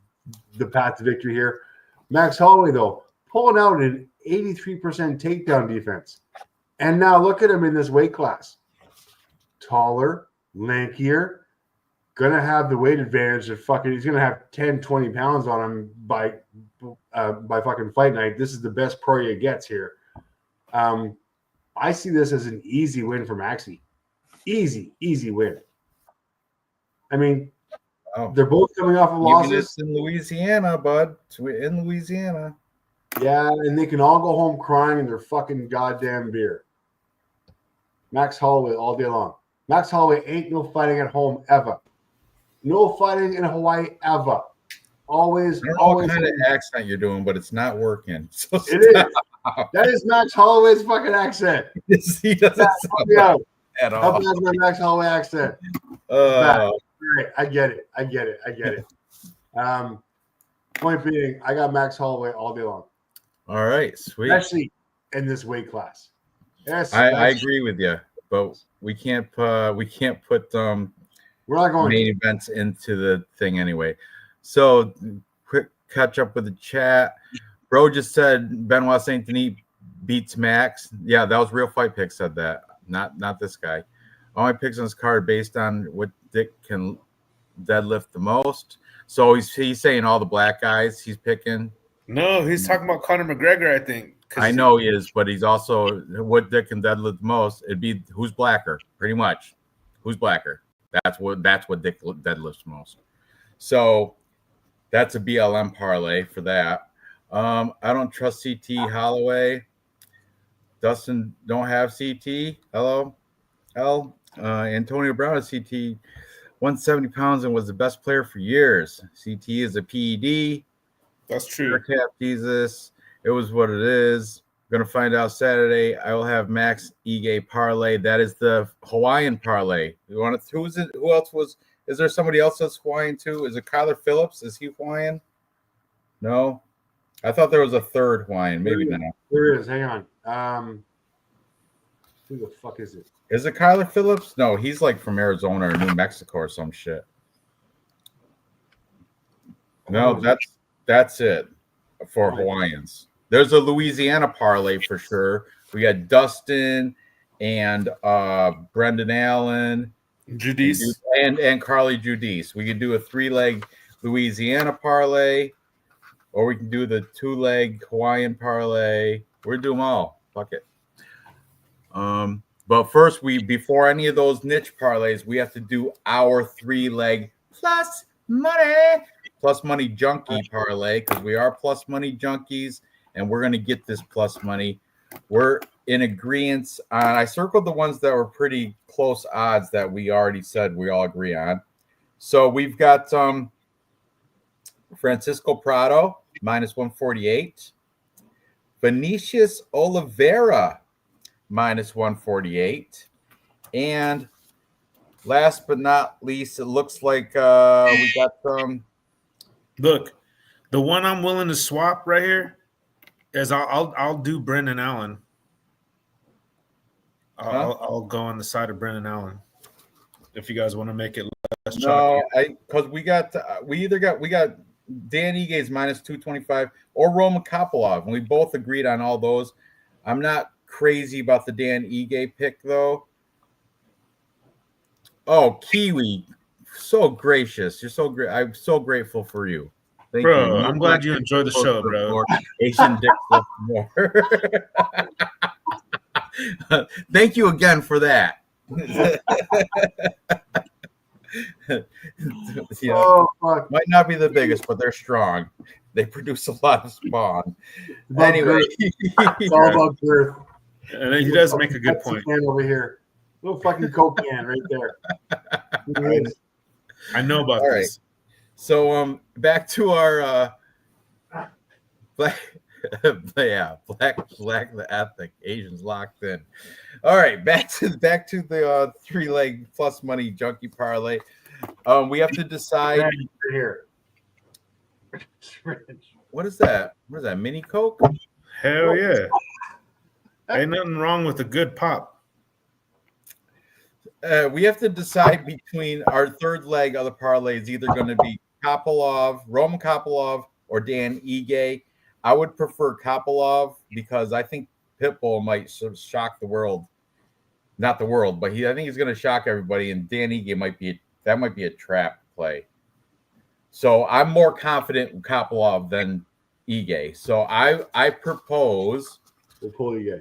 the path to victory here. Max Holloway, though, pulling out an 83% takedown defense. And now look at him in this weight class. Taller, lankier, going to have the weight advantage of fucking – he's going to have 10, 20 pounds on him by fucking fight night. This is the best Poirier gets here. I see this as an easy win for Maxie. Easy win. I mean, they're both coming off of losses. It's in Louisiana, bud. It's in Louisiana. Yeah, and they can all go home crying in their fucking goddamn beer. Max Holloway all day long. Max Holloway ain't no fighting at home ever. No fighting in Hawaii ever. Always. I don't know what kind of accent you're doing, but it's not working. So it is. That is Max Holloway's fucking accent. He doesn't sound at all. How bad is my Max Holloway accent? Right. I get it. Point being, I got Max Holloway all day long. All right, sweet. Especially in this weight class. Yes, I agree with you, but we can't put we're not going main events into the thing anyway. So quick catch up with the chat. Bro just said Benoit Saint Denis beats Max. Yeah, that was Real Fight Pick said that. Not this guy. All my picks on this card based on what Dick can deadlift the most. So he's saying all the black guys he's picking. No, he's talking about Conor McGregor, I think. I know he is, but he's also what Dick can deadlift the most. It'd be who's blacker, pretty much. Who's blacker? That's what Dick deadlifts most. So that's a BLM parlay for that. I don't trust CT Holloway. Dustin don't have CT. Hello. Antonio Brown is CT 170 pounds and was the best player for years. CT is a PED. That's true. Preecaaap, Jesus. It was what it is. Going to find out Saturday. I will have Max Ige parlay. That is the Hawaiian parlay. You want to? Who is it? Who else was? Is there somebody else that's Hawaiian too? Is it Kyler Phillips? Is he Hawaiian? No, I thought there was a third Hawaiian. Maybe not. There is. Hang on. Who the fuck is it? Is it Kyler Phillips? No, he's like from Arizona or New Mexico or some shit. No, that's it for Hawaiians. There's a Louisiana parlay for sure. We got Dustin and Brendan Allen, Judice, and Carly Judice. We could do a 3-leg Louisiana parlay, or we can do the 2-leg Hawaiian parlay. We're doing them all. Fuck it. But first, before any of those niche parlays, we have to do our 3-leg plus money junkie parlay, because we are plus money junkies and we're going to get this plus money. We're in agreement on, I circled the ones that were pretty close odds that we already said we all agree on. So we've got Francisco Prado minus 148, Vinicius Oliveira minus 148, and last but not least, it looks like we got some. Look, the one I'm willing to swap right here is I'll do Brendan Allen. I'll go on the side of Brendan Allen if you guys want to make it less chalky. No, because we got Dan Ige's minus 225 or Roman Kopylov, and we both agreed on all those. I'm not crazy about the Dan Ige pick though. Oh, Kiwi, so gracious! You're so great. I'm so grateful for you. Thank bro, you. I'm glad you enjoyed the show, bro. Asian Dick more. Thank you again for that. Fuck. Might not be the biggest, but they're strong. They produce a lot of spawn. Anyway, it's all about girth. And he does make a good point. Can over here, little fucking Coke can right there. I know about all this. Right. So back to our black the ethic, Asians locked in. All right, back to the 3-leg plus money junkie parlay. We have to decide here. What is that? What is that? Mini Coke? Hell yeah! Ain't nothing wrong with a good pop. We have to decide between our third leg of the parlay is either going to be Roman Kopylov, or Dan Ige. I would prefer Kopylov because I think Pitbull might shock the world. Not the world, but I think he's going to shock everybody. And Dan Ige might be a trap play. So I'm more confident in Kopylov than Ige. So I propose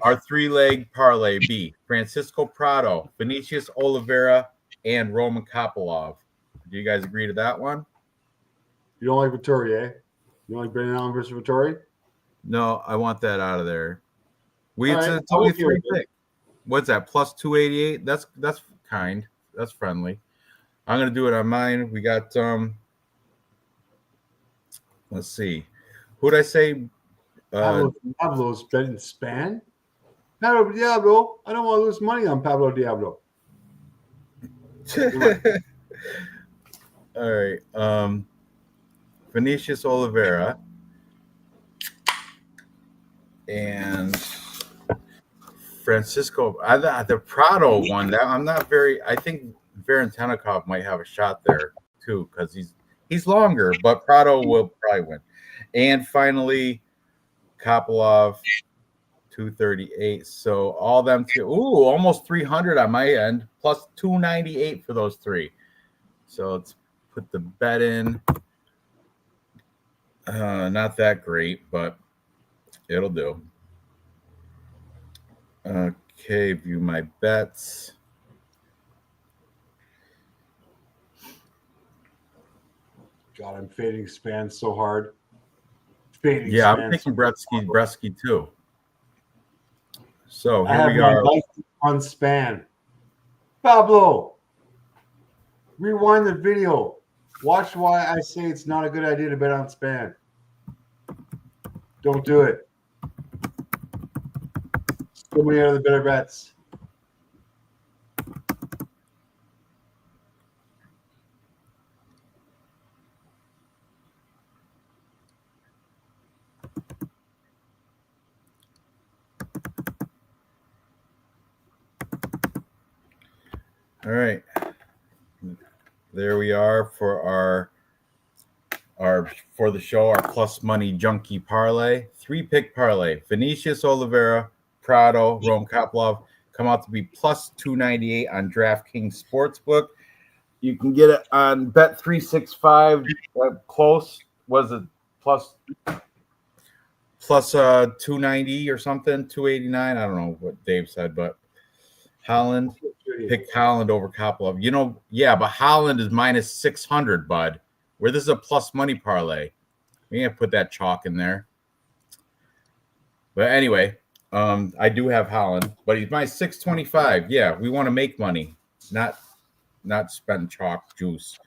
our 3-leg parlay be Francisco Prado, Vinicius Oliveira, and Roman Kopylov. Do you guys agree to that one? You don't like Vittori, eh? You don't like Brendan Allen versus Vittori? No, I want that out of there. It's right, only 3 pick. What's that? Plus 288? That's kind. That's friendly. I'm gonna do it on mine. We got let's see. Who'd I say? Pablo's betting span. Pablo Diablo. I don't want to lose money on Pablo Diablo. All right. Vinicius Oliveira and Francisco. The Prado one. That I'm not very. I think Varentenikov might have a shot there too because he's longer, but Prado will probably win. And finally, Kopylov 238. So all them two. Ooh, almost 300 on my end, plus 298 for those 3. So let's put the bet in. Not that great, but it'll do. Okay, view my bets. God, I'm fading Span so hard. Fading Yeah, Span I'm taking so Bresky too. So I here have we my are. life on Span. Pablo, rewind the video. Watch why I say it's not a good idea to bet on Span. Don't do it. So many other better bets. All right. There we are for our for the show, our plus money junkie parlay. 3-pick parlay. Vinicius Oliveira, Prado, Roman Kopylov come out to be plus 298 on DraftKings Sportsbook. You can get it on Bet365. Close. Was it plus 290 or something? 289. I don't know what Dave said, but Holland. Pick Holland over Kopilov. You know, yeah, but Holland is minus 600, bud. Where this is a plus money parlay. We can't put that chalk in there. But anyway, I do have Holland, but he's minus 625. Yeah, we want to make money, not spend chalk juice.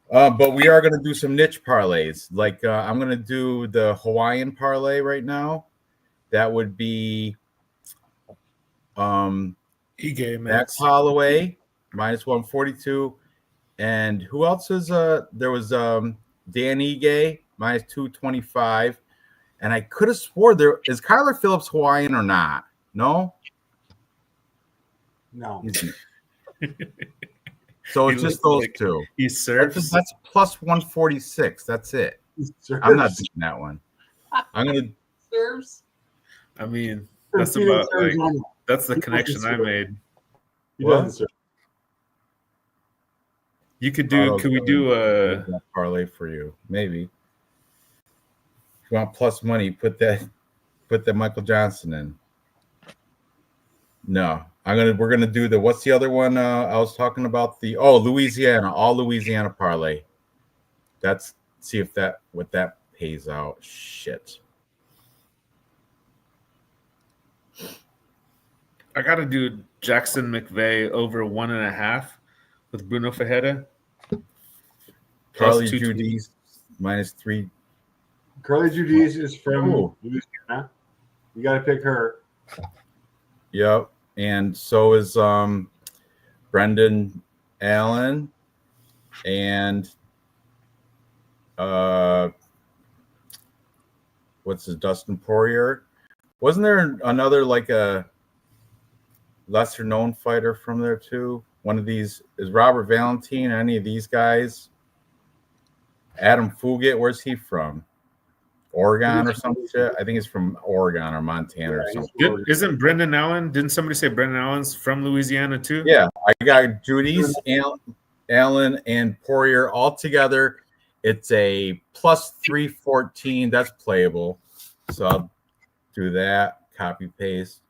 But we are going to do some niche parlays. Like I'm going to do the Hawaiian parlay right now. That would be Max Holloway minus 142, and who else is there was Dan Ige minus 225, and I could have swore there is Kyler Phillips Hawaiian or not. No. So it's just those two. He serves. That's plus 146. That's it. I'm not doing that one. I'm gonna Serves. I mean, that's about like that's the connection I made. What? You could do. Could we do a parlay for you? Maybe. If you want plus money, put that Michael Johnson in. No, we're gonna do the what's the other one I was talking about, the Louisiana, all Louisiana parlay. That's see if what that pays out. Shit. I gotta do Jackson McVeigh over 1.5 with Bruno Fajeda. Carly Judy's minus 3. Carly Judy's is from Louisiana. You got to pick her. Yep, and so is Brendan Allen and what's his Dustin Poirier. Wasn't there another like a lesser known fighter from there too? One of these is Robert Valentine. Any of these guys? Adam Fugit, where's he from? Oregon or some shit? I think he's from Oregon or Montana or something. Isn't Brendan Allen? Didn't somebody say Brendan Allen's from Louisiana too? Yeah, I got Judy's, Allen, and Poirier all together. It's a plus 314. That's playable. So I'll do that. Copy paste.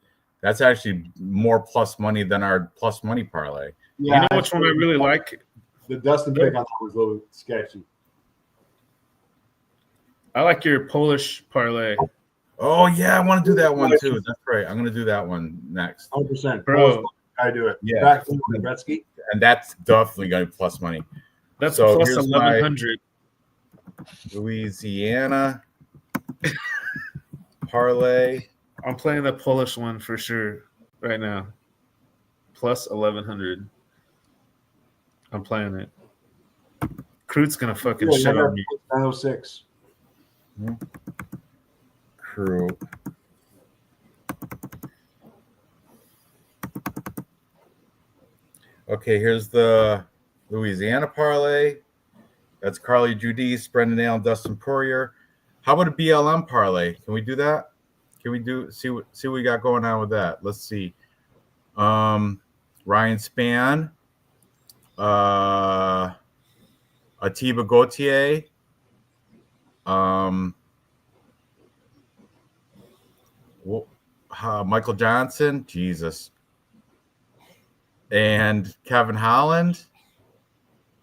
That's actually more plus money than our plus money parlay. Yeah, you know which one I really like? The Dustin pick on that was a little sketchy. I like your Polish parlay. Oh yeah, I want to do that one too. That's right. I'm going to do that one next. 100%, bro. I do it. Yeah, back to Gretzky, and that's definitely going to be plus money. That's so plus 1100. Louisiana parlay. I'm playing the Polish one for sure right now. Plus 1100. I'm playing it. Crute's gonna fucking shit on me. 906. Crew. Okay, here's the Louisiana parlay. That's Carly Judy's, Brendan Allen, Dustin Poirier. How about a BLM parlay? Can we do that? Can we see what we got going on with that? Let's see. Ryan Spann, Atiba Gauthier, Michael Johnson, Jesus, and Kevin Holland,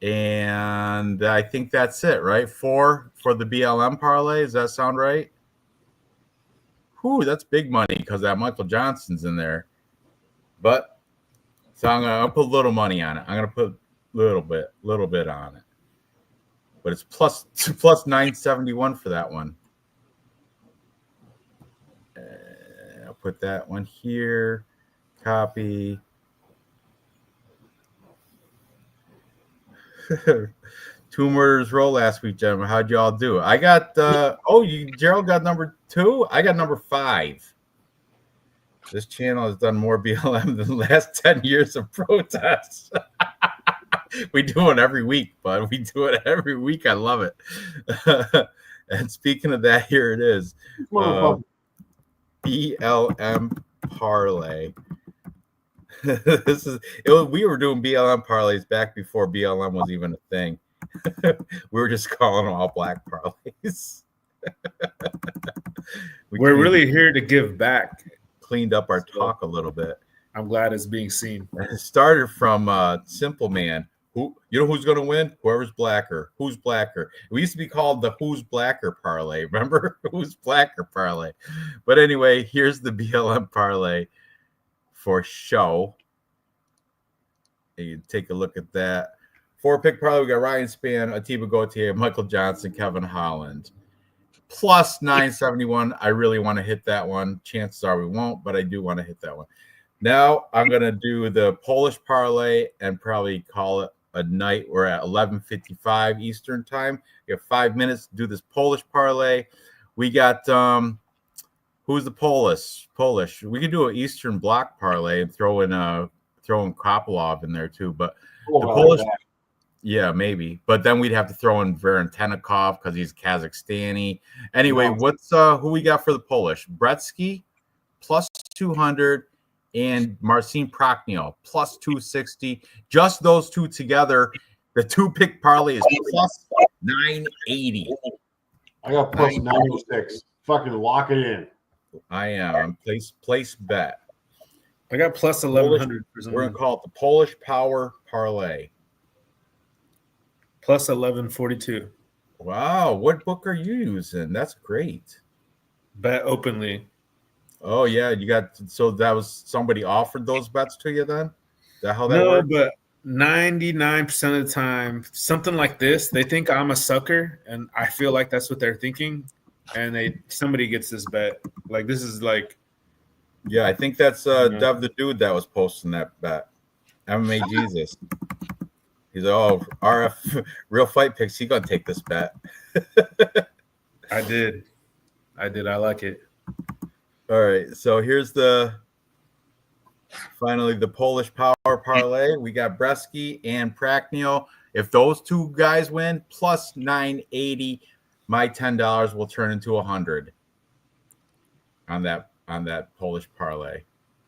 and I think that's it, right? 4 for the BLM parlay. Does that sound right? Whew, that's big money because that Michael Johnson's in there. But so I'll put a little money on it. I'm gonna put a little bit on it. But it's plus 971 for that one. I'll put that one here. Copy. Two murders roll last week, gentlemen. How'd y'all do? I got Gerald got number 2. I got number 5. This channel has done more BLM than the last 10 years of protests. We do it every week, bud. We do it every week. I love it. And speaking of that, here it is. BLM parlay. We were doing BLM parlays back before BLM was even a thing. We were just calling them all black parlays. We're really here to give back. Cleaned up our talk a little bit. I'm glad it's being seen. It started from Simple Man. Who's going to win? Whoever's blacker. Who's blacker? We used to be called the Who's Blacker parlay. Remember? Who's Blacker parlay. But anyway, here's the BLM parlay for show. You take a look at that. 4-pick parlay, we got Ryan Spann, Atiba Gauthier, Michael Johnson, Kevin Holland. Plus 971. I really want to hit that one. Chances are we won't, but I do want to hit that one. Now I'm going to do the Polish parlay and probably call it a night. We're at 11:55 Eastern time. We have 5 minutes to do this Polish parlay. We got who's the Polish? We could do an Eastern Bloc parlay and throw in Kopolov in there too. But the Polish, yeah, maybe. But then we'd have to throw in Varentenikov because he's Kazakhstani. Anyway, what's who we got for the Polish? Bretsky plus 200. And Marcin Prokhnio plus 260. Just those two together, the 2-pick parlay is plus 980. I got plus 96. Fucking lock it in. I am. Place bet. I got plus 1100. We're gonna call it the Polish Power Parlay. Plus 1142. Wow, what book are you using? That's great. Bet openly. Oh yeah, you got so that was somebody offered those bets to you then? Is that how that works? No, but 99% of the time, something like this, they think I'm a sucker, and I feel like that's what they're thinking. And somebody gets this bet. Like this is like, yeah, I think that's Dev the dude that was posting that bet. MMA Jesus. He's like, RF Real Fight Picks. He gonna take this bet. I did. I like it. All right, so here's finally the Polish Power Parlay. We got Bretsky and Prokhnio. If those two guys win, plus 980, my $10 will turn into 100 on that Polish parlay.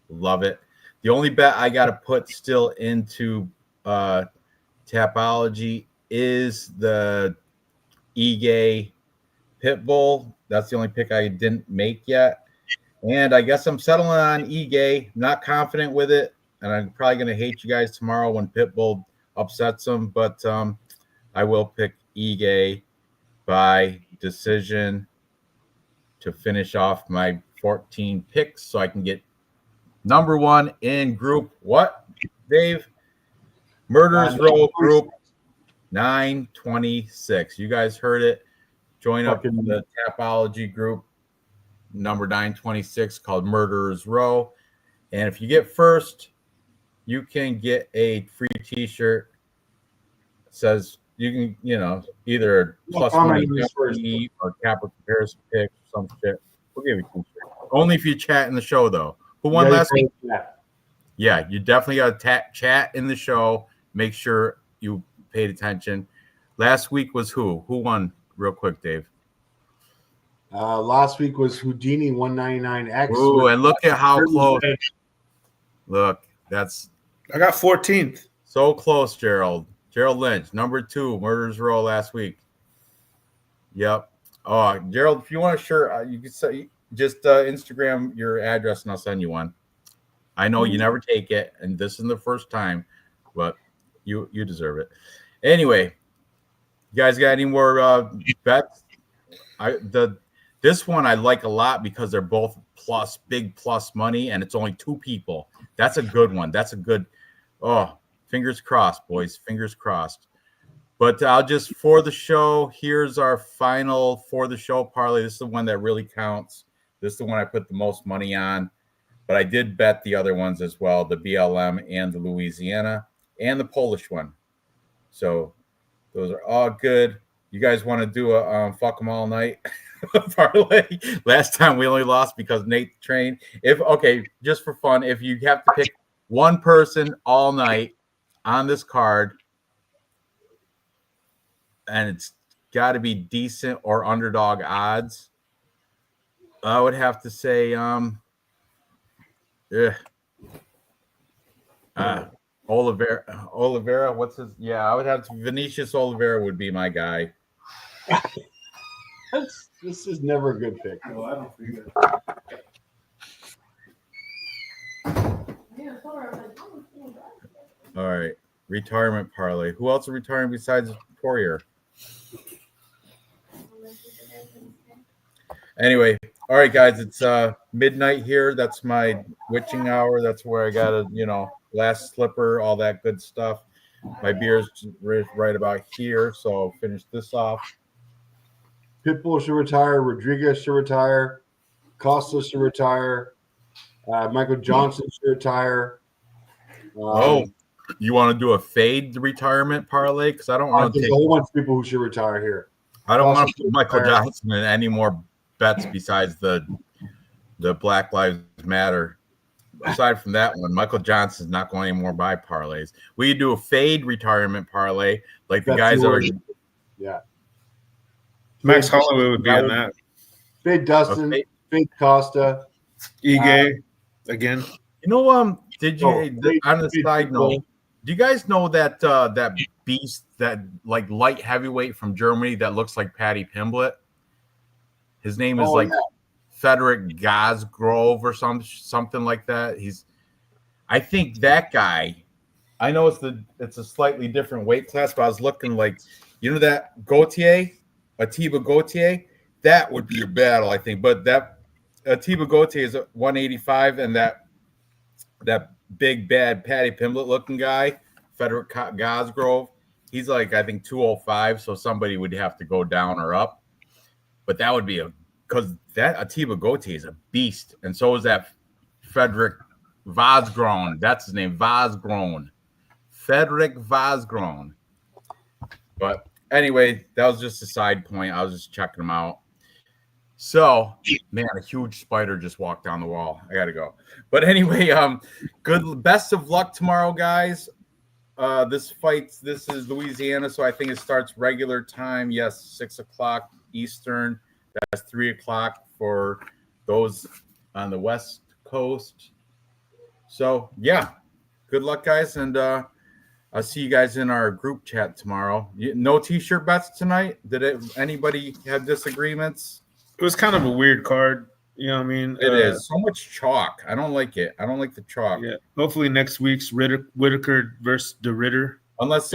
Love it. The only bet I got to put still into Tapology is the Ige Pitbull. That's the only pick I didn't make yet. And I guess I'm settling on Ige. Not confident with it. And I'm probably going to hate you guys tomorrow when Pitbull upsets him. But I will pick Ige by decision to finish off my 14 picks so I can get number one in group. What, Dave? Murderers Row group 926. You guys heard it. Join up in the Tapology group. Number 926 called Murderers Row. And if you get first, you can get a free t-shirt. It says you can, either plus money or Capper comparison pick or some shit. We'll give you a t-shirt. Only if you chat in the show, though. Who won last week? Yeah, you definitely got to chat in the show. Make sure you paid attention. Last week was who? Who won real quick, Dave? Last week was Houdini 199X. Ooh, and look at how close. Look, I got 14th. So close, Gerald. Gerald Lynch, number 2, Murderers Row last week. Yep. Oh, Gerald, if you want a shirt, you can say just Instagram your address and I'll send you one. I know you never take it, and this is the first time, but you deserve it. Anyway, you guys got any more bets? This one I like a lot because they're both big plus money, and it's only 2 people. That's a good one. That's a good. Oh, fingers crossed, boys. Fingers crossed. But I'll just for the show. Here's our final for the show parlay. This is the one that really counts. This is the one I put the most money on. But I did bet the other ones as well, the BLM and the Louisiana and the Polish one. So those are all good. You guys want to do a fuck them all night parlay? Last time we only lost because Nate trained. Just for fun, if you have to pick one person all night on this card, and it's got to be decent or underdog odds, I would have to say Oliveira, what's his? Yeah, I would have to. Vinicius Oliveira would be my guy. This is never a good pick. No, I don't feel good. Retirement parlay. Who else is retiring besides Poirier? Anyway, all right, guys, it's midnight here. That's my witching hour. That's where I gotta, last slipper, all that good stuff. My beer's right about here, so I'll finish this off. Pitbull should retire. Rodriguez should retire. Costa should retire. Michael Johnson should retire. You want to do a fade retirement parlay? Because I don't want to there's take a whole bunch of people who should retire here. I don't want to put Michael Johnson in any more bets besides the Black Lives Matter. Aside from that one, Michael Johnson's not going any more by parlays. We do a fade retirement parlay, like the guys that are. Yeah. Max Holloway would be in that. Fade Dustin, fade Costa, Ige again. Did you on the side note? Do you guys know that that beast, that like light heavyweight from Germany that looks like Paddy Pimblett? His name is Frederick Gosgrove or something like that. I think that guy. I know it's a slightly different weight class, but I was looking like, that Gautier, Atiba Gautier, that would be a battle, I think. But that Atiba Gautier is 185, and that big bad Paddy Pimblett looking guy, Frederick Gosgrove, he's like, I think 205, so somebody would have to go down or up. But that would be because that Atiba Gautier is a beast, and so is that Frederick Vosgroen. That's his name, Vosgroen. Frederick Vosgroen. But anyway, that was just a side point. I was just checking them out. So, man, a huge spider just walked down the wall. I gotta go. But anyway, best of luck tomorrow, guys. This is Louisiana, so I think it starts regular time. Yes, 6 o'clock Eastern. That's 3 o'clock for those on the West Coast. So yeah, good luck, guys, and I'll see you guys in our group chat tomorrow. No t-shirt bets tonight. Anybody have disagreements? It was kind of a weird card. You know what I mean? It is so much chalk. I don't like it. I don't like the chalk. Yeah. Hopefully next week's Whitaker versus the Ritter. Unless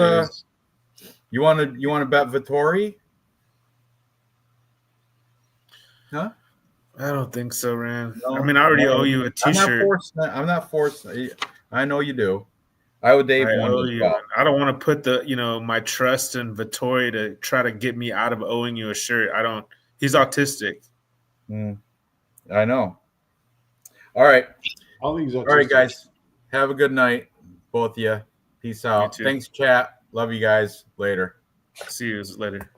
you want to bet Vittori? Huh? I don't think so, Ran. No, I mean, I already owe you a t-shirt. I'm not forced. I know you do. I owe Dave one as well. I don't want to put my trust in Vittori to try to get me out of owing you a shirt. He's autistic. I know. All right. All right, guys. Have a good night, both of you. Peace out. Thanks, chat. Love you guys. Later. See you later.